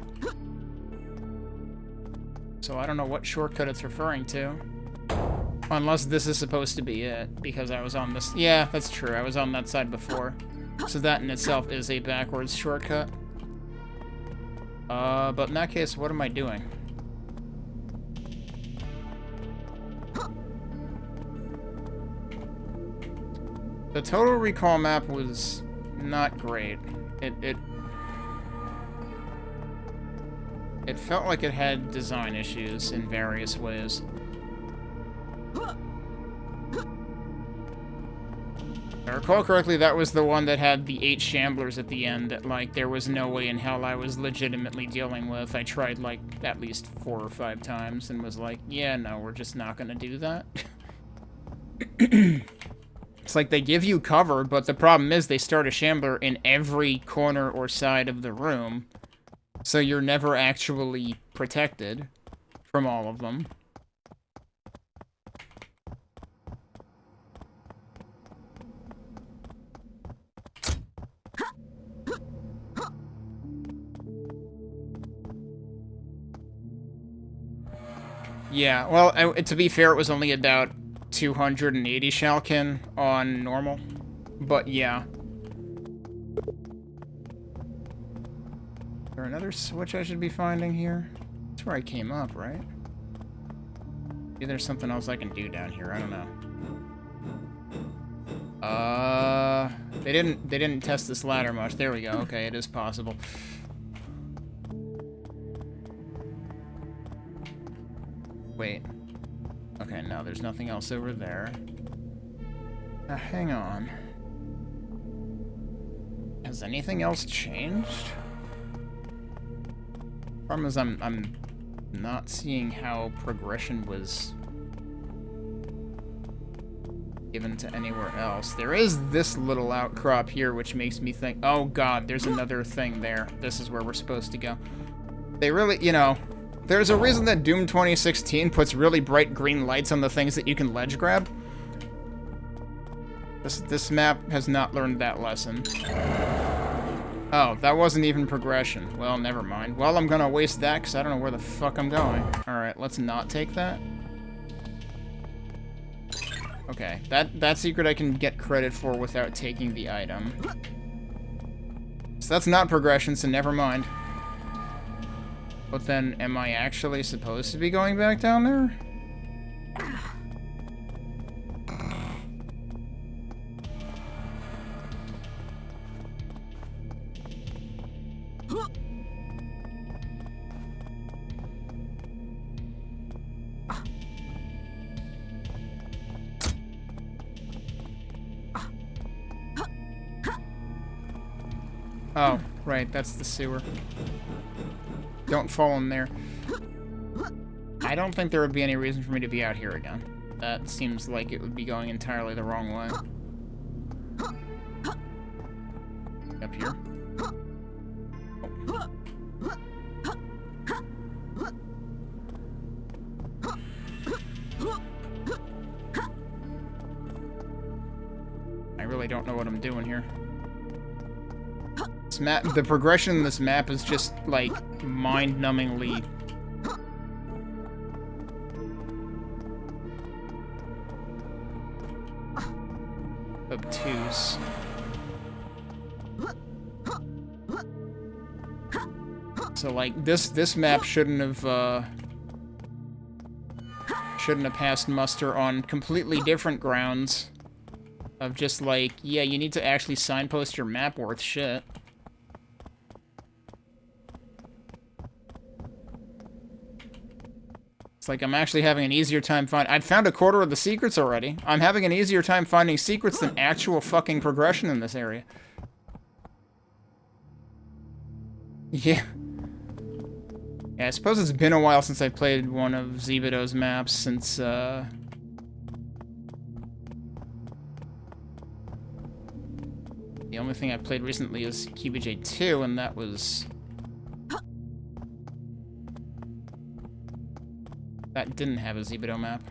So I don't know what shortcut it's referring to. Unless this is supposed to be it, because I was on this... Yeah, that's true. I was on that side before. So that in itself is a backwards shortcut. But in that case, what am I doing? The Total Recall map was not great. It felt like it had design issues in various ways. If I recall correctly, that was the one that had the 8 shamblers at the end that, like, there was no way in hell I was legitimately dealing with. I tried, like, at least 4 or 5 times and was like, yeah, no, we're just not gonna do that. It's like they give you cover, but the problem is they start a shambler in every corner or side of the room, so you're never actually protected from all of them. Yeah, well, to be fair, it was only about 280 Shalkin on normal. But yeah. Is there another switch I should be finding here? That's where I came up, right? Maybe there's something else I can do down here, I don't know. They didn't test this ladder much. There we go. Okay, it is possible. Wait. Okay, no, there's nothing else over there. Hang on. Has anything else changed? Problem is, I'm not seeing how progression was given to anywhere else. There is this little outcrop here, which makes me think, oh god, there's another thing there. This is where we're supposed to go. They really, you know, there's a reason that Doom 2016 puts really bright green lights on the things that you can ledge grab. This map has not learned that lesson. Oh, that wasn't even progression. Well, never mind. Well, I'm gonna waste that because I don't know where the fuck I'm going. Alright, let's not take that. Okay, that secret I can get credit for without taking the item. So that's not progression, so never mind. But then, am I actually supposed to be going back down there? Oh, right, that's the sewer. Don't fall in there. I don't think there would be any reason for me to be out here again. That seems like it would be going entirely the wrong way. Up here. I really don't know what I'm doing here. This map, the progression in this map is just, like, mind-numbingly obtuse. So, like, this map shouldn't have passed muster on completely different grounds of just, like, yeah, you need to actually signpost your map worth shit. It's like I'm actually having an easier time I'd found a quarter of the secrets already. I'm having an easier time finding secrets than actual fucking progression in this area. Yeah. Yeah, I suppose it's been a while since I played one of Zebido's maps, since, the only thing I played recently is QBJ 2, and that was... That didn't have a Zebido map.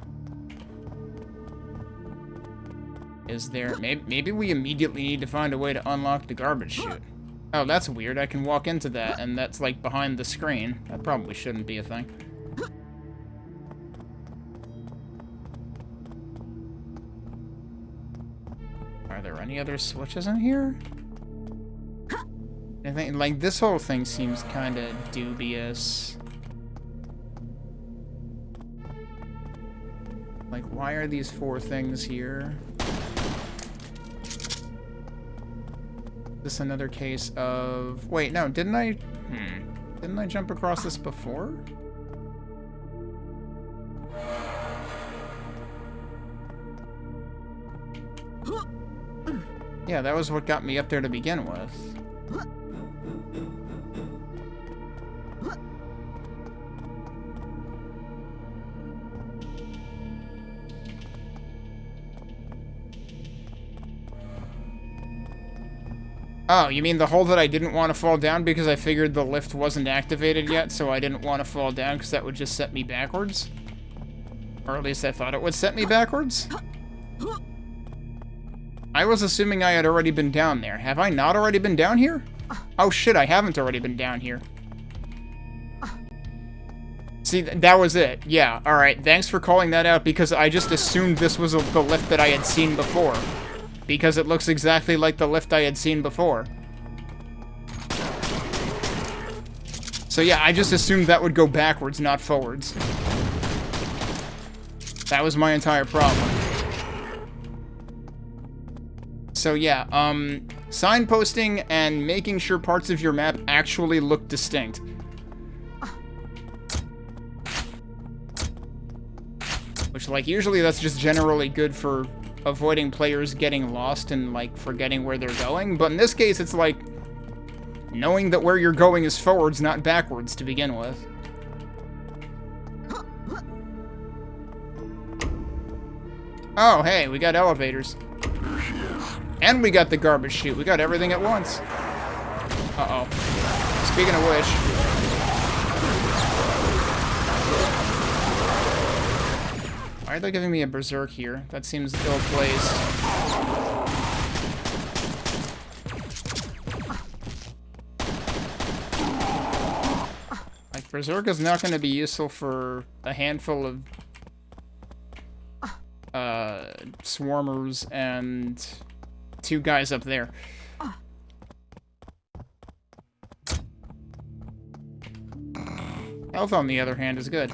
Is there... Maybe we immediately need to find a way to unlock the garbage chute. Oh, that's weird. I can walk into that, and that's, like, behind the screen. That probably shouldn't be a thing. Are there any other switches in here? I think, like, this whole thing seems kind of dubious. Like, why are these 4 things here? Is this another case of... Wait, no, didn't I... Didn't I jump across this before? Yeah, that was what got me up there to begin with. Oh, you mean the hole that I didn't want to fall down because I figured the lift wasn't activated yet, so I didn't want to fall down because that would just set me backwards? Or at least I thought it would set me backwards? I was assuming I had already been down there. Have I not already been down here? Oh shit, I haven't already been down here. See, that was it. Yeah, alright. Thanks for calling that out, because I just assumed this was the lift that I had seen before. Because it looks exactly like the lift I had seen before. So yeah, I just assumed that would go backwards, not forwards. That was my entire problem. So yeah, signposting and making sure parts of your map actually look distinct. Which, like, usually that's just generally good for avoiding players getting lost and, like, forgetting where they're going. But in this case, it's like knowing that where you're going is forwards, not backwards to begin with. Oh, hey, we got elevators. And we got the garbage chute. We got everything at once. Uh-oh. Speaking of which... why are they giving me a berserk here? That seems ill-placed. Like, berserk is not going to be useful for a handful of... swarmers and... 2 guys up there. Health, on the other hand, is good.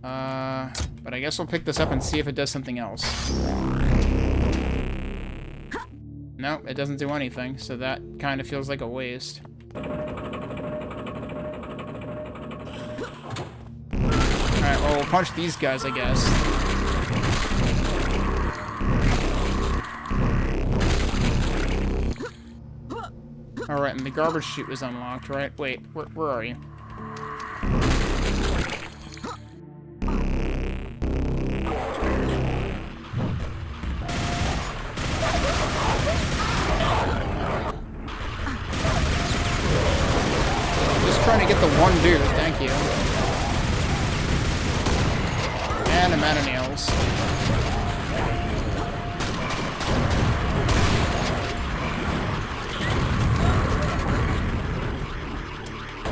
But I guess we'll pick this up and see if it does something else. No, it doesn't do anything, so that kind of feels like a waste. Alright, well, we'll punch these guys, I guess. Alright, and the garbage chute was unlocked, right? Wait, where are you? Just trying to get the one dude, thank you. And I'm out of nails.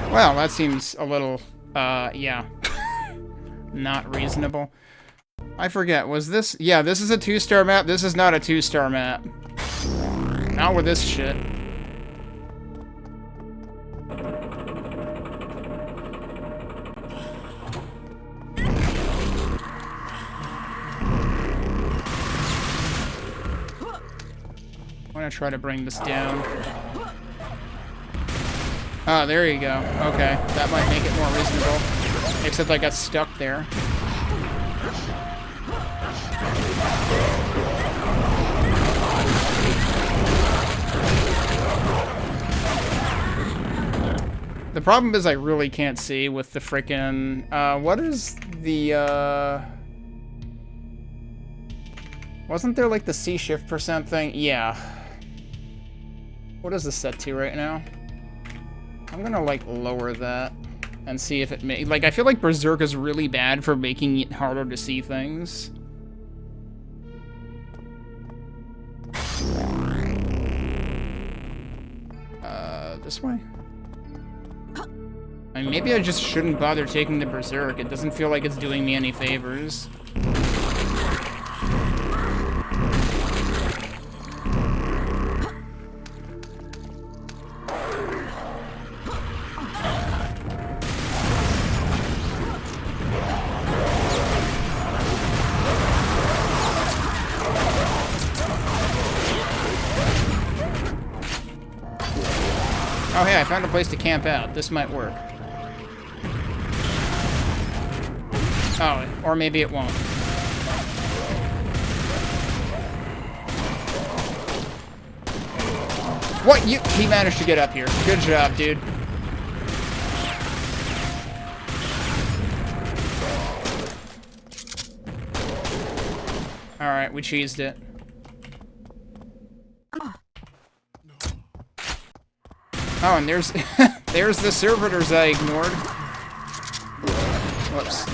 Well, that seems a little, yeah. Not reasonable. I forget, was this... yeah, this is a 2-star map. This is not a 2-star map. Not with this shit. I'm gonna try to bring this down. Oh, there you go. Okay, that might make it more reasonable. Except I got stuck there. The problem is I really can't see with the frickin'... what is the, wasn't there, like, the C-shift % thing? Yeah. What is this set to right now? I'm gonna, like, lower that and see if it like, I feel like Berserk is really bad for making it harder to see things. This way? I mean, maybe I just shouldn't bother taking the Berserk. It doesn't feel like it's doing me any favors. Oh, hey, I found a place to camp out. This might work. Oh, or maybe it won't. What? He managed to get up here. Good job, dude. Alright, we cheesed it. Oh, and there's there's the servitors I ignored. Whoops.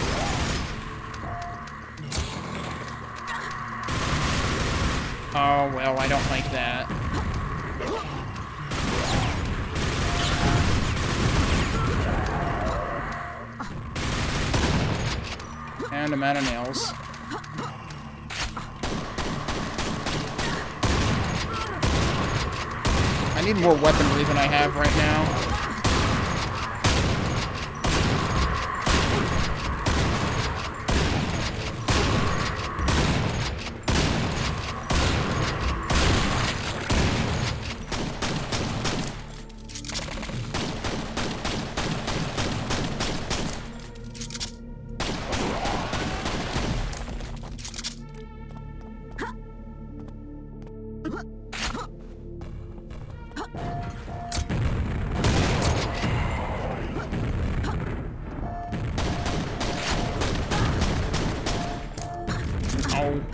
Oh, well, I don't like that. And I'm out of nails. I need more weaponry than I have right now.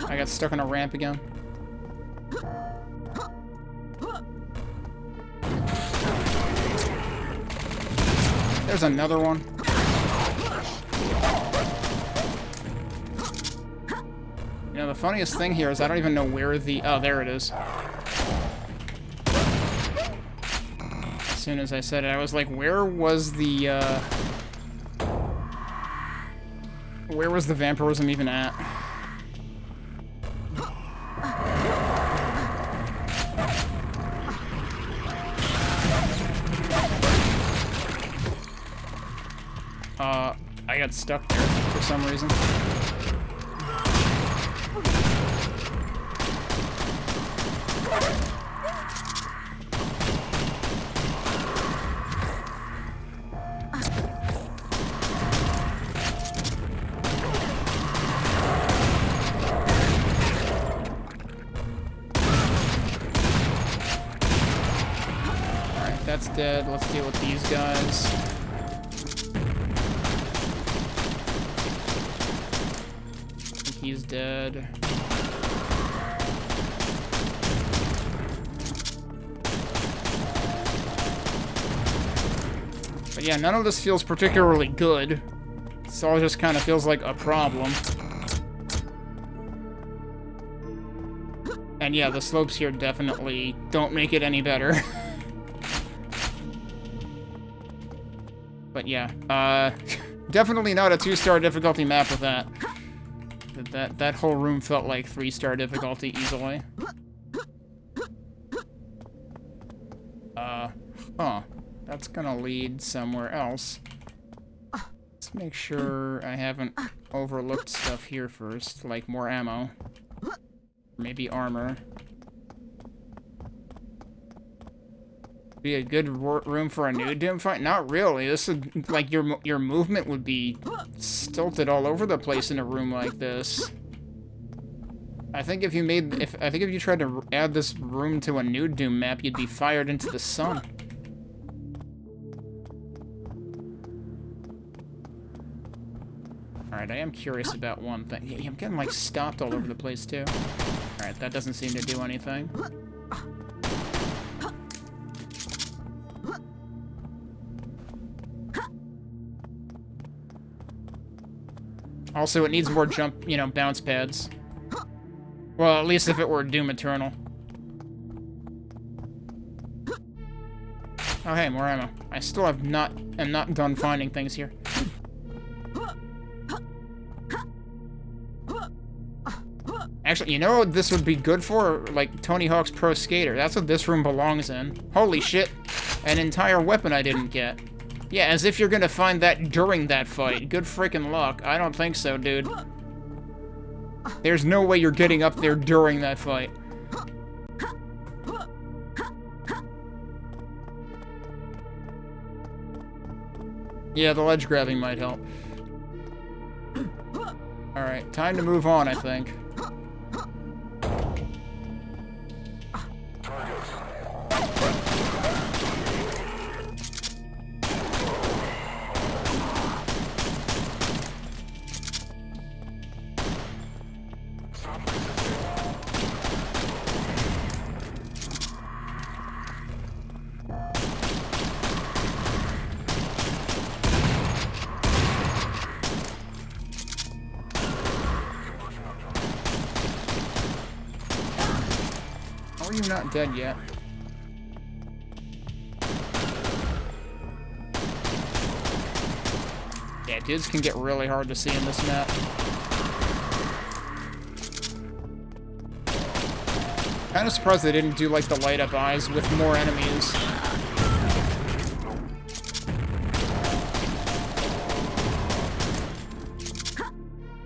I got stuck on a ramp again. There's another one. You know, the funniest thing here is I don't even know where the... Oh, there it is. As soon as I said it, I was like, where was the vampirism even at? I got stuck there for some reason. Alright, that's dead. Let's deal with these guys. He's dead. But yeah, none of this feels particularly good. This all just kind of feels like a problem. And yeah, the slopes here definitely don't make it any better. But yeah, definitely not a 2-star difficulty map with that. That whole room felt like 3-star difficulty easily. Huh. That's gonna lead somewhere else. Let's make sure I haven't overlooked stuff here first, like more ammo. Maybe armor. Be a good room for a new Doom fight? Not really. This would, like, your movement would be stilted all over the place in a room like this. I think if you tried to add this room to a new Doom map, you'd be fired into the sun. Alright, I am curious about one thing. Yeah, I'm getting, like, stopped all over the place, too. Alright, that doesn't seem to do anything. Also, it needs more jump, you know, bounce pads. Well, at least if it were Doom Eternal. Oh, hey, more ammo. I still am not done finding things here. Actually, you know what this would be good for? Like, Tony Hawk's Pro Skater. That's what this room belongs in. Holy shit. An entire weapon I didn't get. Yeah, as if you're gonna find that during that fight. Good freaking luck. I don't think so, dude. There's no way you're getting up there during that fight. Yeah, the ledge grabbing might help. Alright, time to move on, I think. Are you not dead yet? Yeah, dudes can get really hard to see in this map. Kind of surprised they didn't do, like, the light-up eyes with more enemies.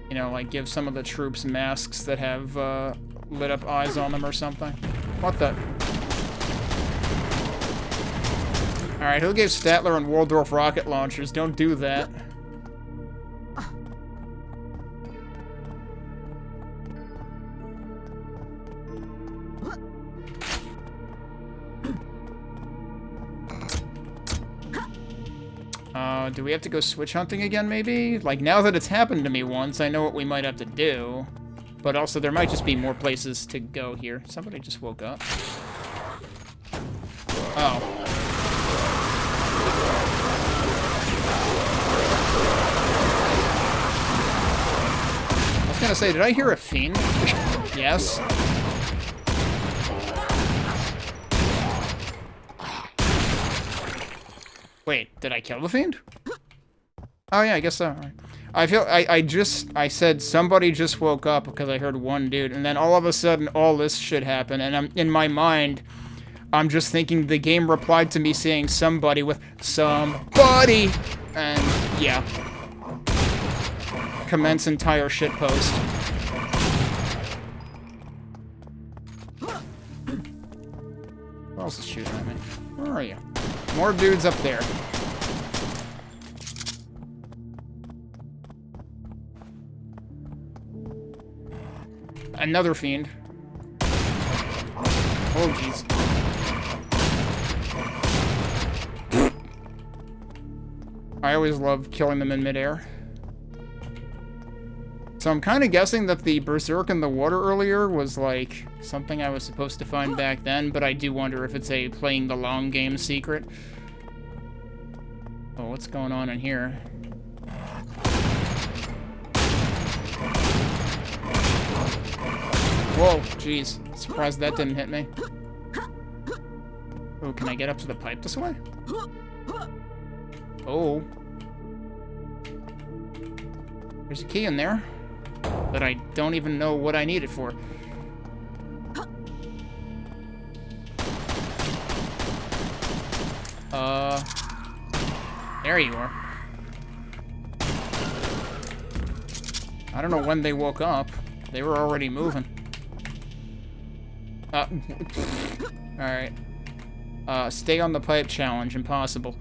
You know, like, give some of the troops masks that have, lit-up eyes on them or something. What the... Alright, who gave Statler and Waldorf rocket launchers? Don't do that. Do we have to go switch hunting again, maybe? Like, now that it's happened to me once, I know what we might have to do. But also, there might just be more places to go here. Somebody just woke up. Oh. I was gonna say, did I hear a fiend? Yes. Wait, did I kill the fiend? Oh yeah, I guess so. I feel I said somebody just woke up because I heard one dude, and then all of a sudden all this shit happened, and I'm in my mind, I'm just thinking the game replied to me saying somebody with somebody, and yeah. Commence entire shitpost. Who else is shooting at me? Where are you? More dudes up there. Another fiend. Oh, jeez. I always love killing them in midair. So I'm kind of guessing that the berserk in the water earlier was, like, something I was supposed to find back then, but I do wonder if it's a playing the long game secret. Oh, what's going on in here? Whoa, jeez. Surprised that didn't hit me. Oh, can I get up to the pipe this way? Oh. There's a key in there that I don't even know what I need it for. There you are. I don't know when they woke up. They were already moving. Alright. Stay on the pipe challenge. Impossible.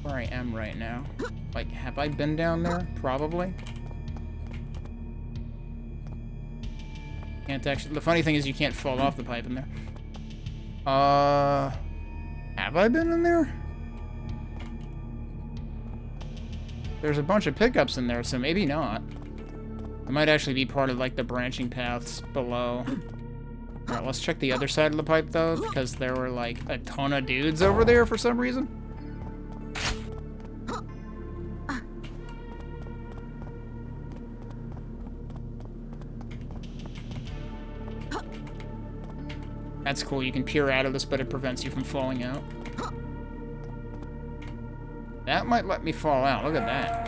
Where I am right now. Like, have I been down there? Probably. Can't actually... The funny thing is you can't fall off the pipe in there. Have I been in there? There's a bunch of pickups in there, so maybe not. It might actually be part of, like, the branching paths below. Alright, let's check the other side of the pipe, though, because there were, like, a ton of dudes over there for some reason. That's cool, you can peer out of this, but it prevents you from falling out. That might let me fall out, look at that.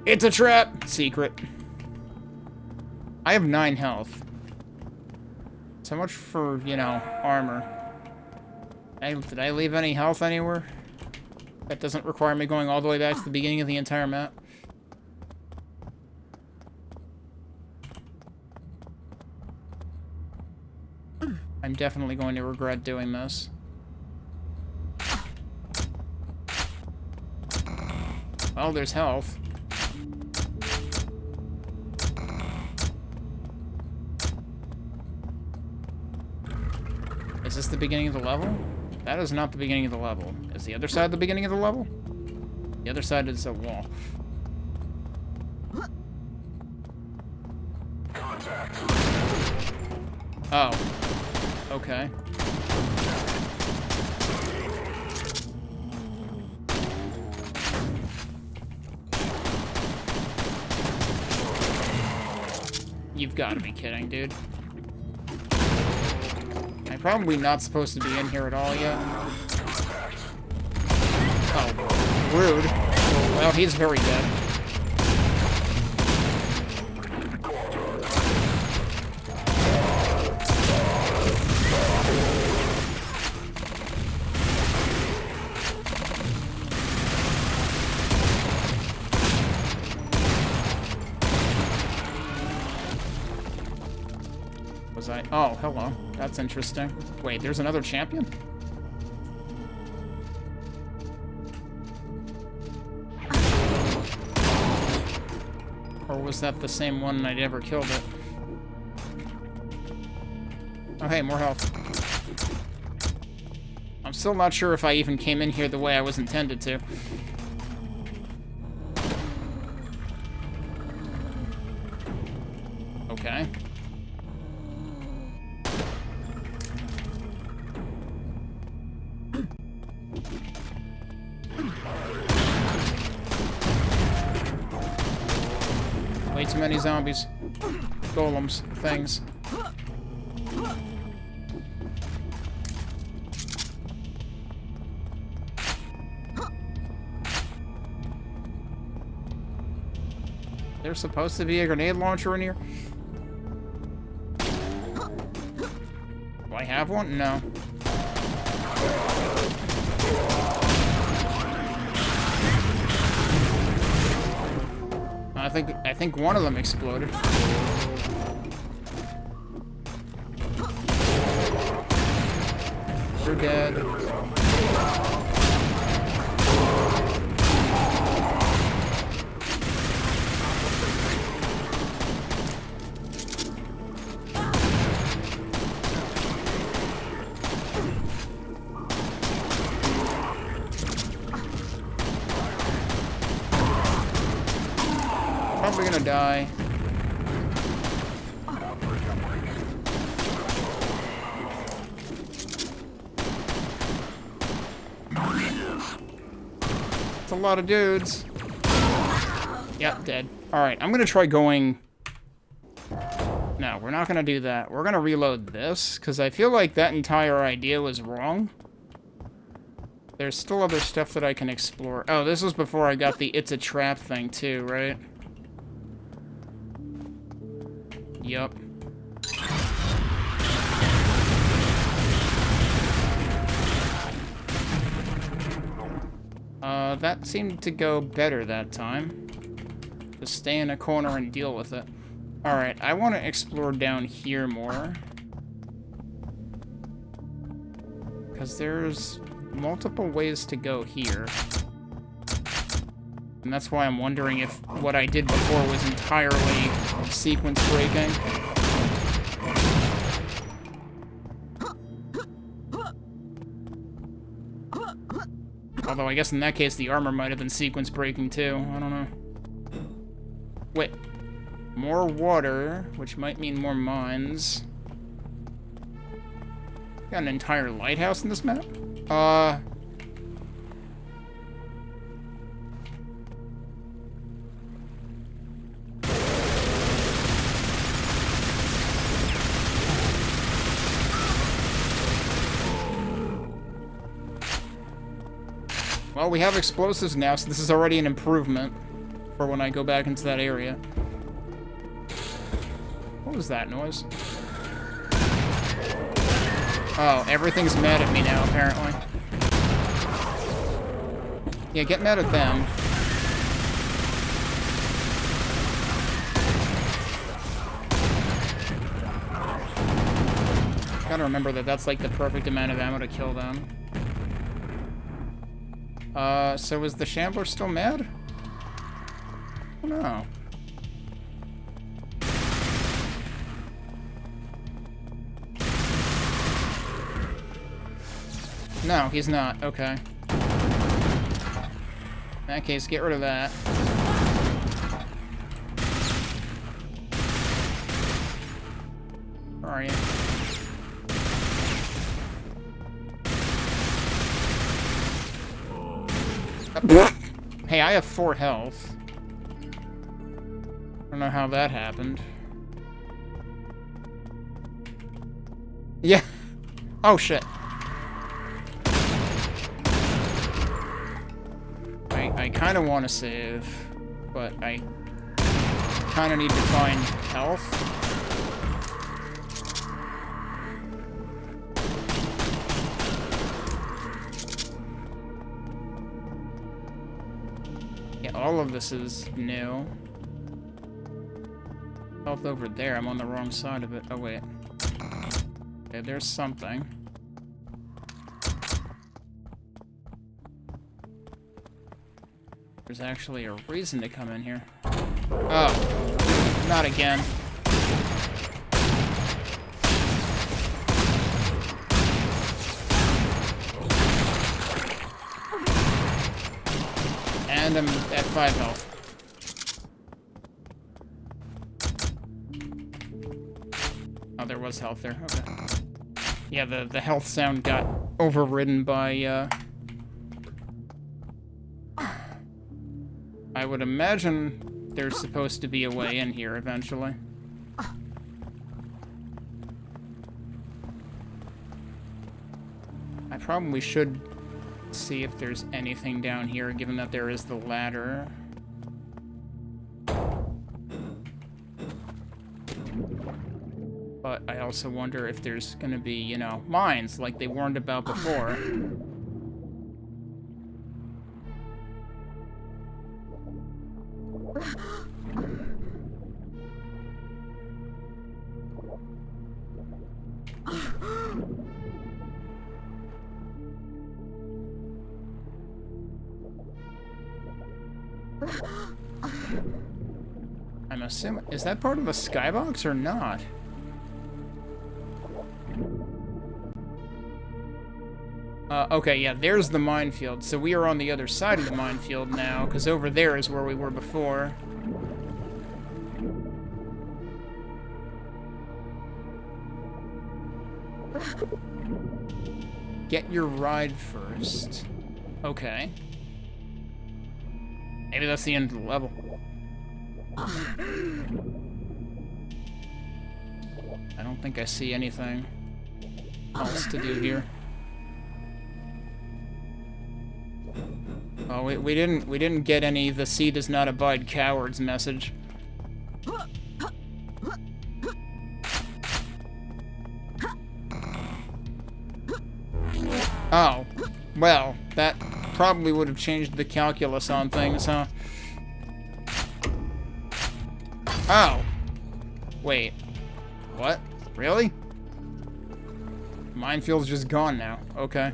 It's a trap! Secret. I have 9 health. So much for, you know, armor. Did I leave any health anywhere? That doesn't require me going all the way back to the beginning of the entire map. I'm definitely going to regret doing this. Well, there's health. Is this the beginning of the level? That is not the beginning of the level. Is the other side the beginning of the level? The other side is a wall. Contact. Oh. Okay. You've got to be kidding, dude. I'm probably not supposed to be in here at all yet. Oh, rude. Well, he's very dead. Oh, hello. That's interesting. Wait, there's another champion? Or was that the same one and I never killed it? Oh, hey, more health. I'm still not sure if I even came in here the way I was intended to. Okay. Way too many zombies. Golems. Things. There's supposed to be a grenade launcher in here? Do I have one? No. I think one of them exploded. They're dead. Probably gonna die. It's a lot of dudes. Yep, dead. Alright, I'm gonna try going... No, we're not gonna do that. We're gonna reload this, because I feel like that entire idea was wrong. There's still other stuff that I can explore. Oh, this was before I got the it's a trap thing too, right? Yup. That seemed to go better that time. Just stay in a corner and deal with it. Alright, I want to explore down here more. Because there's multiple ways to go here. And that's why I'm wondering if what I did before was entirely sequence breaking. Although I guess in that case the armor might have been sequence breaking too. I don't know. Wait. More water, which might mean more mines. Got an entire lighthouse in this map? Well, we have explosives now, so this is already an improvement for when I go back into that area. What was that noise? Oh, everything's mad at me now, apparently. Yeah, get mad at them. Gotta remember that that's like the perfect amount of ammo to kill them. So is the Shambler still mad? I don't know. No, he's not. Okay. In that case, get rid of that. Where are you? Hey, I have 4 health. I don't know how that happened. Yeah. Oh, shit. I kind of want to save, but I kind of need to find health. Yeah, all of this is new. Health over there. I'm on the wrong side of it. Oh, wait. Okay, there's something. There's actually a reason to come in here. Oh, not again. And I'm at 5 health. Oh, there was health there. Okay. Yeah, the health sound got overridden by, I would imagine there's supposed to be a way in here eventually. I probably should see if there's anything down here, given that there is the ladder. But I also wonder if there's gonna be, you know, mines like they warned about before. I'm assuming, is that part of the skybox or not? Okay, yeah, there's the minefield. So we are on the other side of the minefield now, because over there is where we were before. Get your ride first. Okay. Maybe that's the end of the level. I don't think I see anything else to do here. Oh, we didn't get any "the sea does not abide cowards" message. Oh, well, that probably would have changed the calculus on things, huh? Oh. Wait. What? Really? Minefield's just gone now. Okay.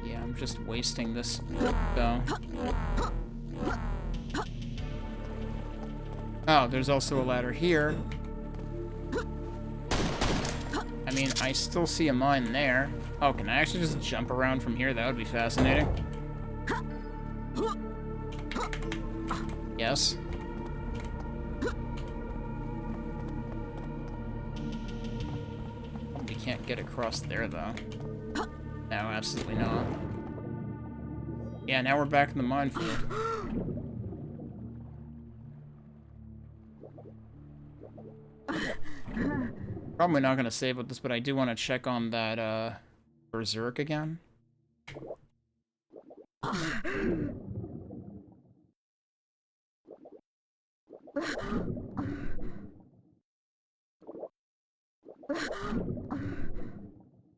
Yeah, I'm just wasting this though. Oh, there's also a ladder here. I mean, I still see a mine there. Oh, can I actually just jump around from here? That would be fascinating. Yes. We can't get across there, though. No, absolutely not. Yeah, now we're back in the minefield. Probably not gonna save with this, but I do want to check on that, Berserk again.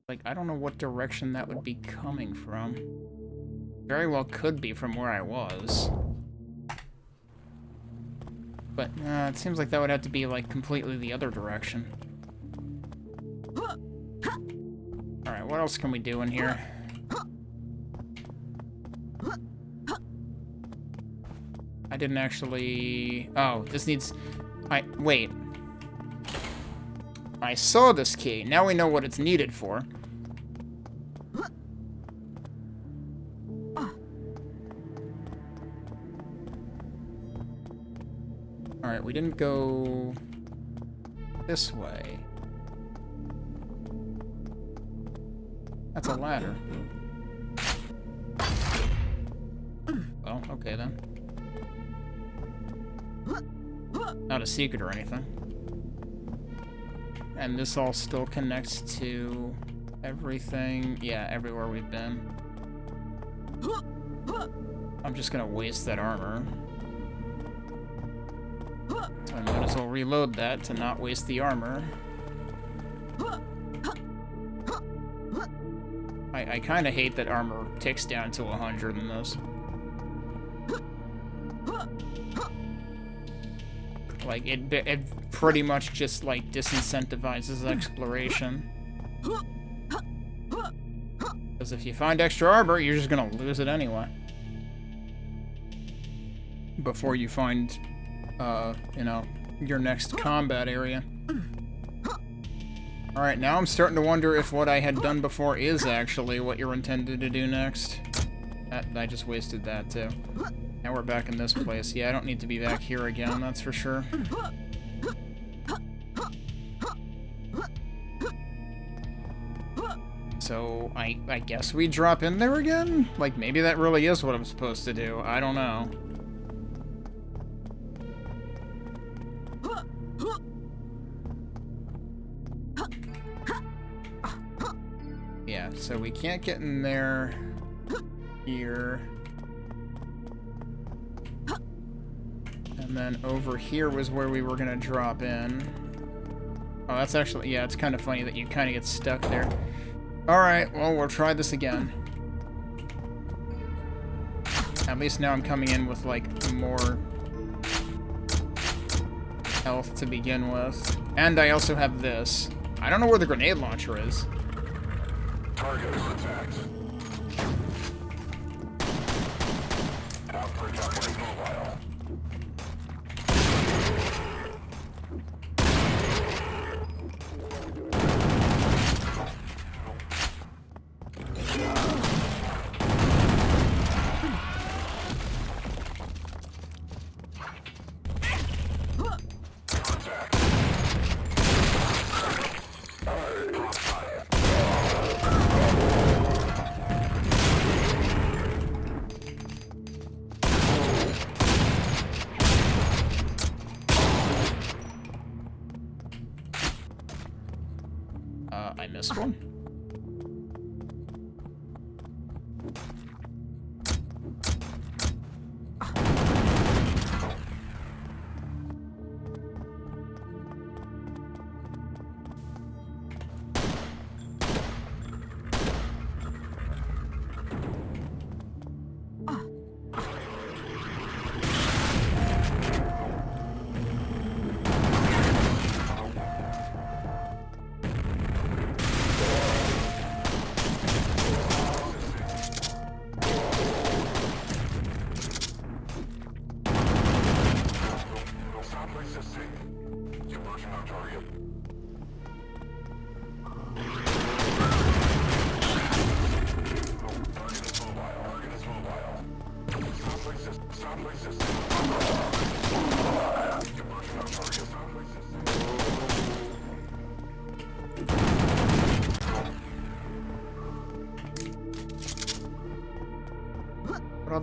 Like, I don't know what direction that would be coming from. Very well could be from where I was. But, it seems like that would have to be, like, completely the other direction. Alright, what else can we do in here? I didn't actually... Oh, this needs... Wait. I saw this key. Now we know what it's needed for. Alright, we didn't go... this way. That's a ladder. Okay then. Not a secret or anything. And this all still connects to everything. Yeah, everywhere we've been. I'm just gonna waste that armor. So I might as well reload that to not waste the armor. I kind of hate that armor ticks down to 100 in this. Like, it pretty much just, like, disincentivizes exploration. Because if you find extra armor, you're just gonna lose it anyway. Before you find, you know, your next combat area. Alright, now I'm starting to wonder if what I had done before is actually what you're intended to do next. I just wasted that, too. Now we're back in this place. Yeah, I don't need to be back here again, that's for sure. So, I guess we drop in there again? Like, maybe that really is what I'm supposed to do. I don't know. Yeah, so we can't get in there here. And then over here was where we were gonna drop in. Oh, that's actually, yeah, it's kind of funny that you kind of get stuck there. Alright, well, we'll try this again. At least now I'm coming in with, like, more health to begin with. And I also have this. I don't know where the grenade launcher is. Target contact. Outbreak mobile. I missed one.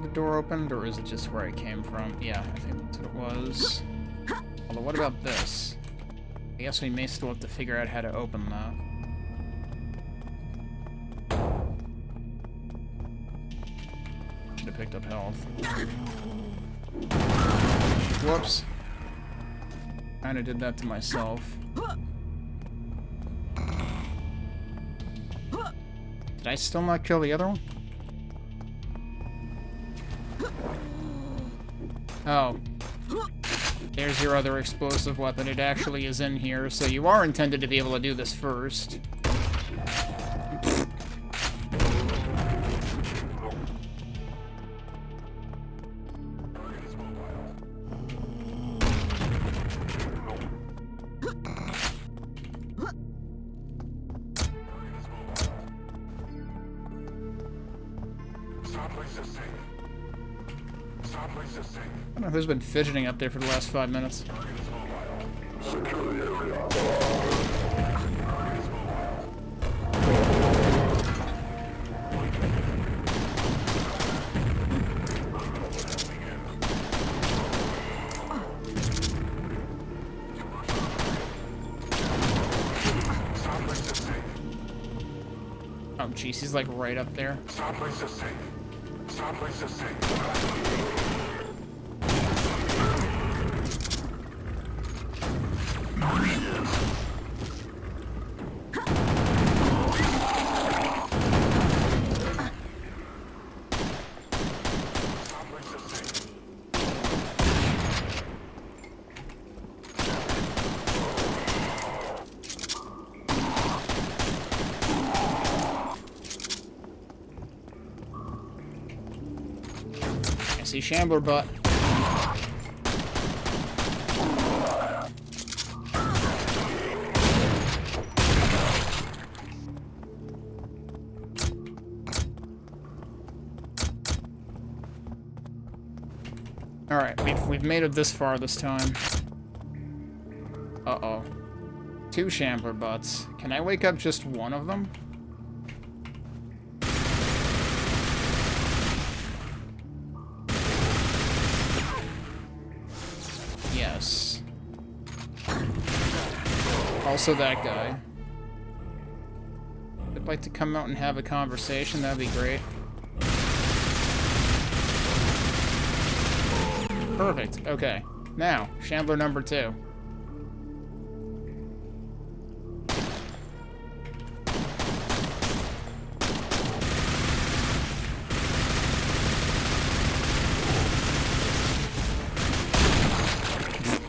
The door opened, or is it just where I came from? Yeah, I think that's what it was. Although, what about this? I guess we may still have to figure out how to open that. Should have picked up health. Whoops. Kinda did that to myself. Did I still not kill the other one? Oh. There's your other explosive weapon. It actually is in here, so you are intended to be able to do this first. I don't know who's been fidgeting up there for the last 5 minutes. jeez, he's like right up there. See Shambler butt. Alright, we've made it this far this time. Uh-oh. 2 Shambler butts. Can I wake up just one of them? Yes. Also that guy. If I'd like to come out and have a conversation, that'd be great. Perfect. Okay. Now, Shambler number 2.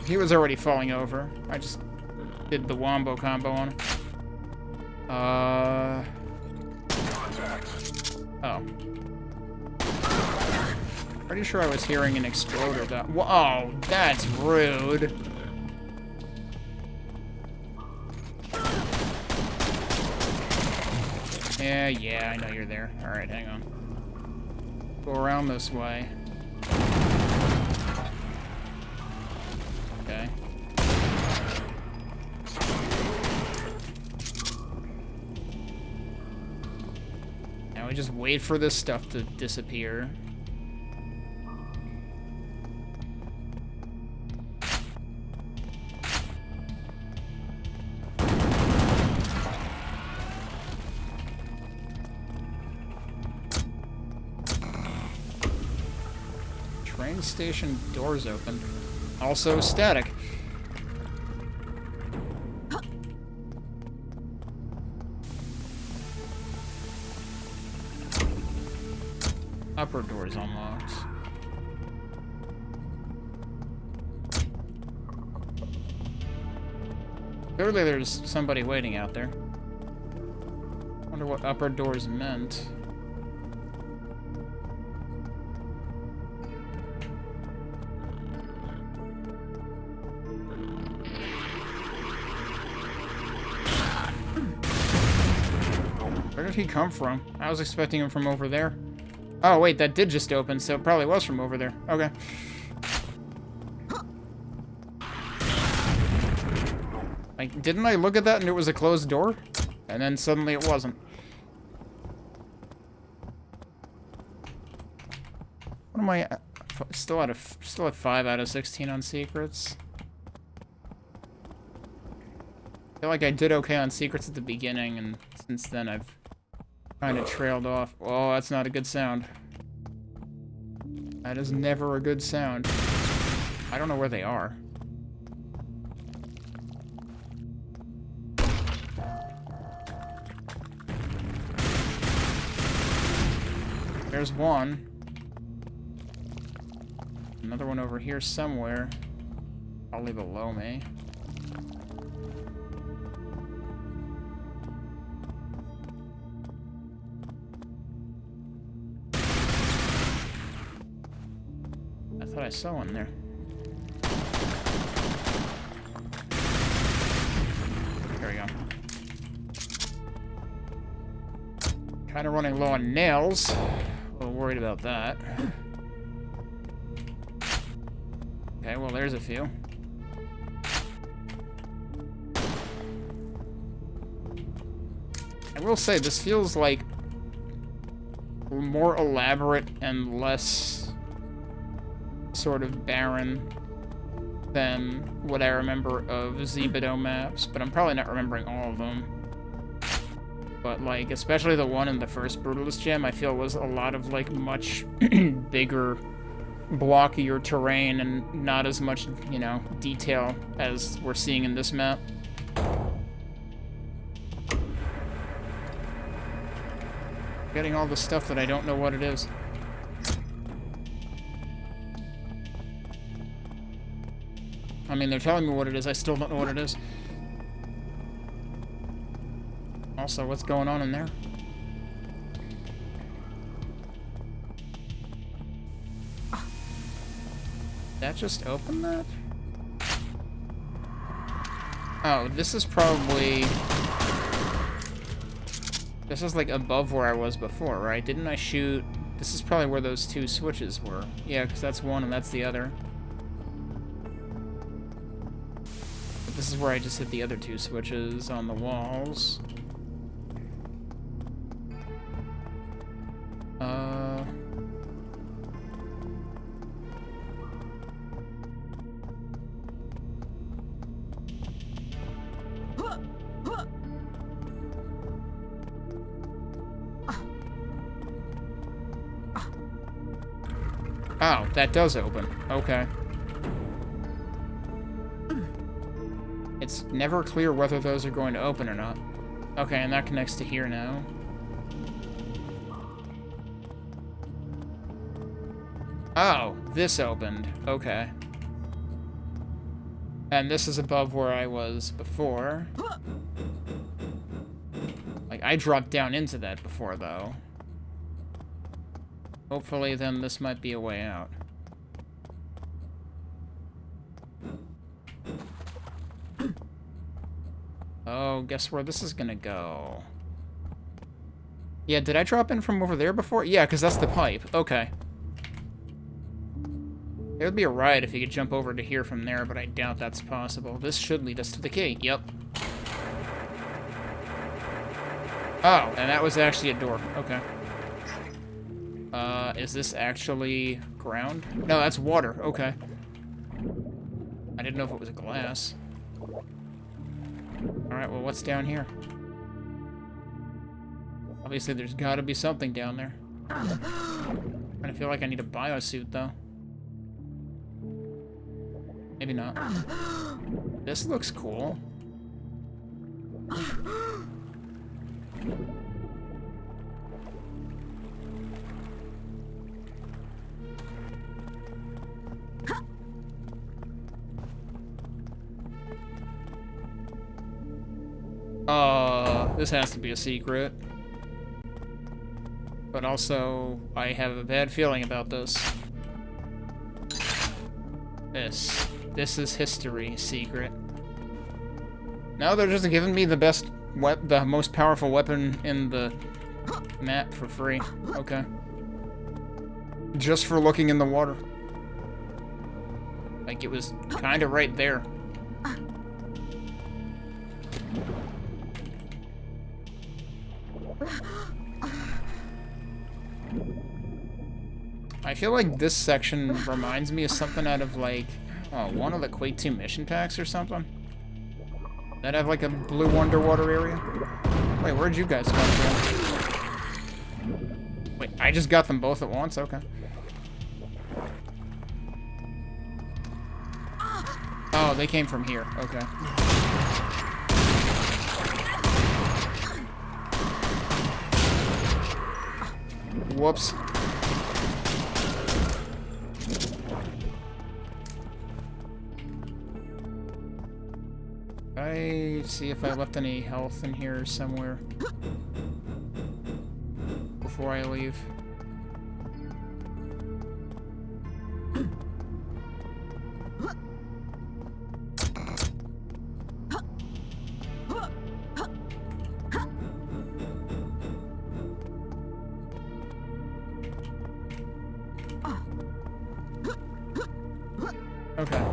He was already falling over. I just did the wombo combo on him. Oh. Pretty sure I was hearing an exploder. Whoa, that's rude. Yeah, I know you're there. Alright, hang on. Go around this way. Okay. Now we just wait for this stuff to disappear. Train station doors open. Also static. Upper doors unlocked. Clearly there's somebody waiting out there. Wonder what upper doors meant. Where did he come from? I was expecting him from over there. Oh, wait, that did just open, so it probably was from over there. Okay. Like, didn't I look at that and it was a closed door? And then suddenly it wasn't. What am I at? Still at 5 out of 16 on secrets. I feel like I did okay on secrets at the beginning, and since then I've kind of trailed off. Oh, that's not a good sound. That is never a good sound. I don't know where they are. There's one. Another one over here somewhere. Probably below me. I thought I saw one there. There we go. Kind of running low on nails. A little worried about that. Okay, well, there's a few. I will say, this feels like more elaborate and less sort of barren than what I remember of Zebido maps, but I'm probably not remembering all of them. But, like, especially the one in the first Brutalist Jam, I feel was a lot of, like, much bigger, blockier terrain and not as much, you know, detail as we're seeing in this map. Getting all the stuff that I don't know what it is. I mean, they're telling me what it is, I still don't know what it is. Also, what's going on in there? That just opened that? Oh, this is probably... This is like above where I was before, right? Didn't I shoot... This is probably where those two switches were. Yeah, because that's one and that's the other. But this is where I just hit the other two switches on the walls. Oh, that does open. Okay. It's never clear whether those are going to open or not. Okay, and that connects to here now. Oh, this opened. Okay. And this is above where I was before. Like, I dropped down into that before, though. Hopefully, then, this might be a way out. Oh, guess where this is gonna go? Yeah, did I drop in from over there before? Yeah, because that's the pipe. Okay. It would be a ride if you could jump over to here from there, but I doubt that's possible. This should lead us to the key. Yep. Oh, and that was actually a door. Okay. Is this actually ground? No, that's water. Okay. I didn't know if it was glass. Alright, well, what's down here? Obviously, there's gotta be something down there. I feel like I need a biosuit, though. Maybe not. This looks cool. This has to be a secret. But also, I have a bad feeling about this. This is history secret. Now they're just giving me the the most powerful weapon in the map for free. Okay. Just for looking in the water. Like, it was kind of right there. I feel like this section reminds me of something out of, like, one of the Quake 2 mission packs or something. That have, like, a blue underwater area. Wait, where'd you guys come from? Wait, I just got them both at once? Okay. Oh, they came from here. Okay. Whoops. I see if I left any health in here somewhere before I leave. Okay.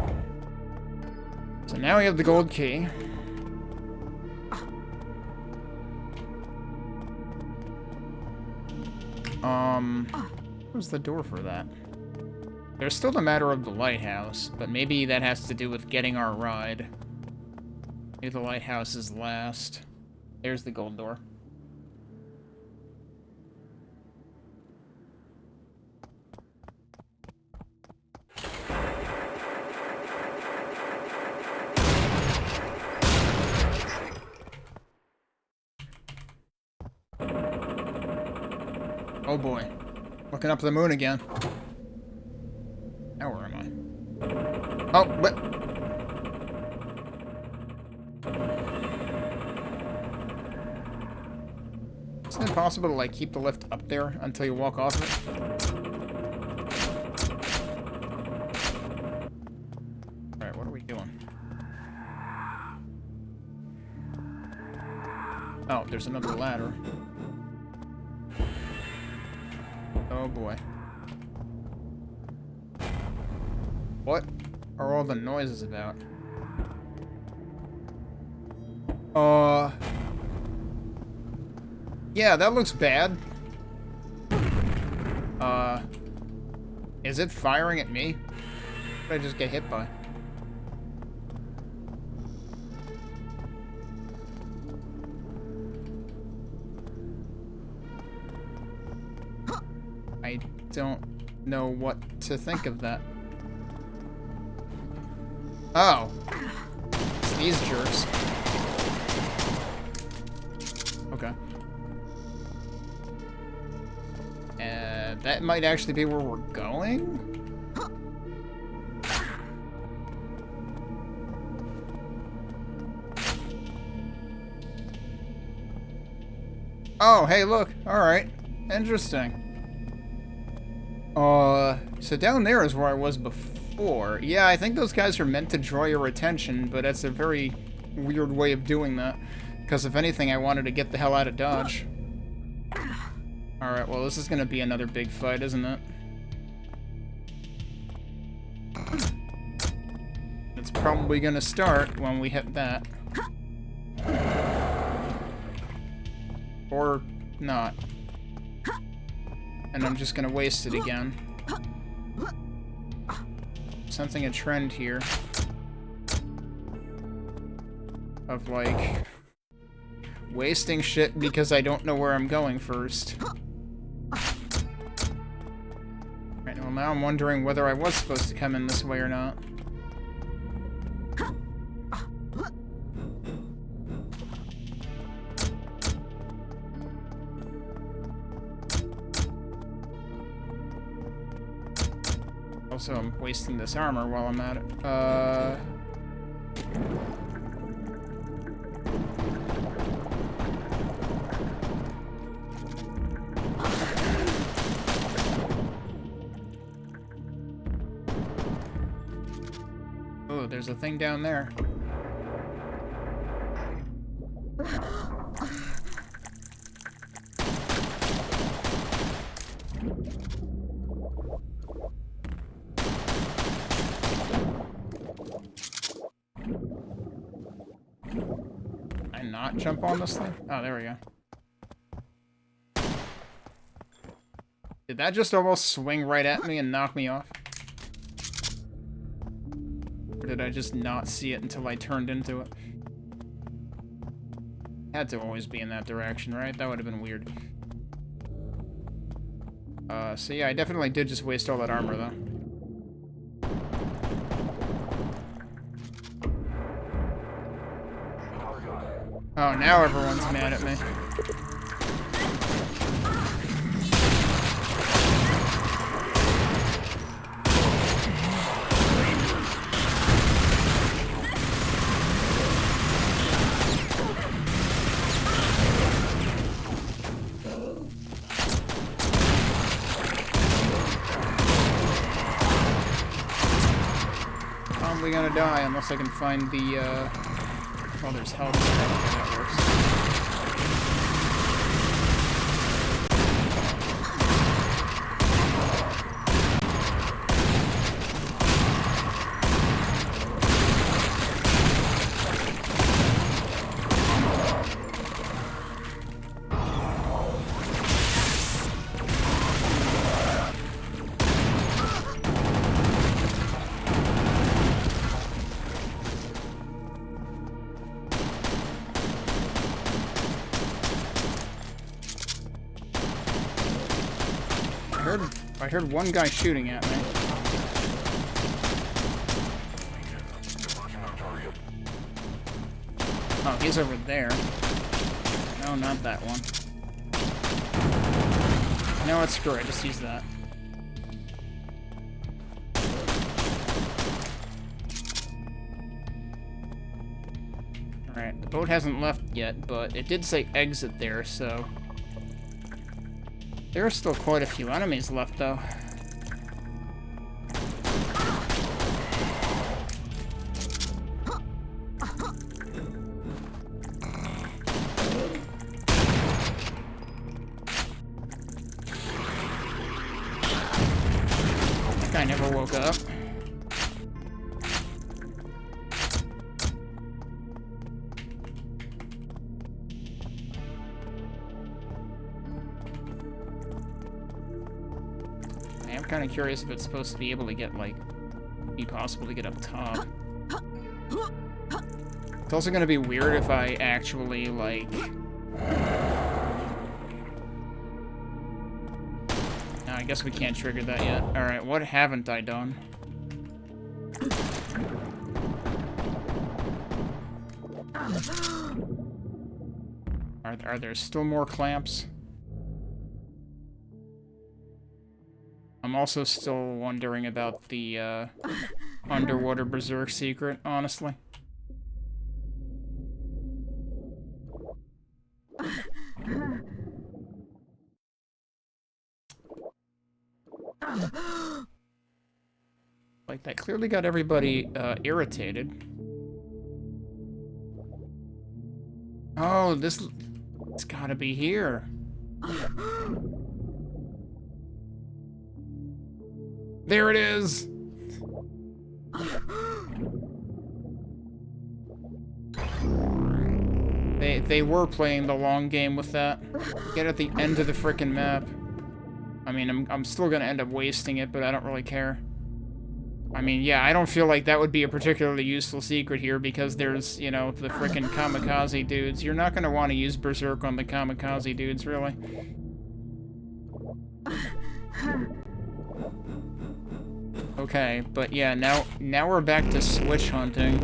So now we have the gold key. Where's the door for that? There's still the matter of the lighthouse, but maybe that has to do with getting our ride. Maybe the lighthouse is last. There's the gold door. Oh boy. Looking up at the moon again. Now where am I? Oh, what? Isn't it possible to, like, keep the lift up there until you walk off of it? Alright, what are we doing? Oh, there's another ladder. Oh boy. What are all the noises about? Yeah, that looks bad. Is it firing at me? What did I just get hit by? I don't know what to think of that. Oh. It's these jerks. Okay. That might actually be where we're going? Oh, hey, look. Alright. Interesting. So down there is where I was before. Yeah, I think those guys are meant to draw your attention, but that's a very weird way of doing that. Because if anything, I wanted to get the hell out of Dodge. Alright, well, this is gonna be another big fight, isn't it? It's probably gonna start when we hit that. Or not. And I'm just gonna waste it again. Sensing a trend here. Of, like, wasting shit because I don't know where I'm going first. Right, well, now I'm wondering whether I was supposed to come in this way or not. Also, I'm wasting this armor while I'm at it. Oh, there's a thing down there. Not jump on this thing? Oh, there we go. Did that just almost swing right at me and knock me off? Or did I just not see it until I turned into it? Had to always be in that direction, right? That would have been weird. So yeah, I definitely did just waste all that armor, though. Oh, now everyone's mad at me. Probably gonna die unless I can find the, oh, there's health. That works. I heard one guy shooting at me. Oh, he's over there. No, not that one. No, it's screw it. Just use that. Alright, the boat hasn't left yet, but it did say exit there, so... There are still quite a few enemies left, though. That guy never woke up. I'm kind of curious if it's supposed to be able to get, like, be possible to get up top. It's also going to be weird if I actually, like... No, I guess we can't trigger that yet. Alright, what haven't I done? Are there still more clamps? I'm also still wondering about the underwater berserk secret, honestly. Like, that clearly got everybody irritated. Oh, it's gotta be here. There it is! They were playing the long game with that. Get at the end of the frickin' map. I mean, I'm still gonna end up wasting it, but I don't really care. I mean, yeah, I don't feel like that would be a particularly useful secret here because there's, you know, the frickin' kamikaze dudes. You're not gonna want to use berserk on the kamikaze dudes, really. Okay, but yeah, now we're back to switch hunting.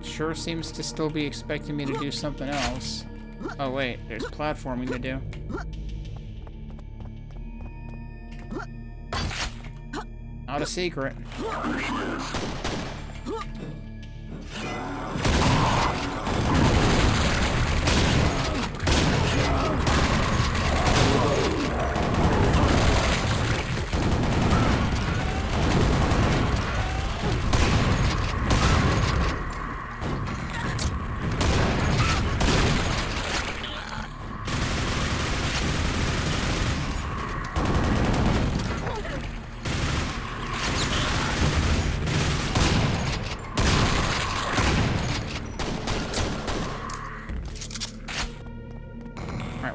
Sure seems to still be expecting me to do something else. Oh wait, there's platforming to do. Not a secret.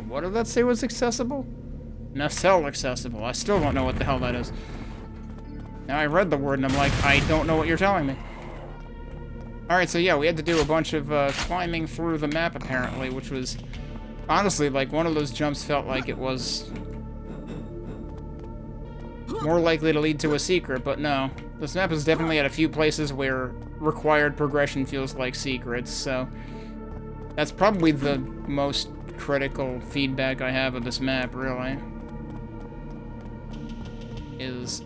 What did that say was accessible? Nacelle accessible. I still don't know what the hell that is. Now I read the word and I'm like, I don't know what you're telling me. Alright, so yeah, we had to do a bunch of climbing through the map apparently, which was honestly like one of those jumps felt like it was more likely to lead to a secret, but no. This map is definitely at a few places where required progression feels like secrets, so that's probably the most critical feedback I have of this map, really, is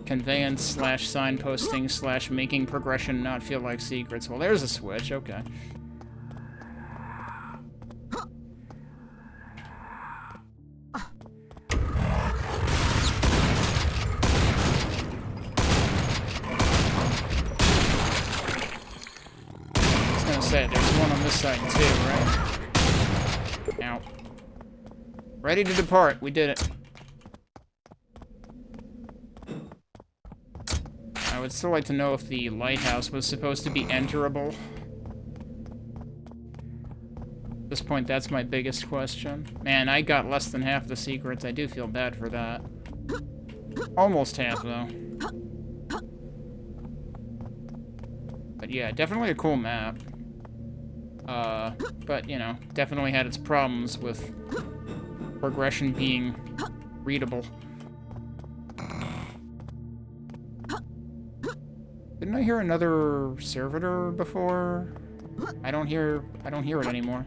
conveyance slash signposting slash making progression not feel like secrets. Well, there's a switch, okay. I was gonna say, there's one on this side too, right? Ow. Ready to depart. We did it. I would still like to know if the lighthouse was supposed to be enterable. This point, that's my biggest question. Man, I got less than half the secrets. I do feel bad for that. Almost half, though. But yeah, definitely a cool map. But, you know, definitely had its problems with progression being readable. Didn't I hear another servitor before? I don't hear it anymore.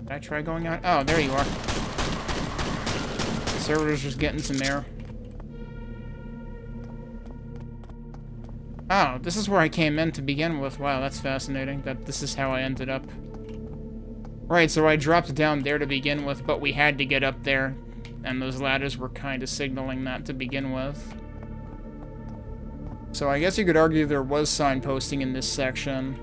Did I try going out? Oh, there you are. The servitor's just getting some air. Oh, this is where I came in to begin with. Wow, that's fascinating. That this is how I ended up. Right, so I dropped down there to begin with, but we had to get up there. And those ladders were kind of signaling that to begin with. So I guess you could argue there was signposting in this section.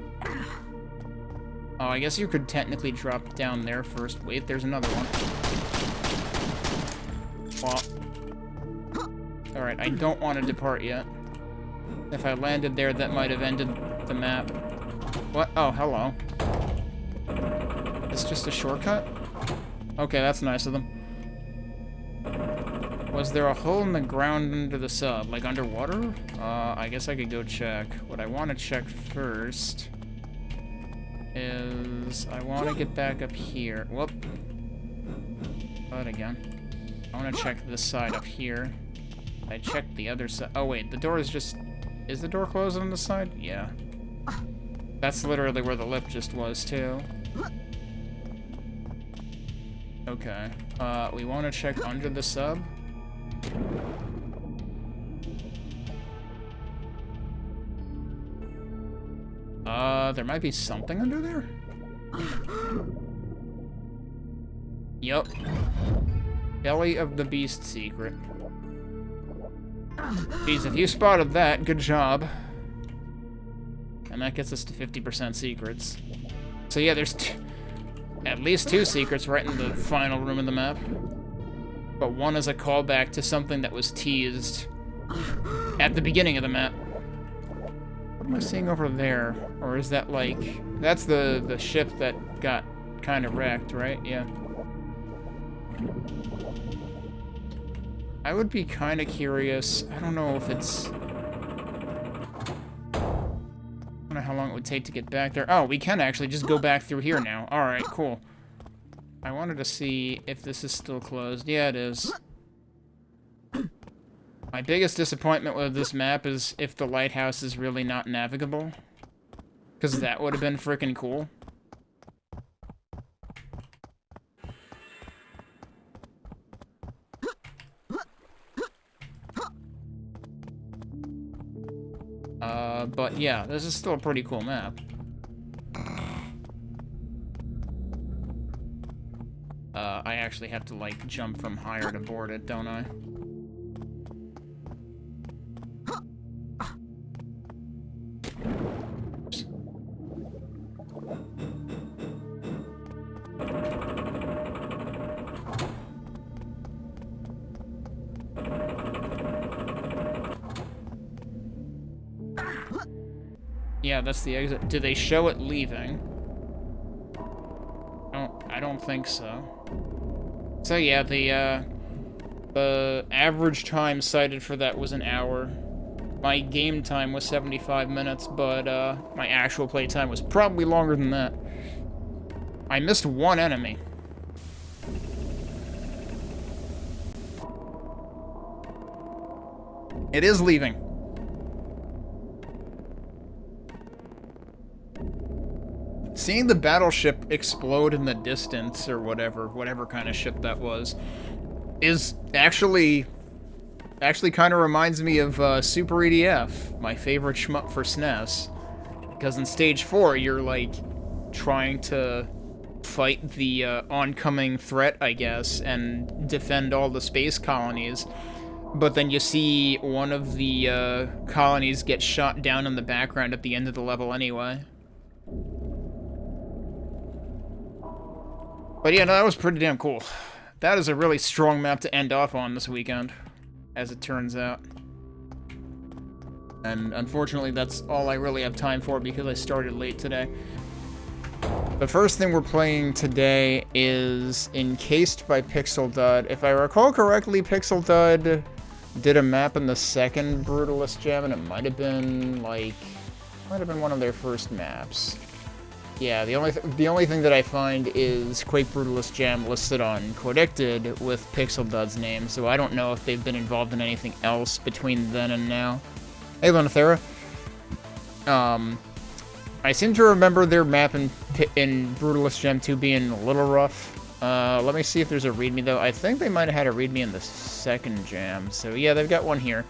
Oh, I guess you could technically drop down there first. Wait, there's another one. Well, alright, I don't want to depart yet. If I landed there, that might have ended the map. What? Oh, hello. It's just a shortcut? Okay, that's nice of them. Was there a hole in the ground under the sub? Like underwater? I guess I could go check. What I want to check first is I want to get back up here. Whoop. Try that again. I want to check this side up here. I checked the other side. Oh wait, the door is just... Is the door closed on this side? Yeah. That's literally where the lift just was, too. Okay. We want to check under the sub. There might be something under there? Yup. Belly of the Beast secret. Geez, if you spotted that, good job. And that gets us to 50% secrets. So yeah, there's at least 2 secrets right in the final room of the map. But one is a callback to something that was teased at the beginning of the map. What am I seeing over there? Or is that like... That's the ship that got kind of wrecked, right? Yeah. I would be kind of curious. I don't know if it's... I don't know how long it would take to get back there. Oh, we can actually just go back through here now. Alright, cool. I wanted to see if this is still closed. Yeah, it is. My biggest disappointment with this map is if the lighthouse is really not navigable. Because that would have been freaking cool. But yeah, this is still a pretty cool map. I actually have to, like, jump from higher to board it, don't I? Yeah, that's the exit. Do they show it leaving? I don't think so. So yeah, the average time cited for that was an hour. My game time was 75 minutes, but my actual play time was probably longer than that. I missed one enemy. It is leaving. Seeing the battleship explode in the distance, or whatever kind of ship that was, is actually kind of reminds me of Super EDF, my favorite shmup for SNES. Because in Stage 4, you're, like, trying to fight the oncoming threat, I guess, and defend all the space colonies. But then you see one of the colonies get shot down in the background at the end of the level anyway. But yeah, no, that was pretty damn cool. That is a really strong map to end off on this weekend, as it turns out. And unfortunately, that's all I really have time for because I started late today. The first thing we're playing today is Encased by PixelDud. If I recall correctly, PixelDud did a map in the second Brutalist Jam, and it might have been, like... might have been one of their first maps. Yeah, the only thing that I find is Quake Brutalist Jam listed on Quadicted with PixelDud's name, so I don't know if they've been involved in anything else between then and now. Hey, Lunathera. I seem to remember their map in Brutalist Jam 2 being a little rough. Let me see if there's a readme, though. I think they might have had a readme in the second jam, so yeah, they've got one here.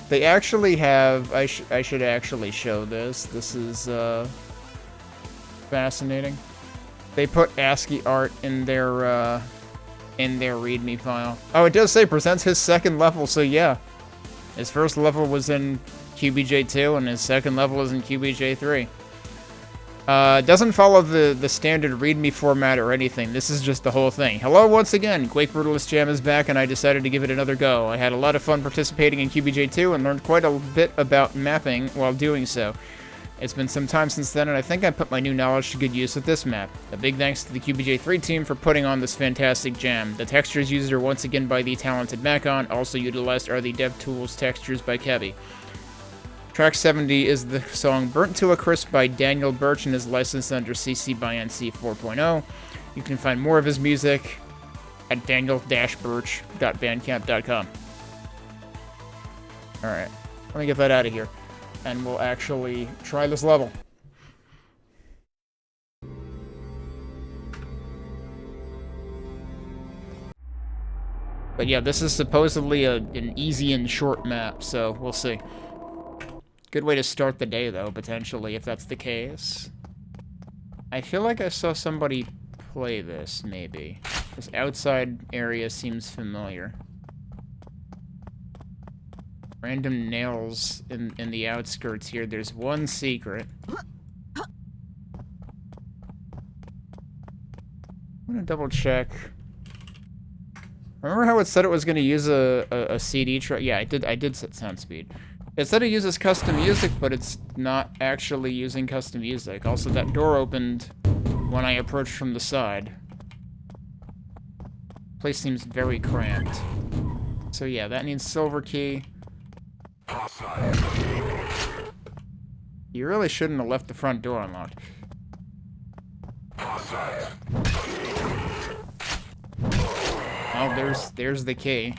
They actually have... I should actually show this. This is, fascinating. They put ASCII art in their readme file. Oh, it does say presents his second level, so yeah. His first level was in QBJ2, and his second level is in QBJ3. Doesn't follow the standard readme format or anything. This is just the whole thing. Hello once again, Quake Brutalist Jam is back and I decided to give it another go. I had a lot of fun participating in QBJ2 and learned quite a bit about mapping while doing so. It's been some time since then and I think I put my new knowledge to good use with this map. A big thanks to the QBJ3 team for putting on this fantastic jam. The textures used are once again by the talented Macon, also utilized are the DevTools textures by Kebby. Track 70 is the song Burnt to a Crisp by Daniel Birch and is licensed under CC by NC 4.0. You can find more of his music at daniel-birch.bandcamp.com. Alright, let me get that out of here, and we'll actually try this level. But yeah, this is supposedly an easy and short map, so we'll see. Good way to start the day, though, potentially, if that's the case. I feel like I saw somebody play this, maybe. This outside area seems familiar. Random nails in the outskirts here. There's one secret. I'm gonna double check. Remember how it said it was gonna use a CD track? Yeah, I did set sound speed. It said it uses custom music, but it's not actually using custom music. Also, that door opened when I approached from the side. Place seems very cramped. So yeah, that needs silver key. You really shouldn't have left the front door unlocked. Oh, there's the key.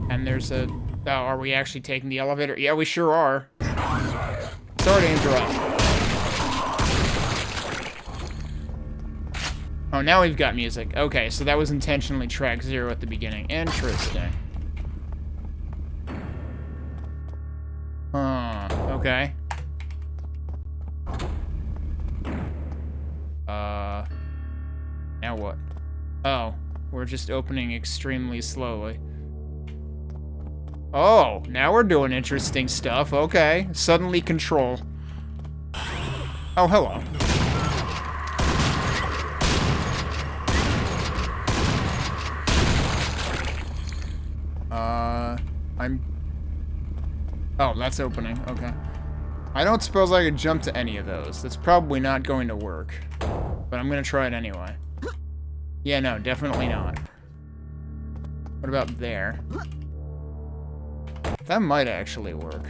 And there's a... Oh, are we actually taking the elevator? Yeah, we sure are. Sorry to interrupt. Oh, now we've got music. Okay, so that was intentionally track 0 at the beginning. Interesting. Okay. Now what? Oh, we're just opening extremely slowly. Oh, now we're doing interesting stuff. Okay. Suddenly control. Oh, hello. Oh, that's opening. Okay. I don't suppose I could jump to any of those. That's probably not going to work. But I'm gonna try it anyway. Yeah, no, definitely not. What about there? That might actually work.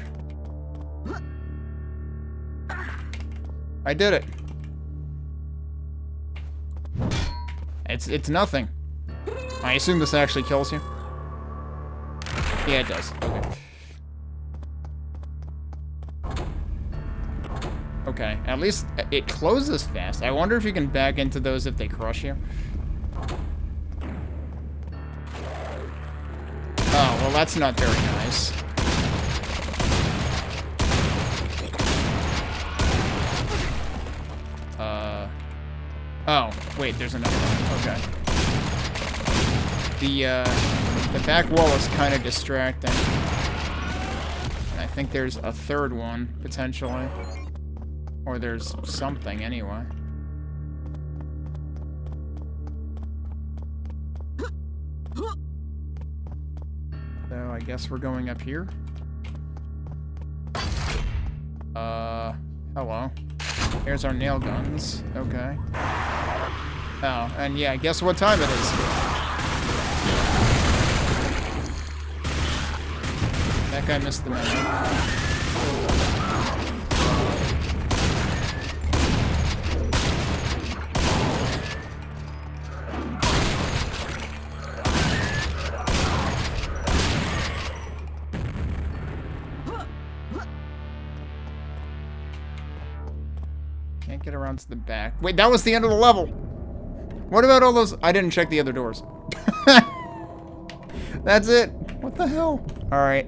I did it. It's nothing. I assume this actually kills you. Yeah, it does. Okay. Okay, at least it closes fast. I wonder if you can back into those if they crush you. Oh, well, that's not very nice. Oh, wait, there's another one. Okay. The back wall is kind of distracting. And I think there's a third one, potentially. Or there's something, anyway. So, I guess we're going up here. Hello. Here's our nail guns. Okay. Oh, and yeah, guess what time it is? That guy missed the memo. Can't get around to the back. Wait, that was the end of the level! What about all those? I didn't check the other doors. That's it. What the hell? Alright,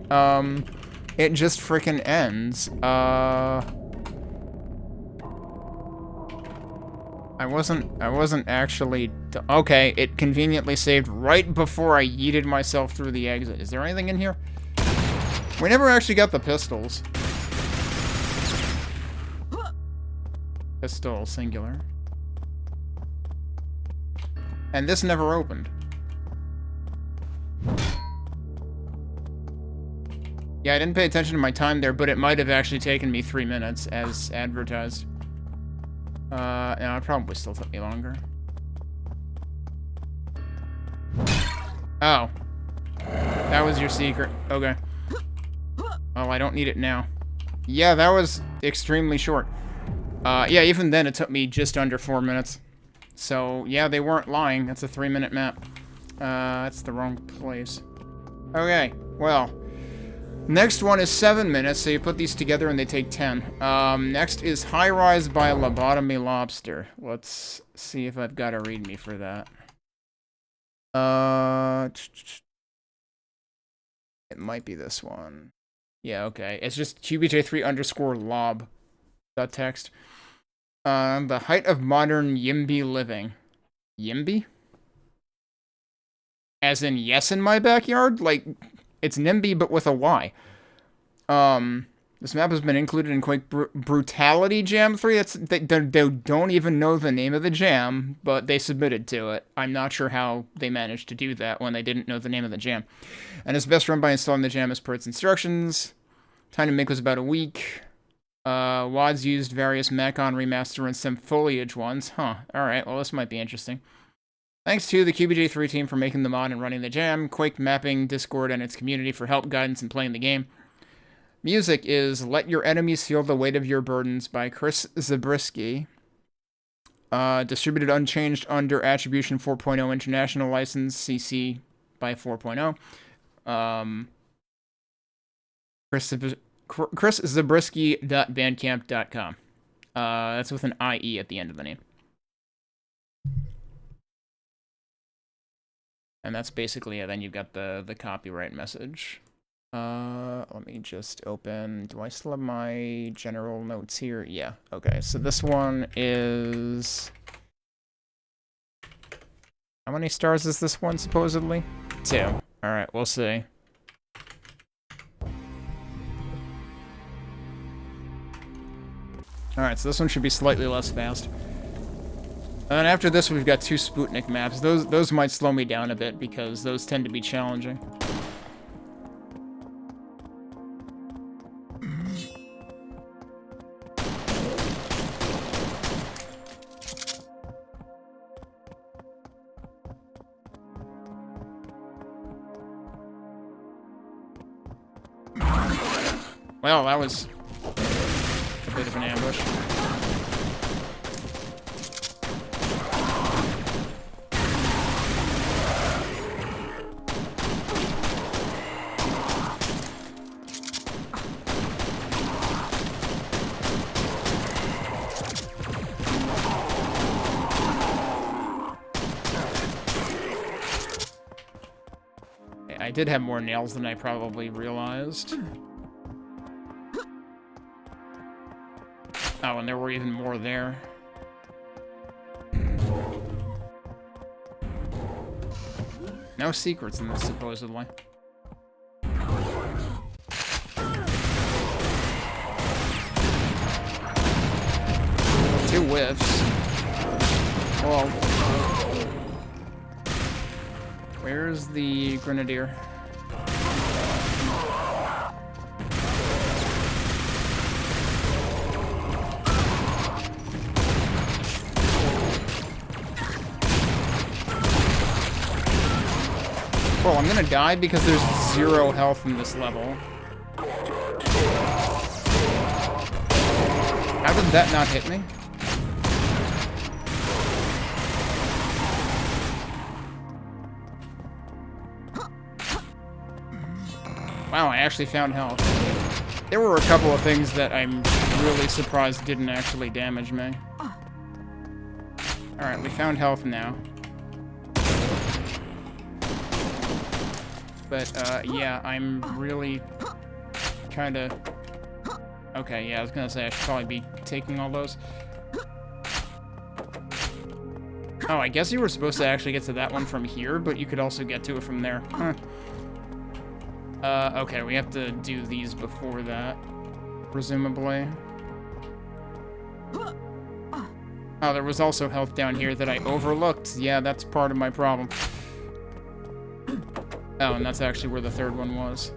it just frickin' ends. I wasn't actually... Okay, it conveniently saved right before I yeeted myself through the exit. Is there anything in here? We never actually got the pistols. Pistol, singular. And this never opened. Yeah, I didn't pay attention to my time there, but it might have actually taken me 3 minutes, as advertised. No, it probably still took me longer. Oh. That was your secret. Okay. Oh, I don't need it now. Yeah, that was extremely short. Yeah, even then it took me just under 4 minutes. So, yeah, they weren't lying. That's a 3-minute map. That's the wrong place. Okay, well. Next one is 7 minutes, so you put these together and they take 10. Next is High Rise by Lobotomy-Lobster. Let's see if I've got a readme for that. It might be this one. Yeah, okay. It's just qbj3_lob.txt. The height of modern YIMBY living. YIMBY? As in yes in my backyard? Like, it's NIMBY but with a Y. This map has been included in Quake Brutalist Jam 3. They don't even know the name of the jam, but they submitted to it. I'm not sure how they managed to do that when they didn't know the name of the jam. And it's best run by installing the jam as per its instructions. Time to make was about a week. WADs used various Macon remaster and some foliage ones. Huh. Alright, well this might be interesting. Thanks to the QBJ3 team for making the mod and running the jam, Quake Mapping, Discord, and its community for help, guidance, and playing the game. Music is Let Your Enemies Feel the Weight of Your Burdens by Chris Zabriskie. Distributed unchanged under Attribution 4.0 International License, CC by 4.0. chriszabriskie.bandcamp.com. That's with an IE at the end of the name. And that's basically it. Then you've got the copyright message. Let me just open... Do I still have my general notes here? Yeah. Okay, so this one is... How many stars is this one, supposedly? 2. Alright, we'll see. Alright, so this one should be slightly less fast. And after this, we've got 2 Spootnik maps. Those might slow me down a bit, because those tend to be challenging. Well, that was a bit of an ambush. I did have more nails than I probably realized. Oh, and there were even more there. No secrets in this, supposedly. whiffs. Well, where's the grenadier? Well, I'm gonna die because there's 0 health in this level. How did that not hit me? Wow, I actually found health. There were a couple of things that I'm really surprised didn't actually damage me. Alright, we found health now. But, yeah, I'm really kinda... Okay, yeah, I was gonna say I should probably be taking all those. Oh, I guess you were supposed to actually get to that one from here, but you could also get to it from there. Huh. Okay, we have to do these before that, presumably. Oh, there was also health down here that I overlooked. Yeah, that's part of my problem. Oh, and that's actually where the third one was.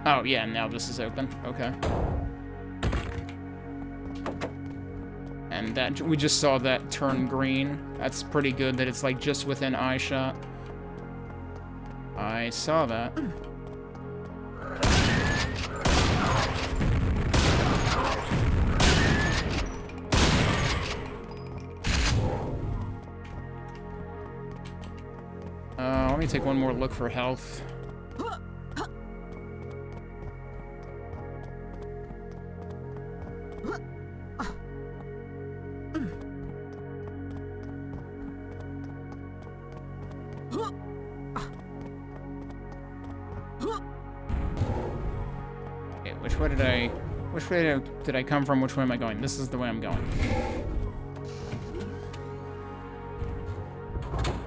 Oh, yeah, now this is open. Okay. And that we just saw that turn green. That's pretty good that it's like just within eye shot. I saw that. Let me take one more look for health. Okay, which way did I come from? Which way am I going? This is the way I'm going.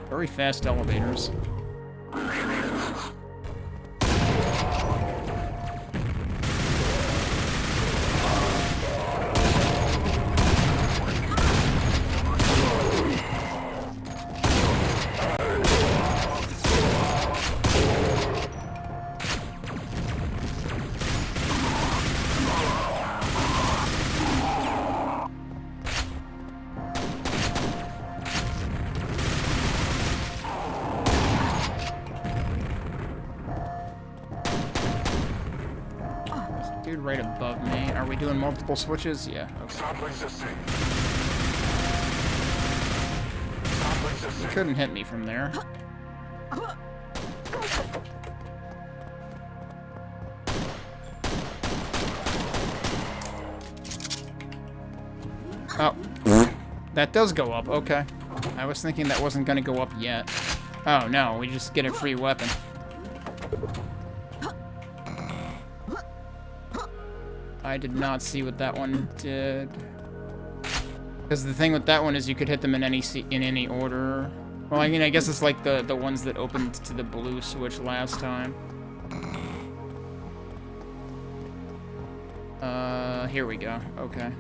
Very fast elevators. Right above me. Are we doing multiple switches? Yeah. Okay. You couldn't hit me from there. Oh. That does go up. Okay. I was thinking that wasn't going to go up yet. Oh, no. We just get a free weapon. I did not see what that one did. Because the thing with that one is you could hit them in any order. Well, I mean, I guess it's like the ones that opened to the blue switch last time. Here we go. Okay.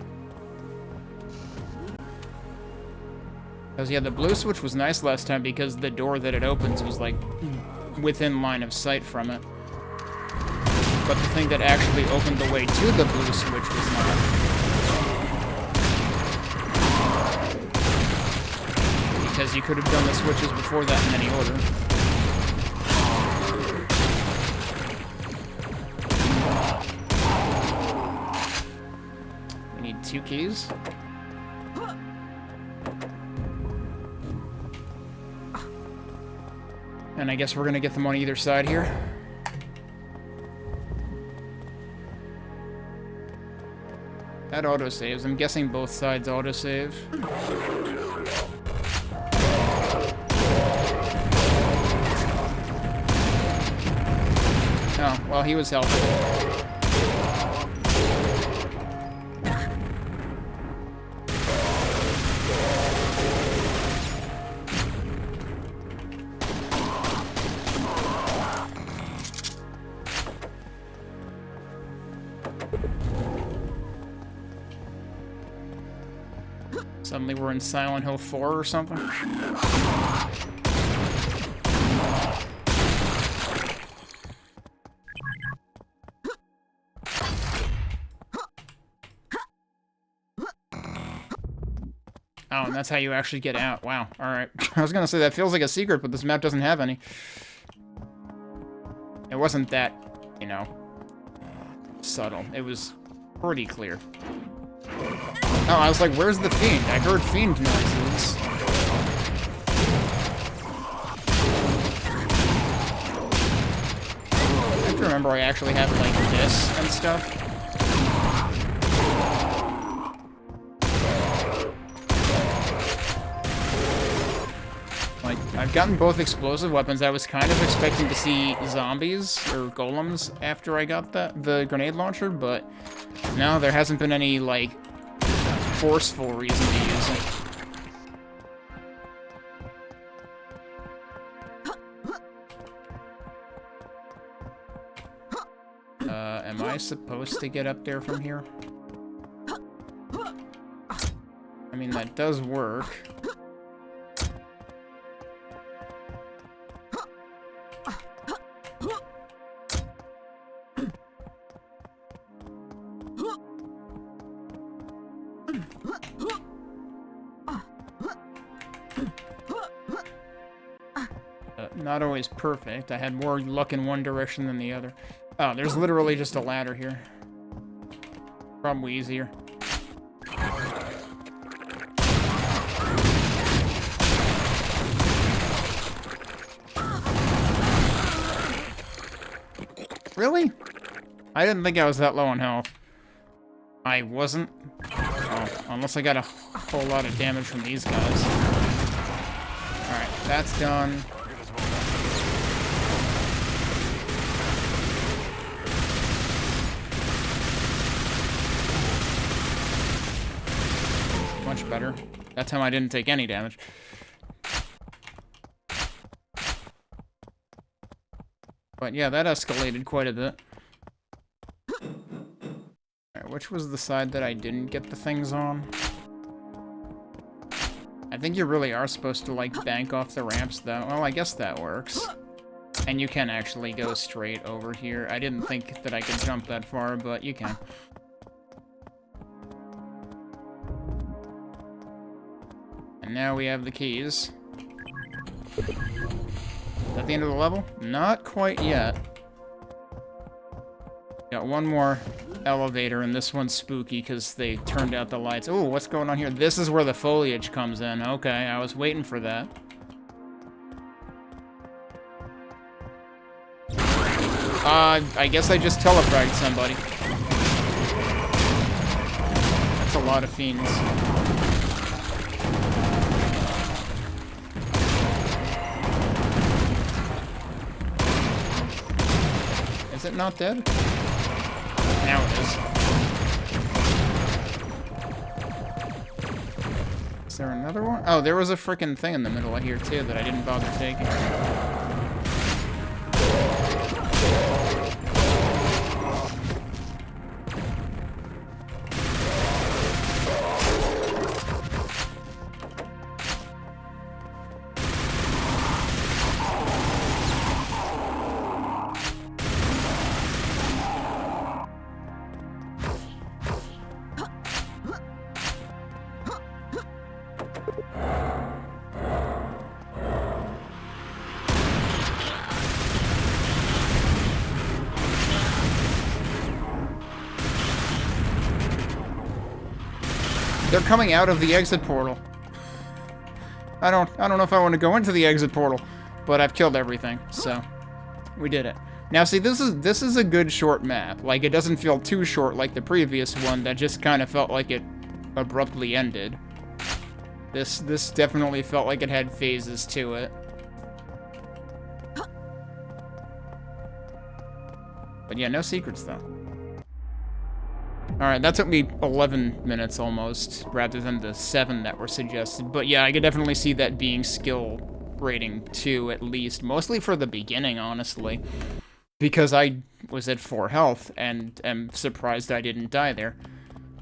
Because, yeah, the blue switch was nice last time because the door that it opens was, like, within line of sight from it. But the thing that actually opened the way to the blue switch was not. Because you could have done the switches before that in any order. We need 2 keys. And I guess we're gonna get them on either side here. That autosaves. I'm guessing both sides autosave. Oh, well, he was helping. Suddenly we're in Silent Hill 4 or something. Oh, and that's how you actually get out. Wow. Alright. I was gonna say, that feels like a secret, but this map doesn't have any. It wasn't that, you know, subtle. It was pretty clear. Oh, I was like, where's the fiend? I heard fiend noises. I have to remember I actually have, like, this and stuff. Like, I've gotten both explosive weapons. I was kind of expecting to see zombies or golems after I got the grenade launcher, but no, there hasn't been any, like, forceful reason to use it. Am I supposed to get up there from here? I mean, that does work. Not always perfect. I had more luck in one direction than the other. Oh, there's literally just a ladder here. Probably easier. Really? I didn't think I was that low on health. I wasn't. Oh, unless I got a whole lot of damage from these guys. Alright, that's done. Much better. That time I didn't take any damage. But yeah, that escalated quite a bit. Alright, which was the side that I didn't get the things on? I think you really are supposed to, like, bank off the ramps, though. Well, I guess that works. And you can actually go straight over here. I didn't think that I could jump that far, but you can. And now we have the keys. Is that the end of the level? Not quite yet. Got one more elevator, and this one's spooky because they turned out the lights. Oh, what's going on here? This is where the foliage comes in. Okay, I was waiting for that. I guess I just telefragged somebody. That's a lot of fiends. Is it not dead? Now it is. Is there another one? Oh, there was a frickin' thing in the middle of here, too, that I didn't bother taking. They're coming out of the exit portal. I don't know if I want to go into the exit portal, but I've killed everything, so we did it. Now see, this is a good short map. Like, it doesn't feel too short like the previous one that just kind of felt like it abruptly ended. This definitely felt like it had phases to it. But yeah, no secrets though. Alright, that took me 11 minutes almost, rather than the 7 that were suggested. But yeah, I could definitely see that being skill rating 2 at least. Mostly for the beginning, honestly. Because I was at 4 health, and am surprised I didn't die there.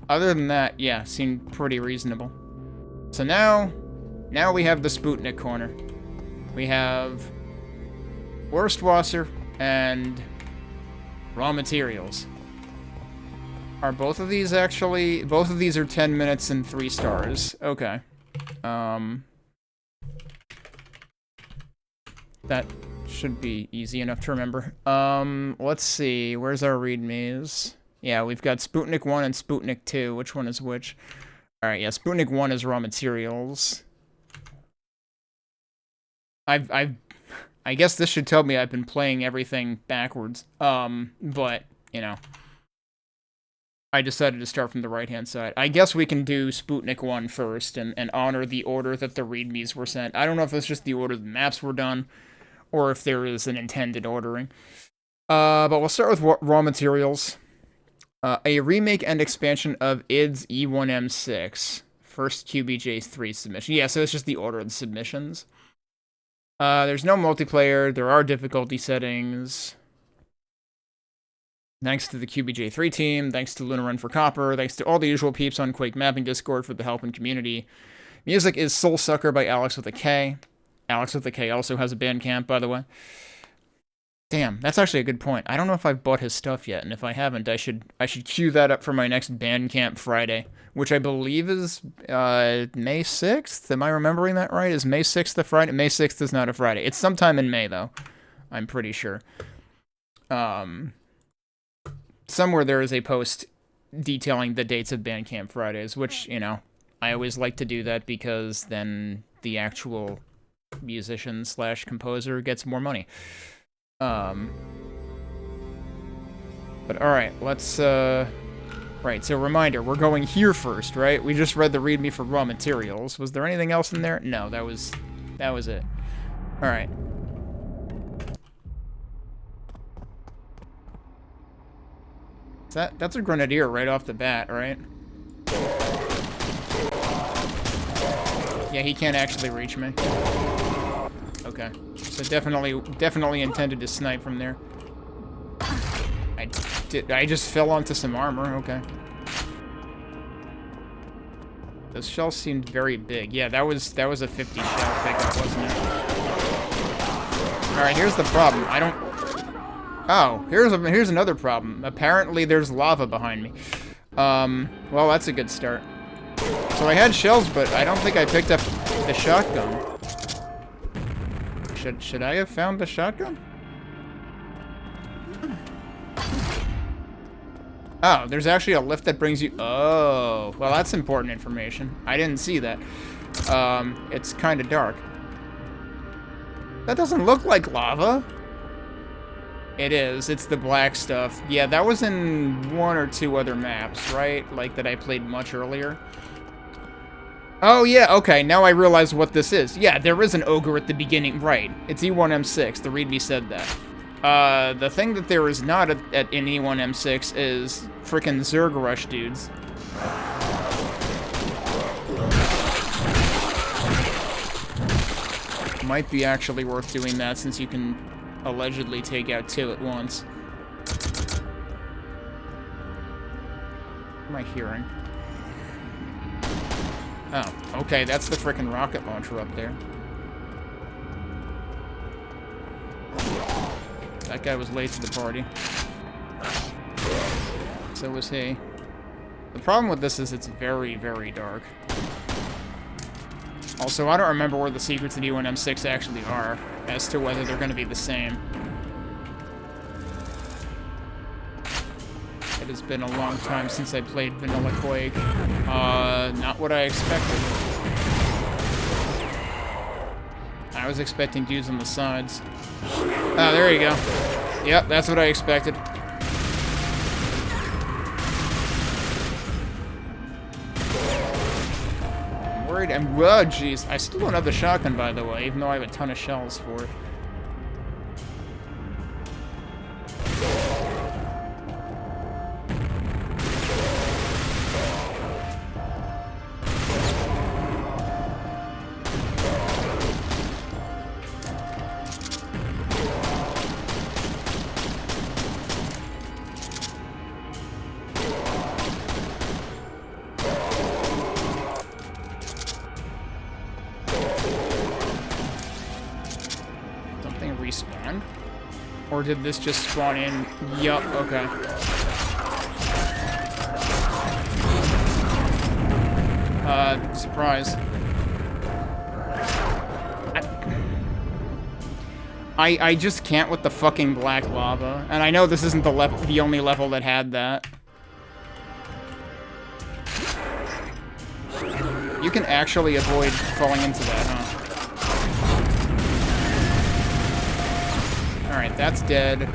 Other than that, yeah, seemed pretty reasonable. So now we have the Spootnik corner. We have Wurstwasser and raw materials. Are both of these actually... Both of these are 10 minutes and 3 stars. Okay. That should be easy enough to remember. Let's see. Where's our readmes? Yeah, we've got Spootnik 1 and Spootnik 2. Which one is which? Alright, yeah, Spootnik 1 is raw materials. I guess this should tell me I've been playing everything backwards. But, you know. I decided to start from the right-hand side. I guess we can do Spootnik 1 first and honor the order that the readmes were sent. I don't know if it's just the order the maps were done, or if there is an intended ordering. But we'll start with raw materials. A remake and expansion of ID's E1M6. First QBJ3 submission. Yeah, so it's just the order of the submissions. There's no multiplayer. There are difficulty settings. Thanks to the QBJ3 team. Thanks to Lunar Run for Copper. Thanks to all the usual peeps on Quake Mapping Discord for the help and community. Music is Soul Sucker by Alex with a K. Alex with a K also has a Bandcamp, by the way. Damn, that's actually a good point. I don't know if I've bought his stuff yet, and if I haven't, I should queue that up for my next Bandcamp Friday, which I believe is May 6th? Am I remembering that right? Is May 6th the Friday? May 6th is not a Friday. It's sometime in May, though. I'm pretty sure. Somewhere there is a post detailing the dates of Bandcamp Fridays, which, you know, I always like to do that because then the actual musician / composer gets more money. But alright, let's, right, so reminder, we're going here first, right? We just read the readme for raw materials. Was there anything else in there? No, that was it. Alright. That's a grenadier right off the bat, right? Yeah, he can't actually reach me. Okay. So definitely intended to snipe from there. I just fell onto some armor, okay. Those shells seemed very big. Yeah, that was a 50 shell pickup, wasn't it? Alright, here's the problem. I don't... Oh, here's another problem. Apparently there's lava behind me. Well, that's a good start. So I had shells, but I don't think I picked up the shotgun. Should I have found the shotgun? Oh, there's actually a lift that brings you... Oh, well, that's important information. I didn't see that. It's kind of dark. That doesn't look like lava. It is. It's the black stuff. Yeah, that was in 1 or 2 other maps, right? Like, that I played much earlier. Oh, yeah, okay, now I realize what this is. Yeah, there is an ogre at the beginning, right. It's E1M6, the readme said that. The thing that there is not in E1M6 is frickin' Zerg Rush dudes. Might be actually worth doing that since you can allegedly take out 2 at once. What am I hearing? Oh, okay, that's the frickin' rocket launcher up there. That guy was late to the party. So was he. The problem with this is it's very, very dark. Also, I don't remember where the secrets in E1M6 actually are, as to whether they're going to be the same. It has been a long time since I played Vanilla Quake. Not what I expected. I was expecting dudes on the sides. Oh, there you go. Yep, that's what I expected. I'm worried. Oh, jeez. I still don't have the shotgun, by the way, even though I have a ton of shells for it. Or did this just spawn in? Yup, okay. Surprise. I just can't with the fucking black lava. And I know this isn't the only level that had that. You can actually avoid falling into that, huh? Alright, that's dead.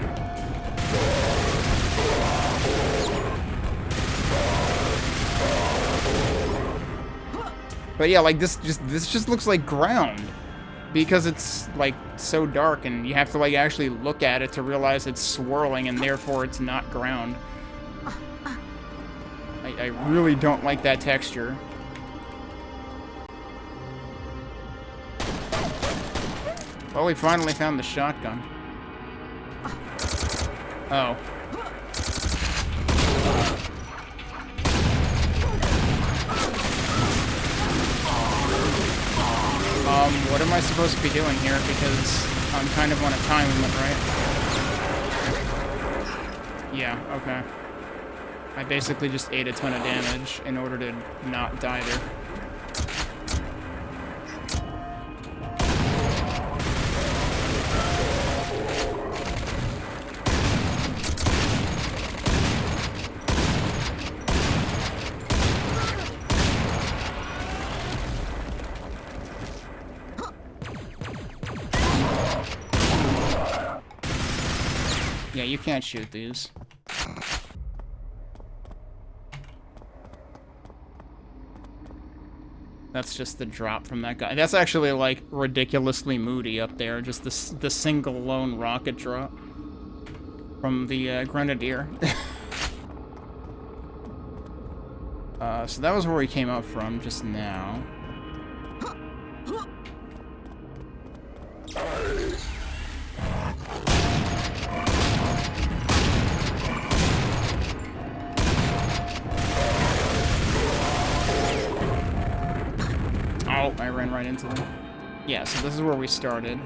But yeah, like this just looks like ground. Because it's like so dark and you have to like actually look at it to realize it's swirling and therefore it's not ground. I really don't like that texture. Well, we finally found the shotgun. Oh. What am I supposed to be doing here? Because I'm kind of on a time limit, right? Yeah, okay. I basically just ate a ton of damage in order to not die there. Yeah, you can't shoot these. That's just the drop from that guy. That's actually, like, ridiculously moody up there. Just the single lone rocket drop from the Grenadier. So that was where we came up from just now. Oh, I ran right into them. Yeah, so this is where we started.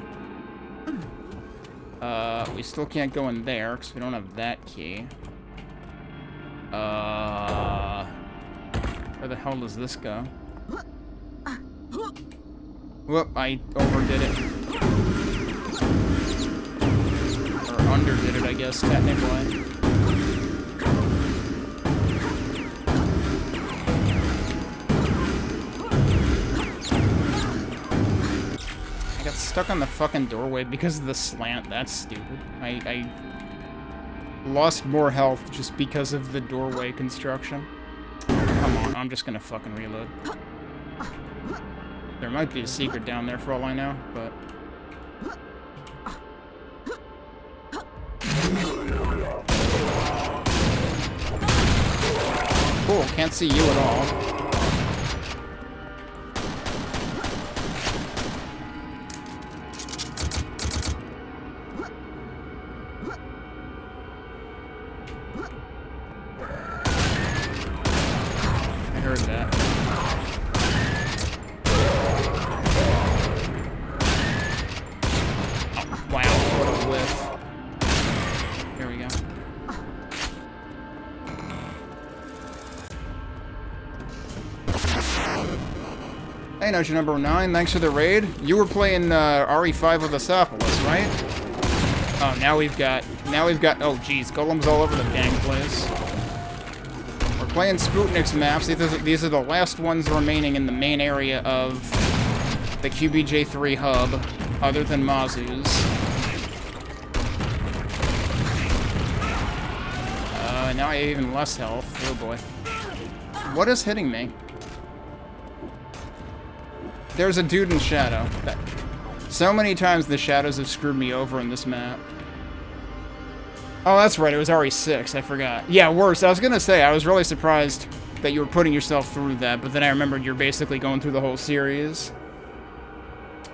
We still can't go in there because we don't have that key. Where the hell does this go? Whoop, I overdid it. Or underdid it, I guess, technically. I got stuck on the fucking doorway because of the slant. That's stupid. I lost more health just because of the doorway construction. Come on, I'm just gonna fucking reload. There might be a secret down there for all I know, but... Cool, can't see you at all. I heard that. Oh, wow, what a whiff. Here we go. Hey, Notion number 9, thanks for the raid. You were playing RE5 with Asopolis, right? Oh, now we've got, oh geez, golems all over the dang place. We're playing Spootnik's maps. These are the last ones remaining in the main area of the QBJ3 hub, other than Mazu's. Now I have even less health. Oh boy. What is hitting me? There's a dude in shadow. So many times the shadows have screwed me over in this map. Oh, that's right, it was RE6, I forgot. Yeah, worse. I was gonna say, I was really surprised that you were putting yourself through that, but then I remembered you're basically going through the whole series.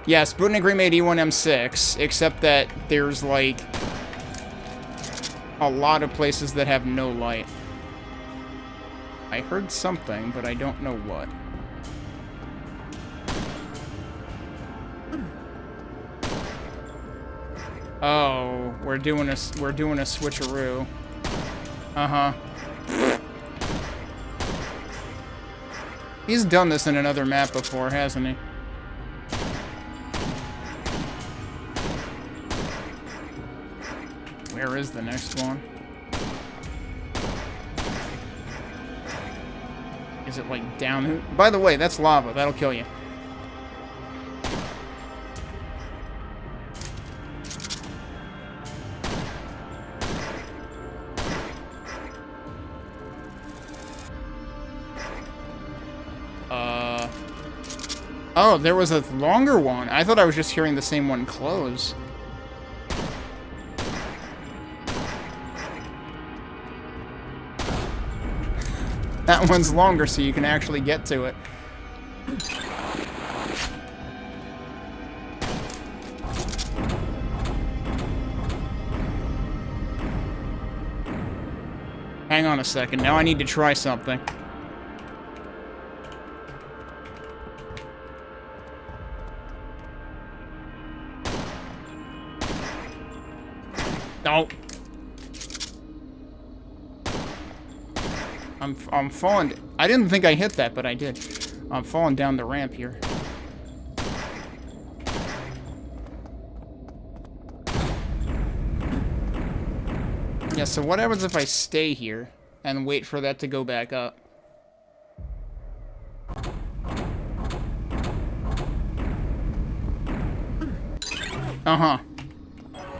Yeah, Spootnik remade E1M6, except that there's, like, a lot of places that have no light. I heard something, but I don't know what. Oh, we're doing a switcheroo. Uh-huh. He's done this in another map before, hasn't he? Where is the next one? Is it like down? By the way, that's lava. That'll kill you. Oh, there was a longer one. I thought I was just hearing the same one close. That one's longer, so you can actually get to it. Hang on a second. Now I need to try something. No. I'm falling. I didn't think I hit that, but I did. I'm falling down the ramp here. Yeah, so what happens if I stay here and wait for that to go back up? Uh-huh.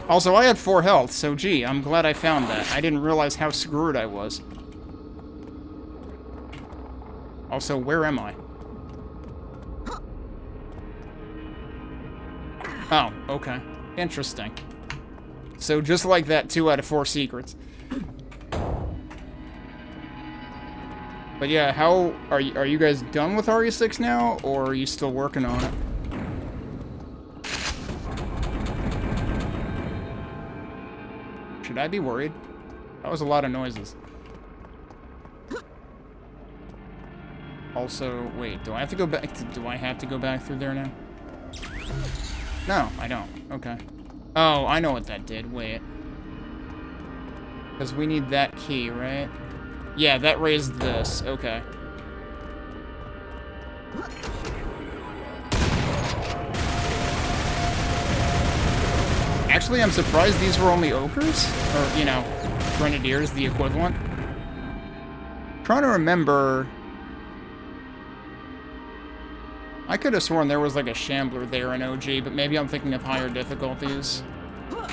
Also, I had 4 health, so gee, I'm glad I found that. I didn't realize how screwed I was. Also, where am I? Oh, okay. Interesting. So just like that, 2 out of 4 secrets. But yeah, how... Are you guys done with RE6 now, or are you still working on it? Should I be worried? That was a lot of noises. Also, wait, do I have to go back through there now? No, I don't. Okay. Oh, I know what that did. Wait. Because we need that key, right? Yeah, that raised this. Okay. Actually, I'm surprised these were only ogres. Or, you know, grenadiers, the equivalent. I'm trying to remember... I could have sworn there was like a shambler there in OG, but maybe I'm thinking of higher difficulties. Ow.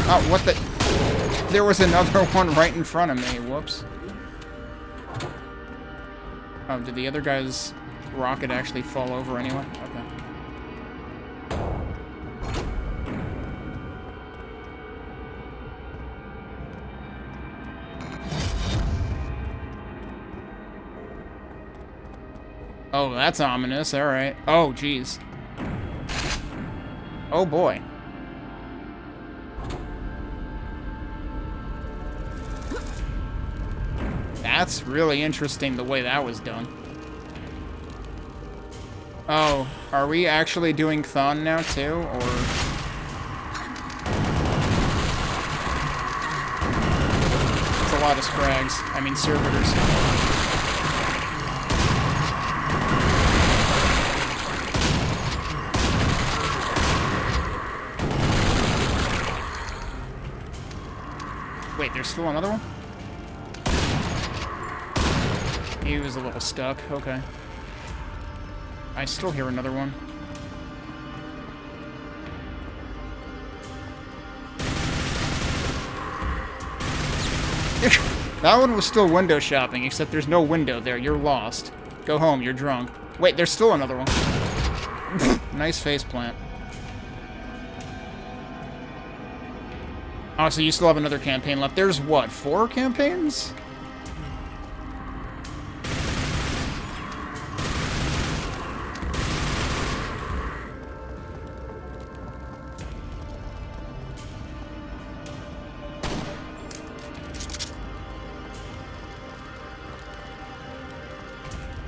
Oh, what the... There was another one right in front of me. Whoops. Oh, did the other guy's rocket actually fall over anyway? Okay. Oh, that's ominous. All right. Oh, jeez. Oh, boy. That's really interesting the way that was done. Oh, are we actually doing Thon now, too, or... It's a lot of scrags. I mean, servitors. Wait, there's still another one? He was a little stuck. Okay. I still hear another one. That one was still window shopping, except there's no window there. You're lost. Go home, you're drunk. Wait, there's still another one. Nice faceplant. Oh, so you still have another campaign left. There's what, 4 campaigns?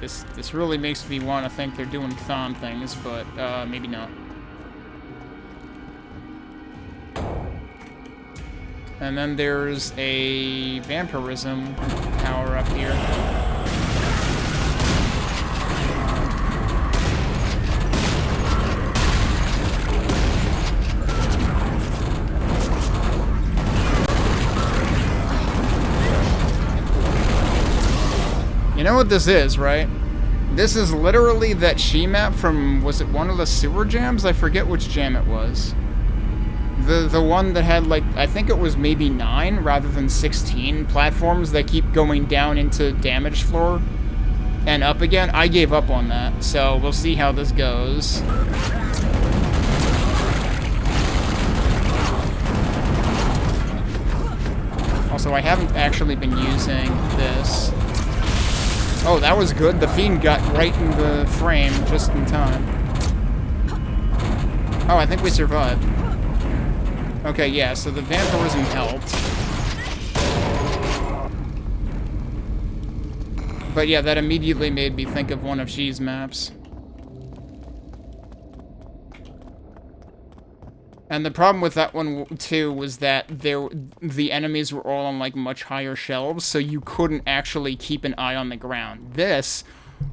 This really makes me want to think they're doing Thon things, but maybe not. And then there's a vampirism power up here. You know what this is, right? This is literally that she-map from, was it one of the sewer jams? I forget which jam it was. The one that had, like, I think it was maybe 9 rather than 16 platforms that keep going down into damage floor and up again. I gave up on that, so we'll see how this goes. Also, I haven't actually been using this. Oh, that was good. The Fiend got right in the frame just in time. Oh, I think we survived. Okay, yeah, so the vampirism helped. But yeah, that immediately made me think of one of Xi's maps. And the problem with that one, too, was that the enemies were all on, like, much higher shelves, so you couldn't actually keep an eye on the ground. This,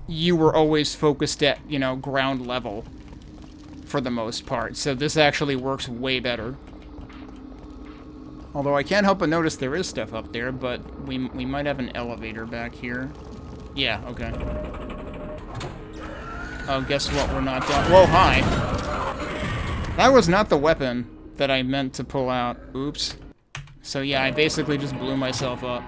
you were always focused at, you know, ground level, for the most part. So this actually works way better. Although I can't help but notice there is stuff up there, but we might have an elevator back here. Yeah, okay. Oh, guess what? We're not done. Whoa, hi! That was not the weapon that I meant to pull out. Oops. So yeah, I basically just blew myself up.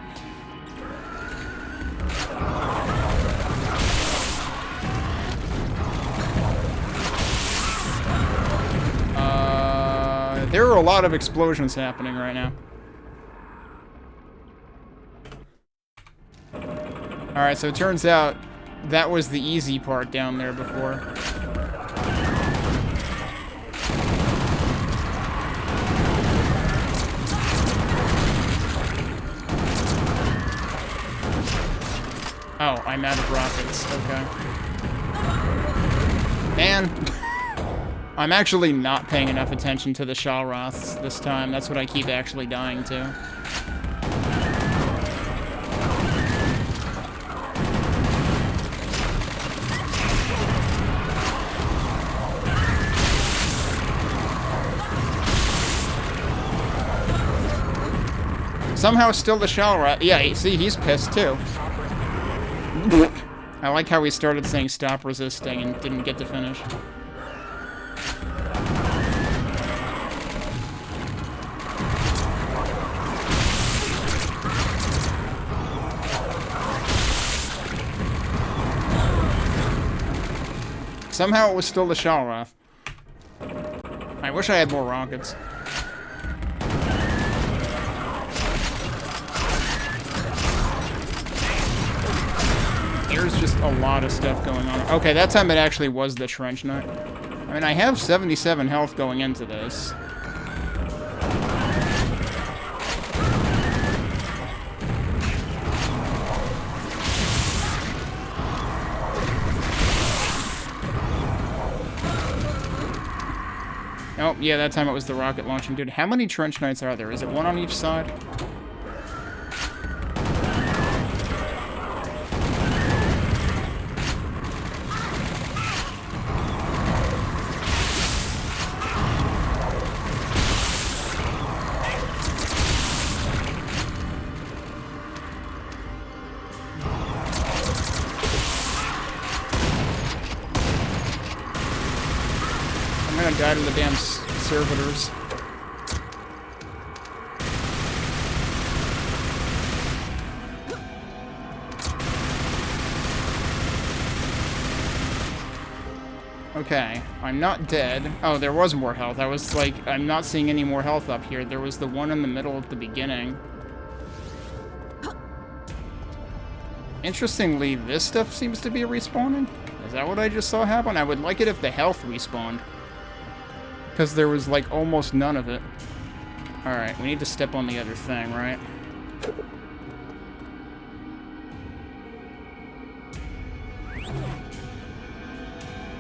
There are a lot of explosions happening right now. Alright, so it turns out that was the easy part down there before. Oh, I'm out of rockets. Okay. Man, I'm actually not paying enough attention to the Shalroths this time. That's what I keep actually dying to. Somehow still the Shalroth. Yeah, see, he's pissed too. I like how we started saying stop resisting and didn't get to finish. Somehow it was still the Shalroth. I wish I had more rockets. There's just a lot of stuff going on. Okay, that time it actually was the Trench Knight. I mean, I have 77 health going into this. Oh, yeah, that time it was the rocket launching dude. How many Trench Knights are there? Is it one on each side? Die to the damn servitors. Okay, I'm not dead. Oh, there was more health. I was like, I'm not seeing any more health up here. There was the one in the middle at the beginning. Interestingly, this stuff seems to be respawning. Is that what I just saw happen? I would like it if the health respawned. Because there was, like, almost none of it. Alright, we need to step on the other thing, right?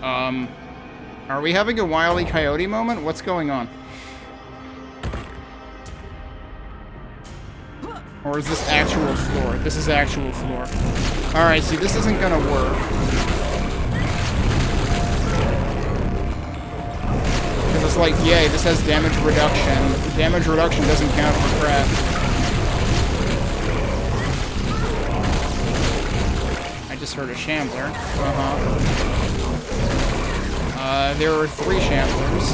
Are we having a Wile E. Coyote moment? What's going on? Or is this actual floor? This is actual floor. Alright, see, this isn't gonna work. Because it's like, yay, this has damage reduction. Damage reduction doesn't count for crap. I just heard a shambler. There were 3 shamblers.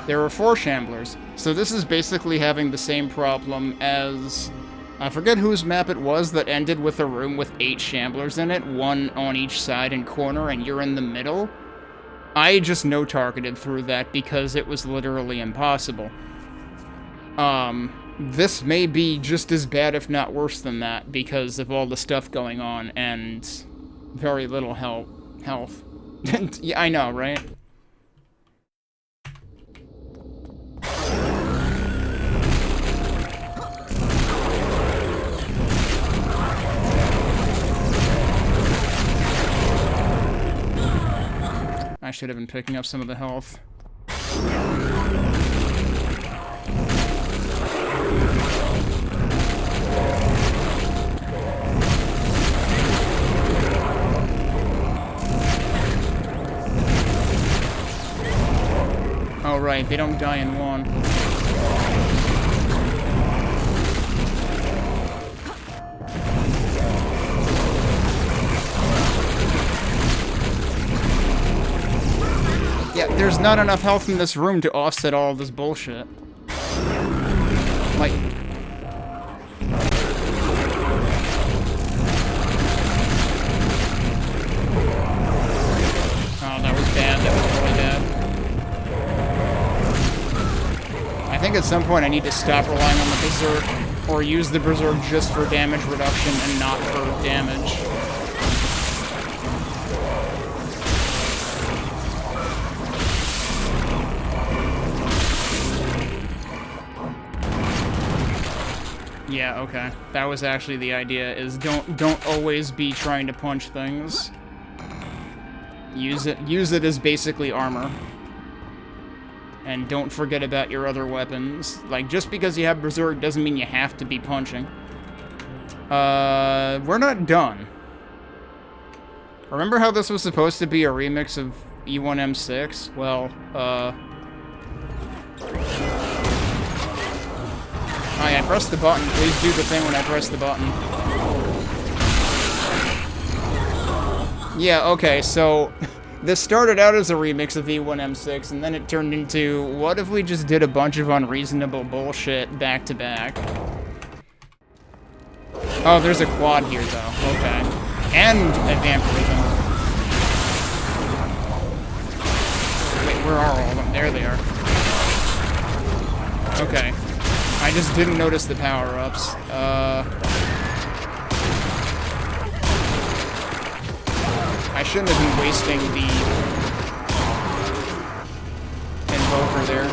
There were 4 shamblers. So this is basically having the same problem as... I forget whose map it was that ended with a room with 8 shamblers in it, 1 on each side and corner, and you're in the middle. I just no-targeted through that because it was literally impossible. This may be just as bad, if not worse than that, because of all the stuff going on and very little health. Yeah, I know, right? I should have been picking up some of the health. Oh, right, they don't die in one. Yeah, there's not enough health in this room to offset all this bullshit. Like... Oh, that was bad. That was really bad. I think at some point I need to stop relying on the Berserk, or use the Berserk just for damage reduction and not for damage. Yeah, okay. That was actually the idea, is don't always be trying to punch things. Use it as basically armor. And don't forget about your other weapons. Like, just because you have Berserk doesn't mean you have to be punching. We're not done. Remember how this was supposed to be a remix of E1M6? Well, Hi, I pressed the button. Please do the thing when I press the button. Yeah, okay, so... This started out as a remix of E1M6, and then it turned into, what if we just did a bunch of unreasonable bullshit back to back? Oh, there's a quad here, though. Okay. And a vampirism. Wait, where are all of them? There they are. Okay. I just didn't notice the power-ups. I shouldn't have been wasting the invoker there.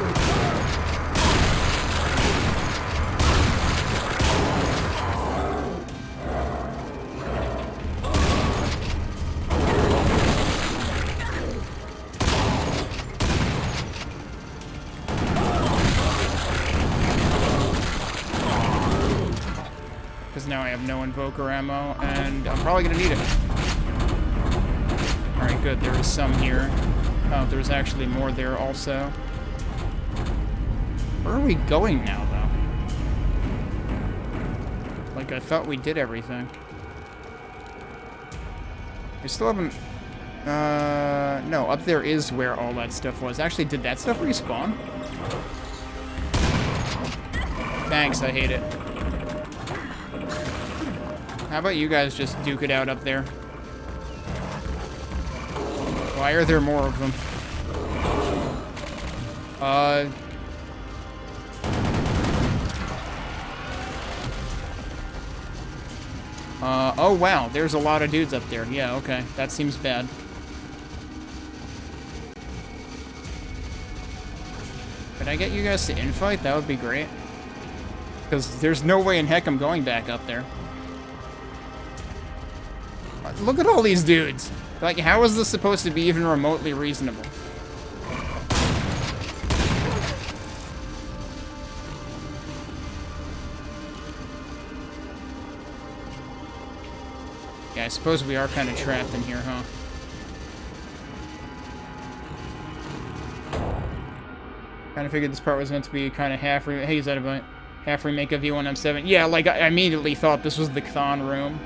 Because now I have no invoker ammo, and I'm probably gonna need it. Alright, good. There is some here. Oh, there's actually more there also. Where are we going now, though? Like, I thought we did everything. We still haven't... no, up there is where all that stuff was. Actually, did that stuff respawn? Thanks, I hate it. How about you guys just duke it out up there? Why are there more of them? Oh wow, there's a lot of dudes up there. Yeah, okay. That seems bad. Could I get you guys to infight? That would be great. Because there's no way in heck I'm going back up there. look at all these dudes. Like, how is this supposed to be even remotely reasonable? Yeah, I suppose we are kind of trapped in here, huh? Kind of figured this part was meant to be kind of half remake. Hey, is that about half remake of v1.7? Yeah, like I immediately thought this was the Cthon room.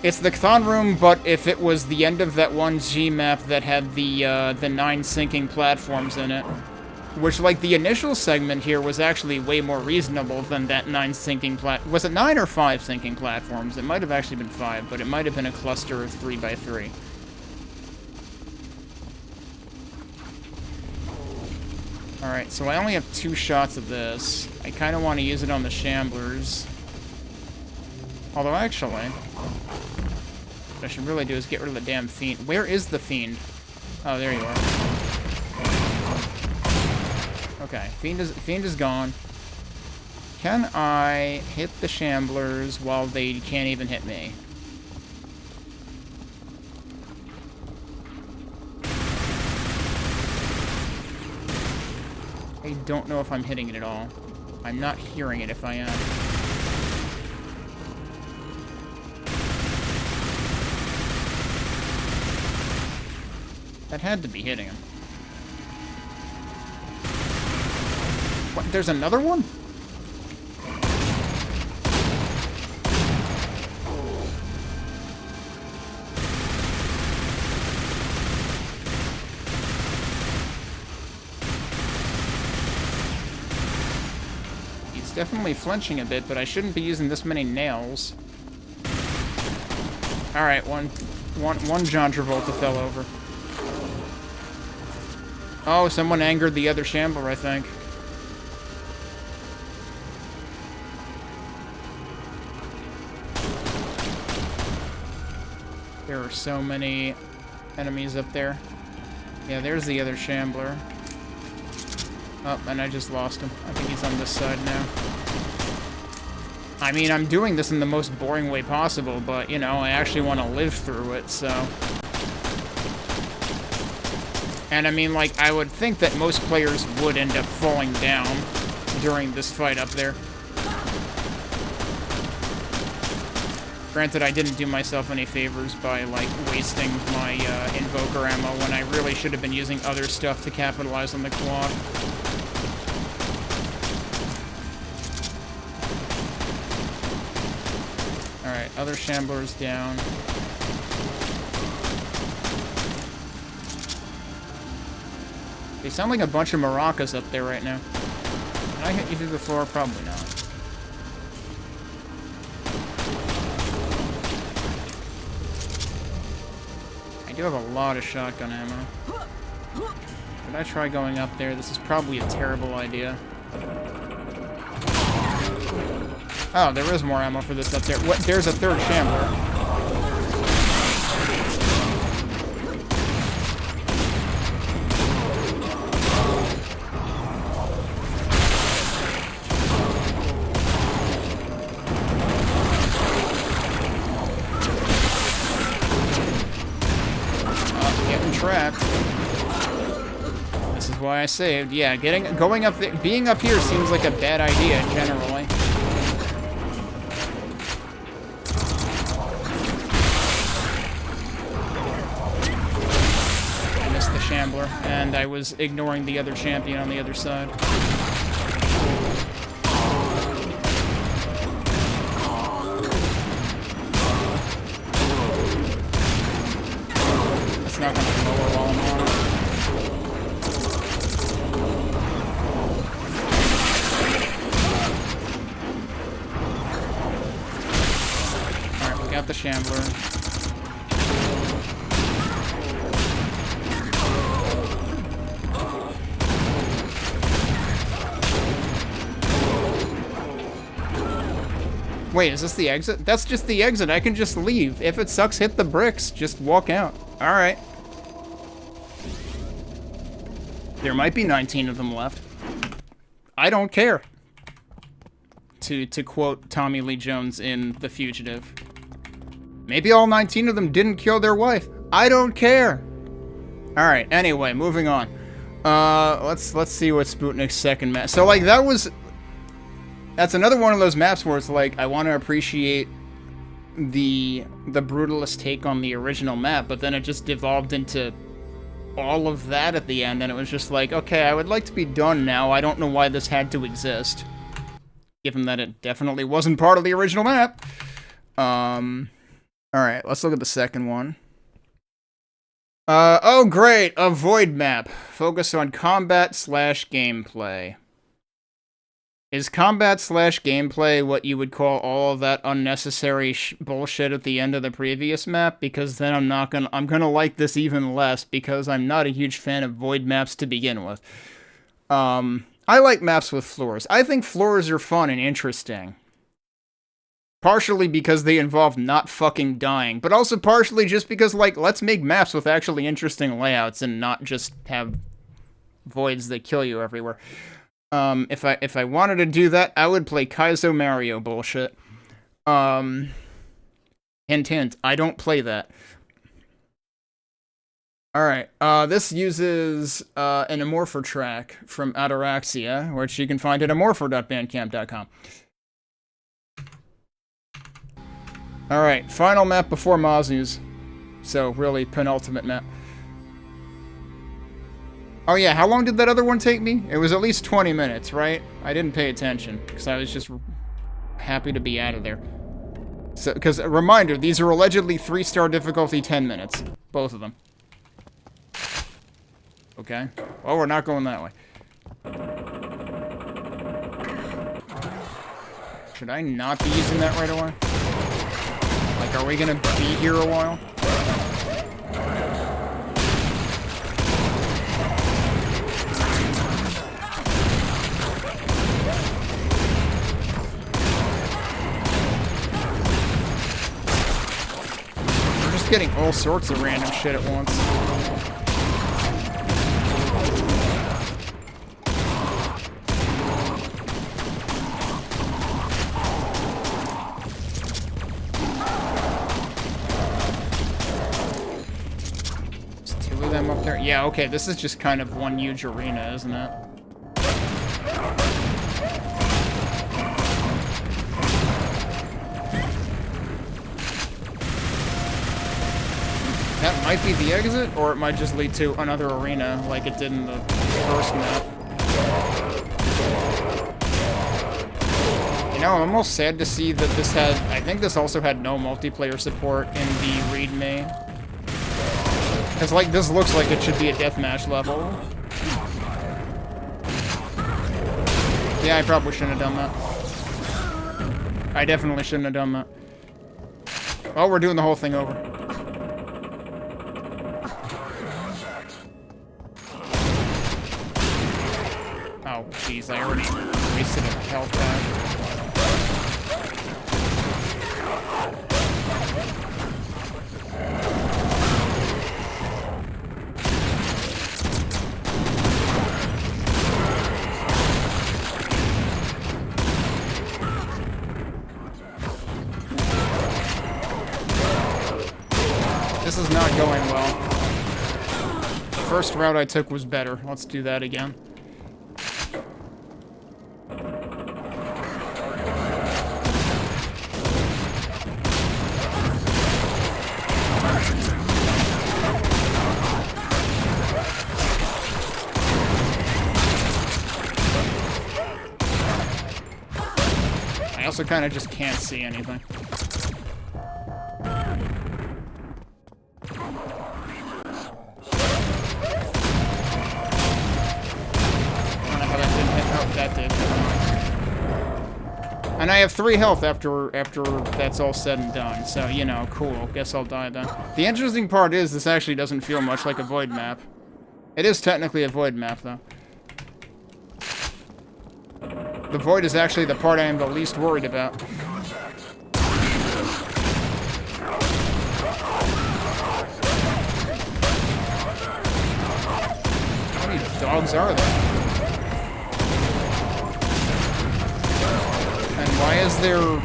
It's the Cthon room, but if it was the end of that one G map that had the 9 sinking platforms in it, which like the initial segment here was actually way more reasonable than that 9 sinking was it 9 or 5 sinking platforms? It might have actually been 5, but it might have been a cluster of 3x3. Alright, so I only have 2 shots of this. I kind of want to use it on the Shamblers. Although, actually, what I should really do is get rid of the damn Fiend. Where is the Fiend? Oh, there you are. Okay, Fiend is gone. Can I hit the Shamblers while they can't even hit me? I don't know if I'm hitting it at all. I'm not hearing it if I am. That had to be hitting him. What, there's another one? Definitely flinching a bit, but I shouldn't be using this many nails. Alright, one John Travolta fell over. Oh, someone angered the other Shambler, I think. There are so many enemies up there. Yeah, there's the other Shambler. Oh, and I just lost him. I think he's on this side now. I mean, I'm doing this in the most boring way possible, but, you know, I actually want to live through it, so... And I mean, like, I would think that most players would end up falling down during this fight up there. Granted, I didn't do myself any favors by, like, wasting my Invoker ammo when I really should have been using other stuff to capitalize on the quad. Alright, other Shamblers down. They sound like a bunch of maracas up there right now. Can I hit you through the floor? Probably not. I do have a lot of shotgun ammo. Should I try going up there? This is probably a terrible idea. Oh, there is more ammo for this up there. What? There's a third Shambler. Oh, getting trapped. This is why I saved. Yeah, going up there, being up here seems like a bad idea generally. Shambler, and I was ignoring the other champion on the other side. That's not going to lower while I'm on it. Alright, we got the Shambler. Wait, is this the exit? That's just the exit. I can just leave. If it sucks, hit the bricks. Just walk out. Alright. There might be 19 of them left. I don't care. To quote Tommy Lee Jones in The Fugitive. Maybe all 19 of them didn't kill their wife. I don't care. Alright, anyway, moving on. Let's see what Spootnik's second map. So, like, that's another one of those maps where it's like, I want to appreciate the brutalist take on the original map, but then it just devolved into all of that at the end, and it was just like, okay, I would like to be done now. I don't know why this had to exist, given that it definitely wasn't part of the original map. Alright, let's look at the second one. Oh great, a void map. Focus on combat/gameplay. Is combat/gameplay what you would call all of that unnecessary bullshit at the end of the previous map? Because then I'm gonna like this even less, because I'm not a huge fan of void maps to begin with. I like maps with floors. I think floors are fun and interesting. Partially because they involve not fucking dying, but also partially just because, like, let's make maps with actually interesting layouts and not just have voids that kill you everywhere. If I wanted to do that, I would play Kaizo Mario bullshit. Hint, hint, I don't play that. Alright, this uses an Amorpher track from Ataraxia, which you can find at amorpher.bandcamp.com. Alright, final map before Mazu's. So, really, penultimate map. Oh yeah, how long did that other one take me? It was at least 20 minutes, right? I didn't pay attention, because I was just happy to be out of there. So, because, a reminder, these are allegedly 3-star difficulty 10 minutes. Both of them. Okay. Well, we're not going that way. Should I not be using that right away? Like, are we gonna be here a while? We're just getting all sorts of random shit at once. Up there. Yeah, okay, this is just kind of one huge arena, isn't it? That might be the exit, or it might just lead to another arena, like it did in the first map. You know, I'm almost sad to see that this had... I think this also had no multiplayer support in the README. Because, like, this looks like it should be a deathmatch level. Yeah, I probably shouldn't have done that. I definitely shouldn't have done that. Well, we're doing the whole thing over. Oh, jeez, I already wasted a health pack. This is not going well. The first route I took was better. Let's do that again. I also kind of just can't see anything. That did. And I have 3 health after that's all said and done, so, you know, cool. Guess I'll die then. The interesting part is this actually doesn't feel much like a void map. It is technically a void map, though. The void is actually the part I am the least worried about. How many dogs are there? And why is there a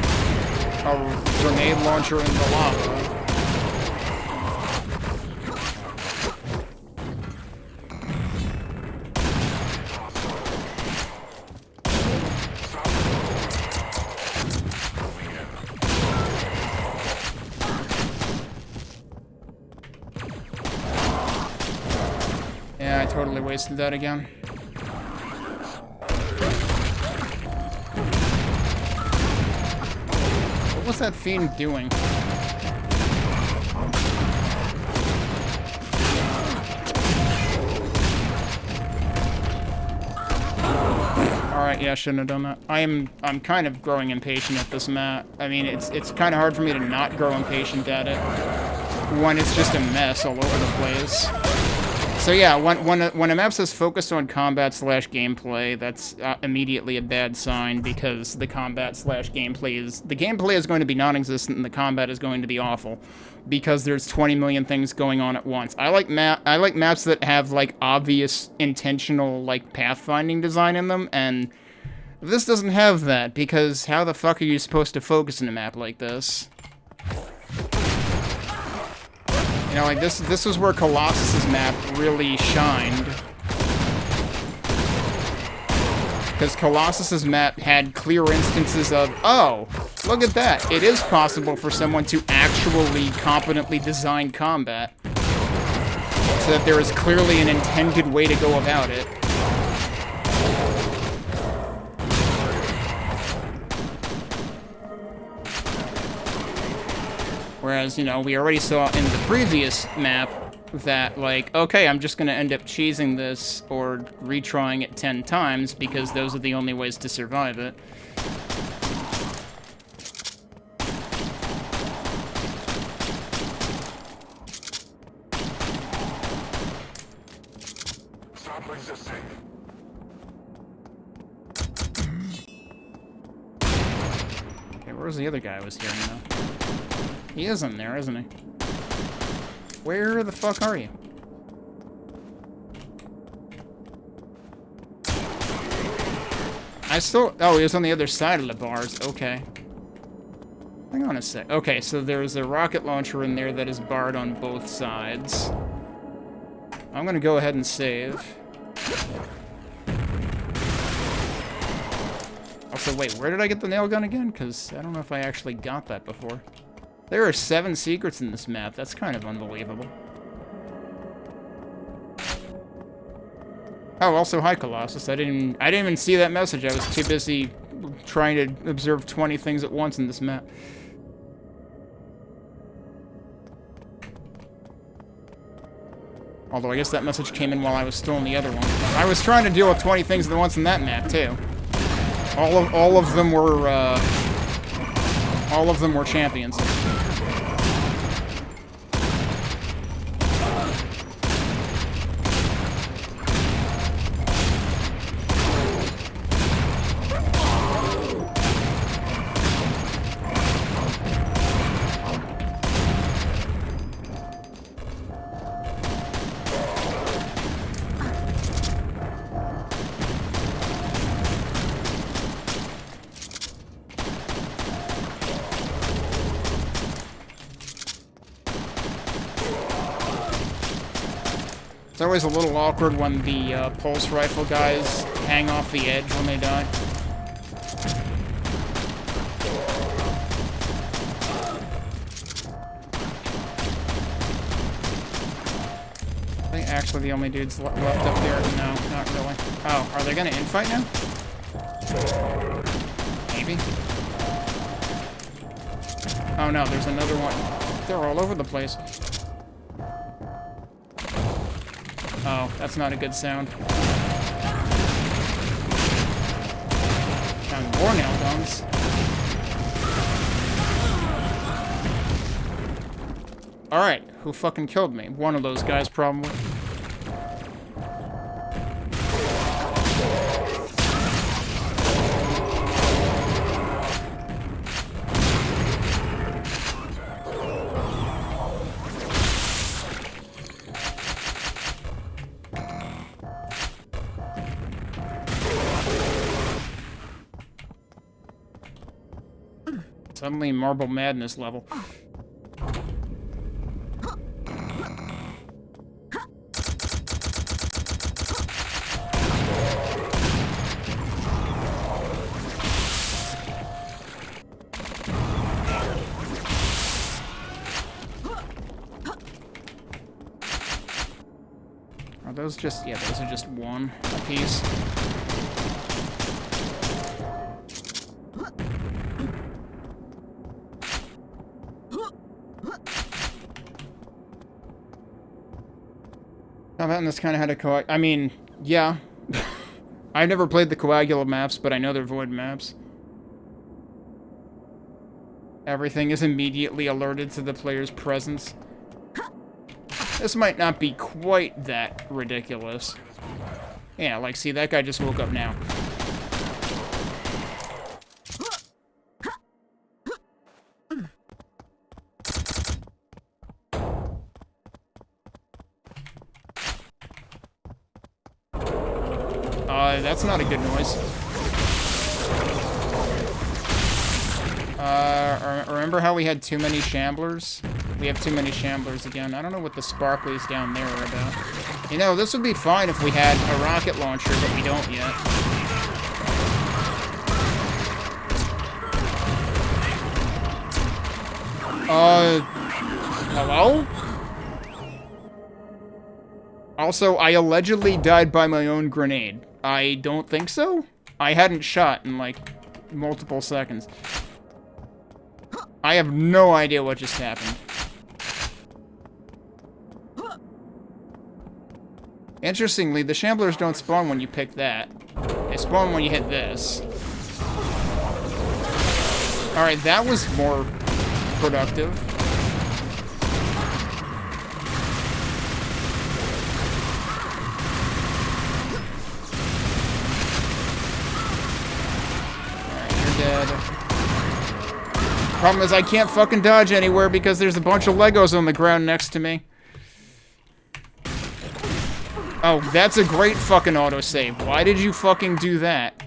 grenade launcher in the lava? totally wasted that again. What was that fiend doing? Alright, yeah, I shouldn't have done that. I'm kind of growing impatient at this map. I mean, it's kind of hard for me to not grow impatient at it when it's just a mess all over the place. So yeah, when a map says focused on combat / gameplay, that's immediately a bad sign, because the combat / gameplay is... The gameplay is going to be non-existent and the combat is going to be awful, because there's 20 million things going on at once. I like maps that have, like, obvious, intentional, like, pathfinding design in them, and this doesn't have that, because how the fuck are you supposed to focus in a map like this? You know, like, this was where Colossus's map really shined. Because Colossus's map had clear instances of, oh, look at that. It is possible for someone to actually competently design combat, so that there is clearly an intended way to go about it. Whereas, you know, we already saw in the previous map that, like, okay, I'm just gonna end up cheesing this or retrying it 10 times because those are the only ways to survive it. Stop resisting. Okay, where's the other guy I was hearing now? He is in there, isn't he? Where the fuck are you? I still... Oh, he was on the other side of the bars. Okay. Hang on a sec. Okay, so there's a rocket launcher in there that is barred on both sides. I'm gonna go ahead and save. Also, wait, where did I get the nail gun again? Because I don't know if I actually got that before. There are 7 secrets in this map. That's kind of unbelievable. Oh, also, hi, Colossus. I didn't even see that message. I was too busy trying to observe 20 things at once in this map. Although, I guess that message came in while I was still in the other one. I was trying to deal with 20 things at once in that map, too. All of them were champions. It's always a little awkward when the pulse rifle guys hang off the edge when they die. I think actually the only dudes left up there. No, not really. Oh, are they gonna infight now? Maybe. Oh no, there's another one. They're all over the place. Oh, that's not a good sound. Found more nail guns. Alright, who fucking killed me? One of those guys, probably. Suddenly Marble Madness level. Are those just... Yeah, those are just one apiece. This kind of had a I mean, yeah. I've never played the Coagula maps, but I know they're void maps. Everything is immediately alerted to the player's presence. This might not be quite that ridiculous. Yeah, like, see, that guy just woke up now. That's not a good noise. Remember how we had too many shamblers? We have too many shamblers again. I don't know what the sparklies down there are about. You know, this would be fine if we had a rocket launcher, but we don't yet. Hello? Also, I allegedly died by my own grenade. I don't think so. I hadn't shot in, like, multiple seconds. I have no idea what just happened. Interestingly, the shamblers don't spawn when you pick that. They spawn when you hit this. Alright, that was more productive. Dead. Problem is I can't fucking dodge anywhere because there's a bunch of Legos on the ground next to me. Oh, that's a great fucking autosave. Why did you fucking do that?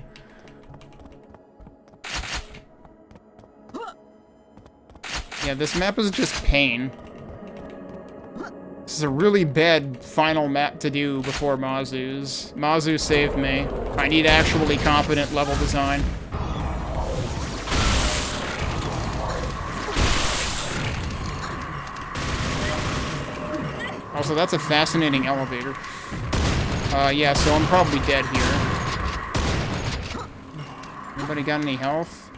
Yeah, this map is just pain. This is a really bad final map to do before Mazu's. Mazu saved me. I need actually competent level design. Also, that's a fascinating elevator. Yeah, so I'm probably dead here. Anybody got any health?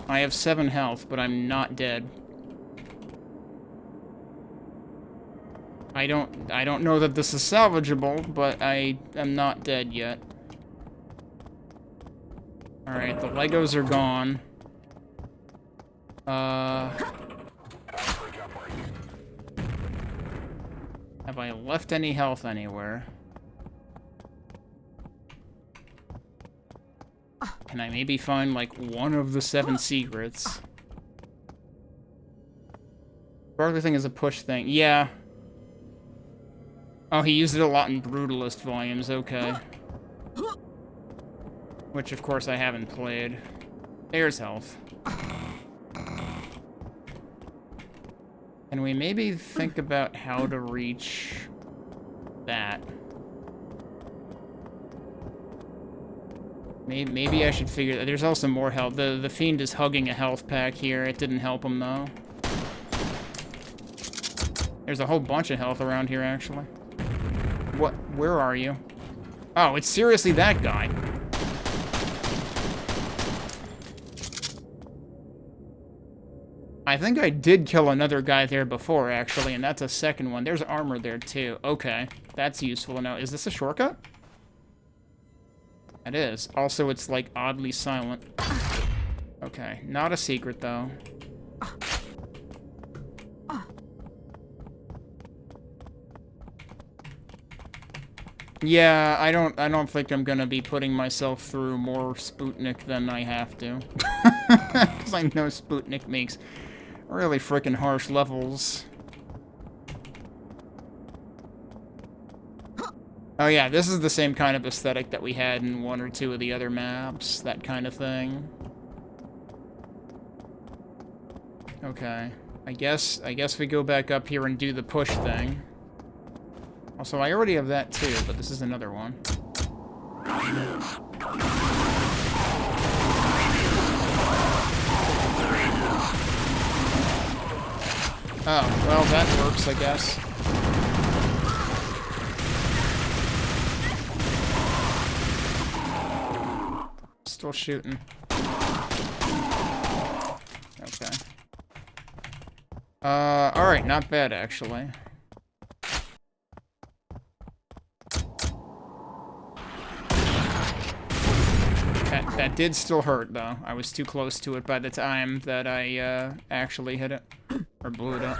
I have 7 health, but I'm not dead. I don't know that this is salvageable, but I am not dead yet. Alright, the Legos are gone. Have I left any health anywhere? Can I maybe find, like, one of the 7 secrets? Sparkly thing is a push thing. Yeah. Oh, he used it a lot in Brutalist volumes, okay. Which, of course, I haven't played. There's health. Can we maybe think about how to reach that? Maybe I should figure that. There's also more health. The Fiend is hugging a health pack here. It didn't help him, though. There's a whole bunch of health around here, actually. What? Where are you? Oh, it's seriously that guy. I think I did kill another guy there before, actually, and that's a second one. There's armor there, too. Okay, that's useful to know. Is this a shortcut? It is. Also, it's, like, oddly silent. Okay, not a secret, though. Yeah, I don't think I'm gonna be putting myself through more Spootnik than I have to. Because I know Spootnik makes really freaking harsh levels. Oh yeah, this is the same kind of aesthetic that we had in 1 or 2 of the other maps, that kind of thing. Okay, I guess we go back up here and do the push thing. Also, I already have that too, but this is another one. Oh, well, that works, I guess. Still shooting. Okay. Alright, not bad, actually. That did still hurt, though. I was too close to it by the time that I, actually hit it. Or blew it up.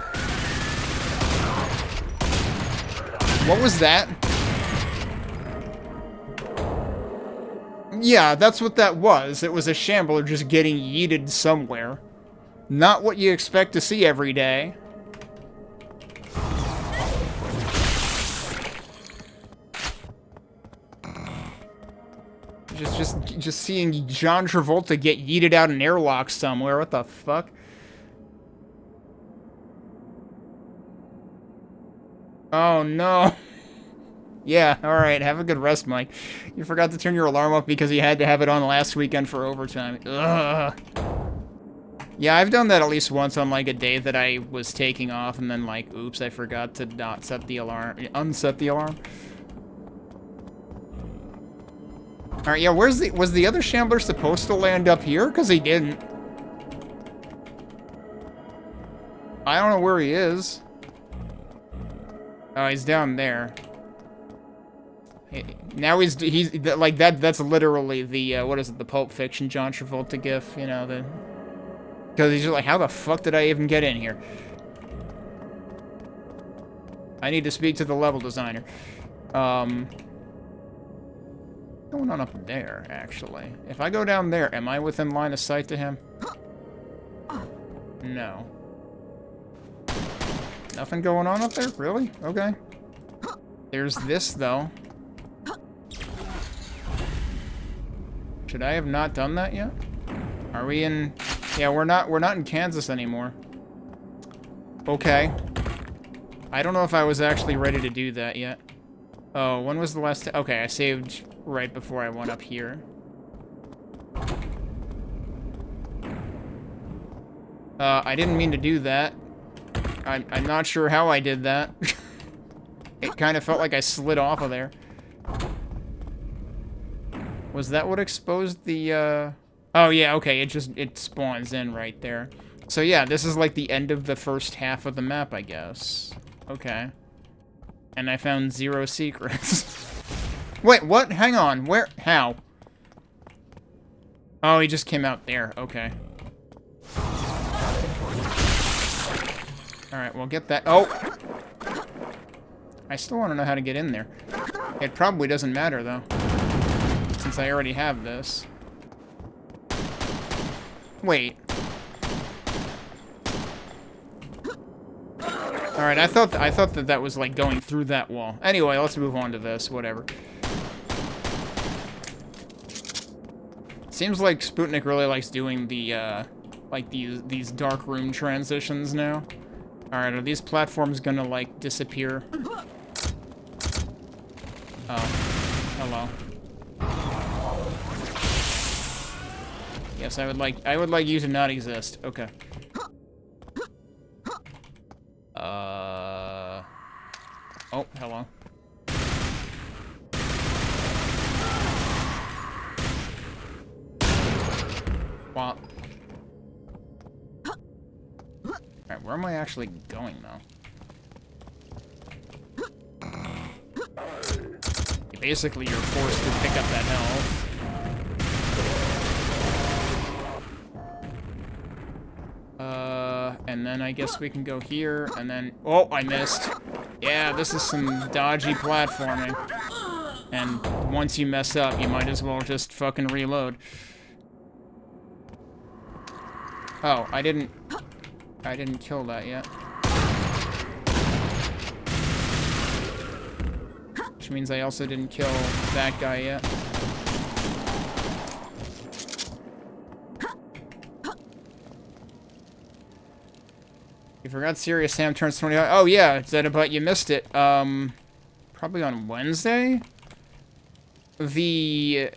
What was that? Yeah, that's what that was. It was a shambler just getting yeeted somewhere. Not what you expect to see every day. Just seeing John Travolta get yeeted out an airlock somewhere. What the fuck? Oh no. Yeah, alright, have a good rest, Mike. You forgot to turn your alarm off because you had to have it on last weekend for overtime. Ugh. Yeah, I've done that at least once on, like, a day that I was taking off, and then, like, oops, I forgot to not set the alarm, unset the alarm. Alright, yeah, was the other shambler supposed to land up here? Because he didn't. I don't know where he is. Oh, he's down there. Now he's like that's literally the what is it, the Pulp Fiction John Travolta gif, you know, because he's just like, how the fuck did I even get in here? I need to speak to the level designer. What's going on up there, actually? If I go down there, am I within line of sight to him? No. Nothing going on up there? Really? Okay. There's this, though. Should I have not done that yet? Are we in... Yeah, we're not in Kansas anymore. Okay. I don't know if I was actually ready to do that yet. Oh, when was the last... Okay, I saved right before I went up here. I didn't mean to do that. I'm not sure how I did that. It kind of felt like I slid off of there. Was that what exposed the, Oh, yeah, okay, it spawns in right there. So, yeah, this is like the end of the first half of the map, I guess. Okay. And I found 0 secrets. Wait, what? Hang on. Where? How? Oh, he just came out there. Okay. Alright, we'll get that. Oh! I still want to know how to get in there. It probably doesn't matter, though. Since I already have this. Wait. Alright, I thought that was, like, going through that wall. Anyway, let's move on to this. Whatever. Seems like Spootnik really likes doing the, like, these dark room transitions now. Alright, are these platforms gonna, like, disappear? Oh. Hello. Yes, I would like you to not exist. Okay. Oh, hello. What? Alright, where am I actually going, though? Basically, you're forced to pick up that health. And then I guess we can go here, and then... Oh, I missed. Yeah, this is some dodgy platforming. And once you mess up, you might as well just fucking reload. Oh, I didn't kill that yet. Which means I also didn't kill that guy yet. You forgot Serious Sam turns 25. Oh yeah, is that about you missed it? probably on Wednesday. The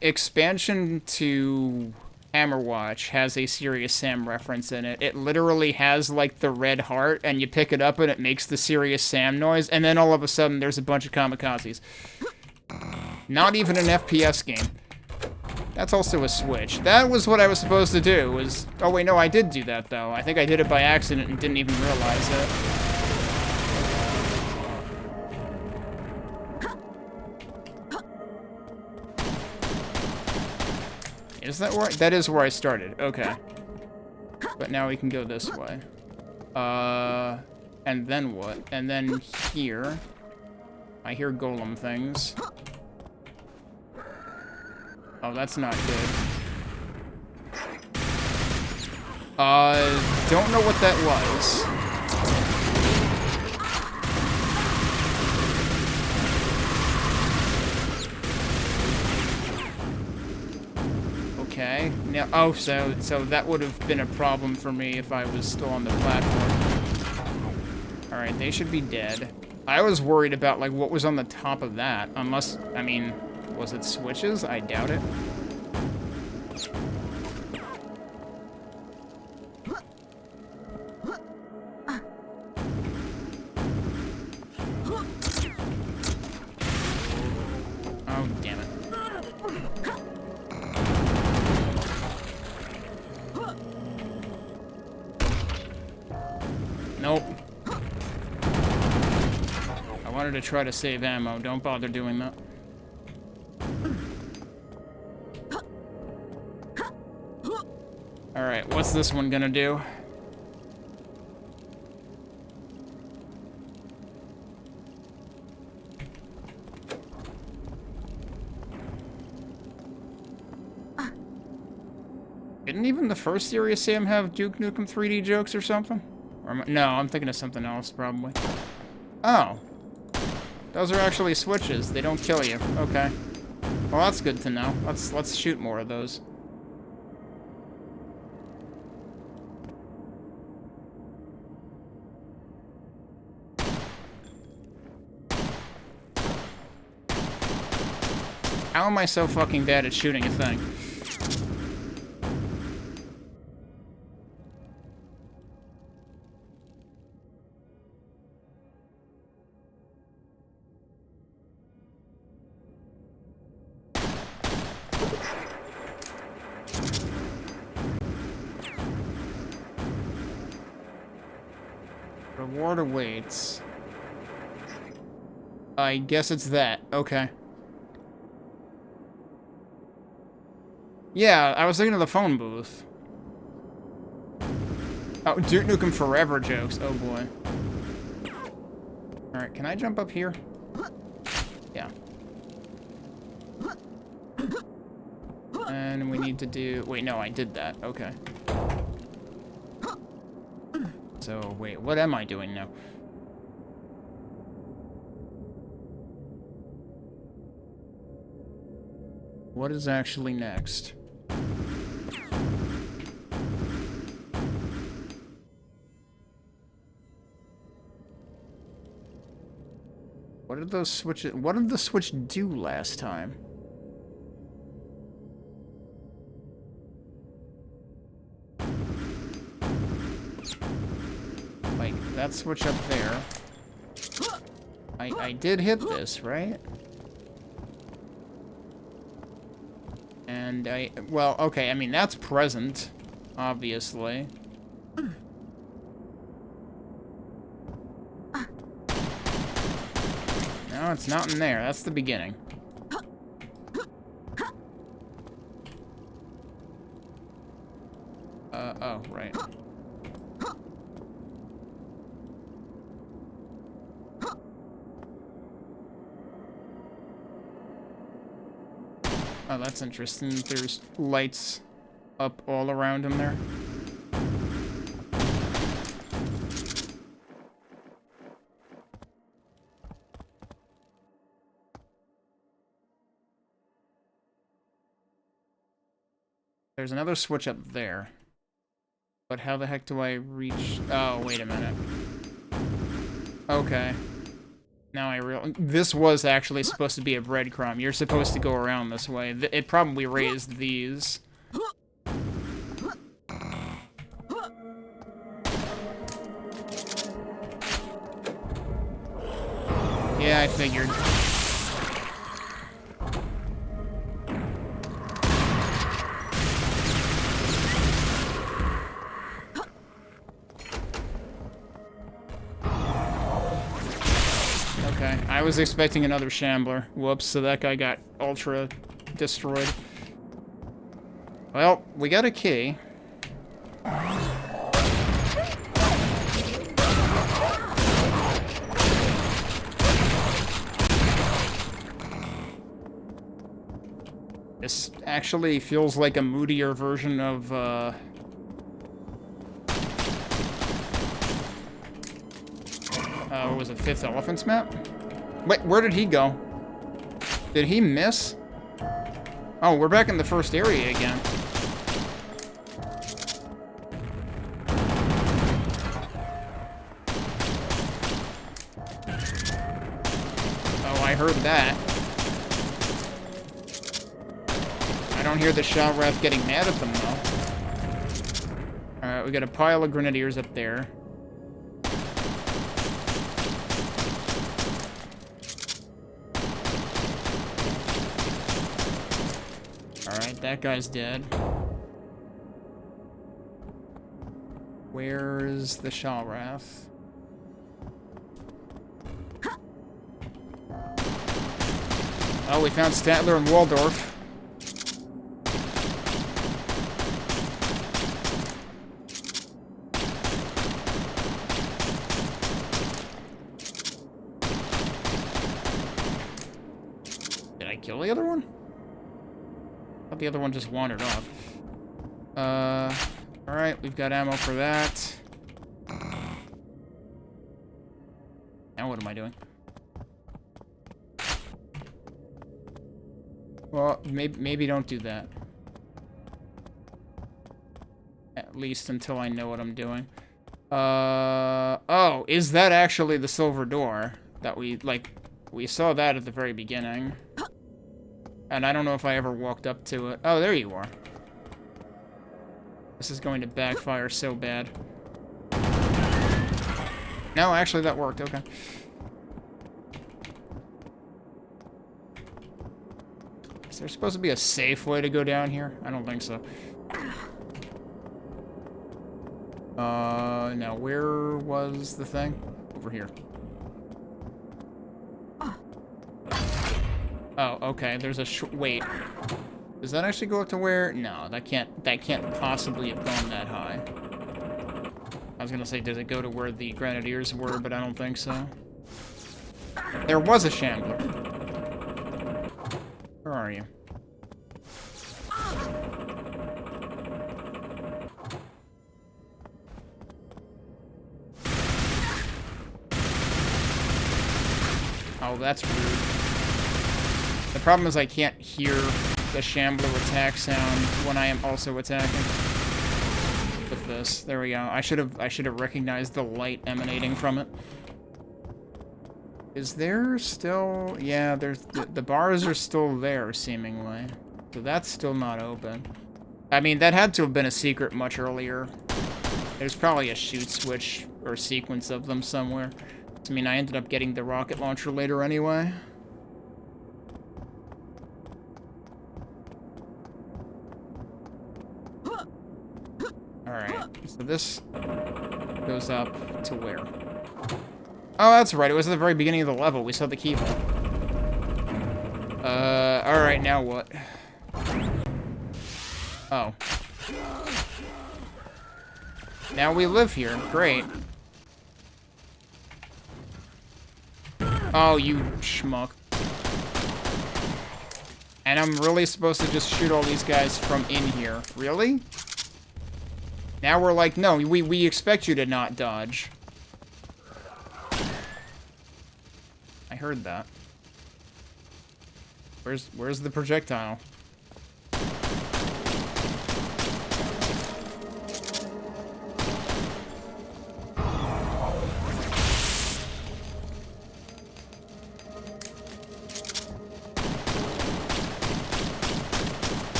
expansion to Hammerwatch has a Serious Sam reference in it. It literally has, like, the red heart, and you pick it up and it makes the Serious Sam noise, and then all of a sudden there's a bunch of kamikazes. Not even an FPS game. That's also a switch. That was what I was supposed to do, was... Oh, wait, no, I did do that, though. I think I did it by accident and didn't even realize it. Is that where... That is where I started. Okay. But now we can go this way. And then what? And then here... I hear golem things. Oh, that's not good. Don't know what that was. Okay. Now, oh, so that would have been a problem for me if I was still on the platform. Alright, they should be dead. I was worried about, like, what was on the top of that. Unless, I mean, was it switches? I doubt it. Oh, damn it. Nope. I wanted to try to save ammo. Don't bother doing that. Alright, what's this one gonna do? Didn't even the first Serious Sam have Duke Nukem 3D jokes or something? Or no, I'm thinking of something else, probably. Oh. Those are actually switches. They don't kill you. Okay. Well, that's good to know. Let's shoot more of those. How am I so fucking bad at shooting a thing? Reward awaits. I guess it's that. Okay. Yeah, I was thinking of the phone booth. Oh, Duke Nukem Forever jokes. Oh boy. Alright, can I jump up here? Yeah. And we need to do... Wait, no, I did that. Okay. So, wait, what am I doing now? What is actually next? What did those switches... What did the switch do last time? Like, that switch up there. I did hit this, right? And well, okay, I mean, that's present, obviously. No, it's not in there. That's the beginning. Oh, right. Oh, that's interesting. There's lights up all around him there. There's another switch up there. But how the heck do I reach... Oh, wait a minute. Okay. Now I realize this was actually supposed to be a breadcrumb. You're supposed to go around this way. It probably raised these. Yeah, I figured. Okay, I was expecting another shambler. Whoops, so that guy got ultra destroyed. Well, we got a key. This actually feels like a moodier version of, what was it, Fifth Elephants map? Wait, where did he go? Did he miss? Oh, we're back in the first area again. Oh, I heard that. I don't hear the Shellwrath getting mad at them, though. Alright, we got a pile of grenadiers up there. Alright, that guy's dead. Where's the Shellwrath? Oh, we found Statler and Waldorf. Did I kill the other one? I thought the other one just wandered off. Alright, we've got ammo for that. Now what am I doing? Well, maybe don't do that. At least until I know what I'm doing. Oh, is that actually the silver door that we saw that at the very beginning. And I don't know if I ever walked up to it. Oh, there you are. This is going to backfire so bad. No, actually that worked, okay. Is there supposed to be a safe way to go down here? I don't think so. Now where was the thing? Over here. Oh, okay, there's a wait. Does that actually go up to where? No, that can't possibly have gone that high. I was gonna say, does it go to where the grenadiers were, but I don't think so. There was a shambler. Where are you? Oh, that's rude. The problem is I can't hear the shambler attack sound when I am also attacking. With this, there we go. I should have recognized the light emanating from it. Is there still? Yeah, there's the bars are still there seemingly, so that's still not open. I mean, that had to have been a secret much earlier. There's probably a shoot switch or sequence of them somewhere. I mean, I ended up getting the rocket launcher later anyway. Alright, so this goes up to where? Oh, that's right, it was at the very beginning of the level. We saw the keyhole. Alright, now what? Oh. Now we live here. Great. Oh, you schmuck. And I'm really supposed to just shoot all these guys from in here. Really? Now we're like, no, we expect you to not dodge. I heard that. Where's the projectile?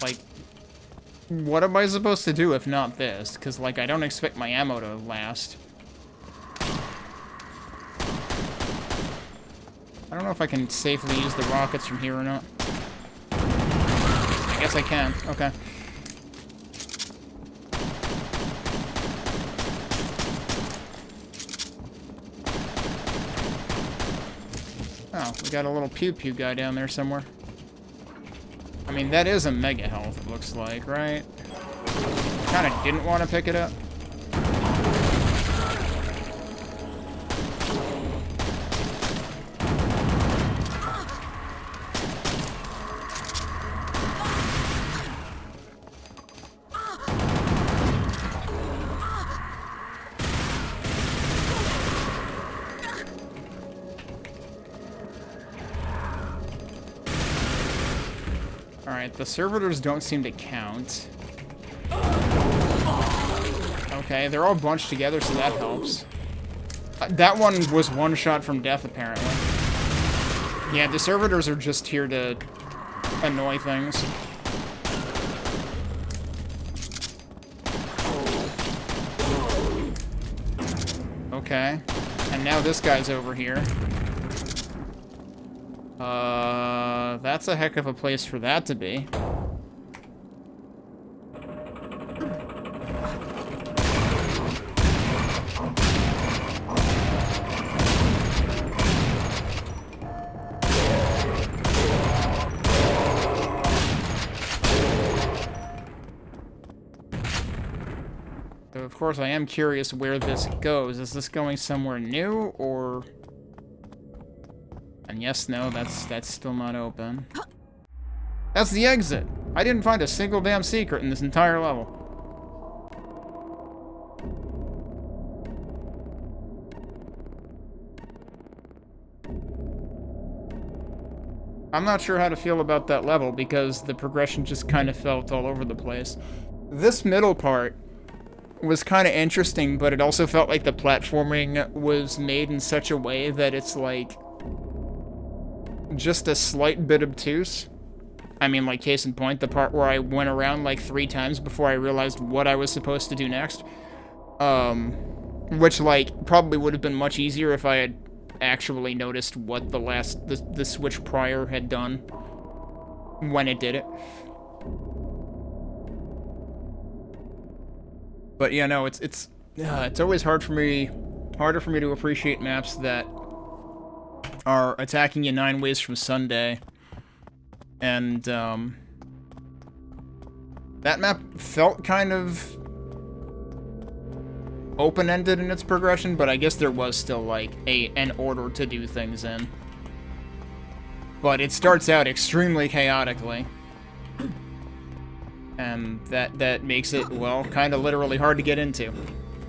Like, what am I supposed to do if not this? Because, like, I don't expect my ammo to last. I don't know if I can safely use the rockets from here or not. I guess I can. Okay. Oh, we got a little pew-pew guy down there somewhere. I mean, that is a mega health, it looks like, right? Kinda didn't want to pick it up. Alright, the servitors don't seem to count. Okay, they're all bunched together, so that helps. That one was one shot from death, apparently. Yeah, the servitors are just here to annoy things. Okay, and now this guy's over here. That's a heck of a place for that to be. So of course I am curious where this goes. Is this going somewhere new, or... And yes, no, that's still not open. That's the exit! I didn't find a single damn secret in this entire level. I'm not sure how to feel about that level, because the progression just kind of felt all over the place. This middle part was kind of interesting, but it also felt like the platforming was made in such a way that it's like... just a slight bit obtuse. I mean, like, case in point, the part where I went around like 3 times before I realized what I was supposed to do next. Which, like, probably would have been much easier if I had actually noticed what the switch prior had done when it did it. But yeah, no, it's always harder for me to appreciate maps that are attacking you 9 ways from Sunday. And, that map felt kind of open-ended in its progression, but I guess there was still, like, an order to do things in. But it starts out extremely chaotically. And that makes it, well, kind of literally hard to get into.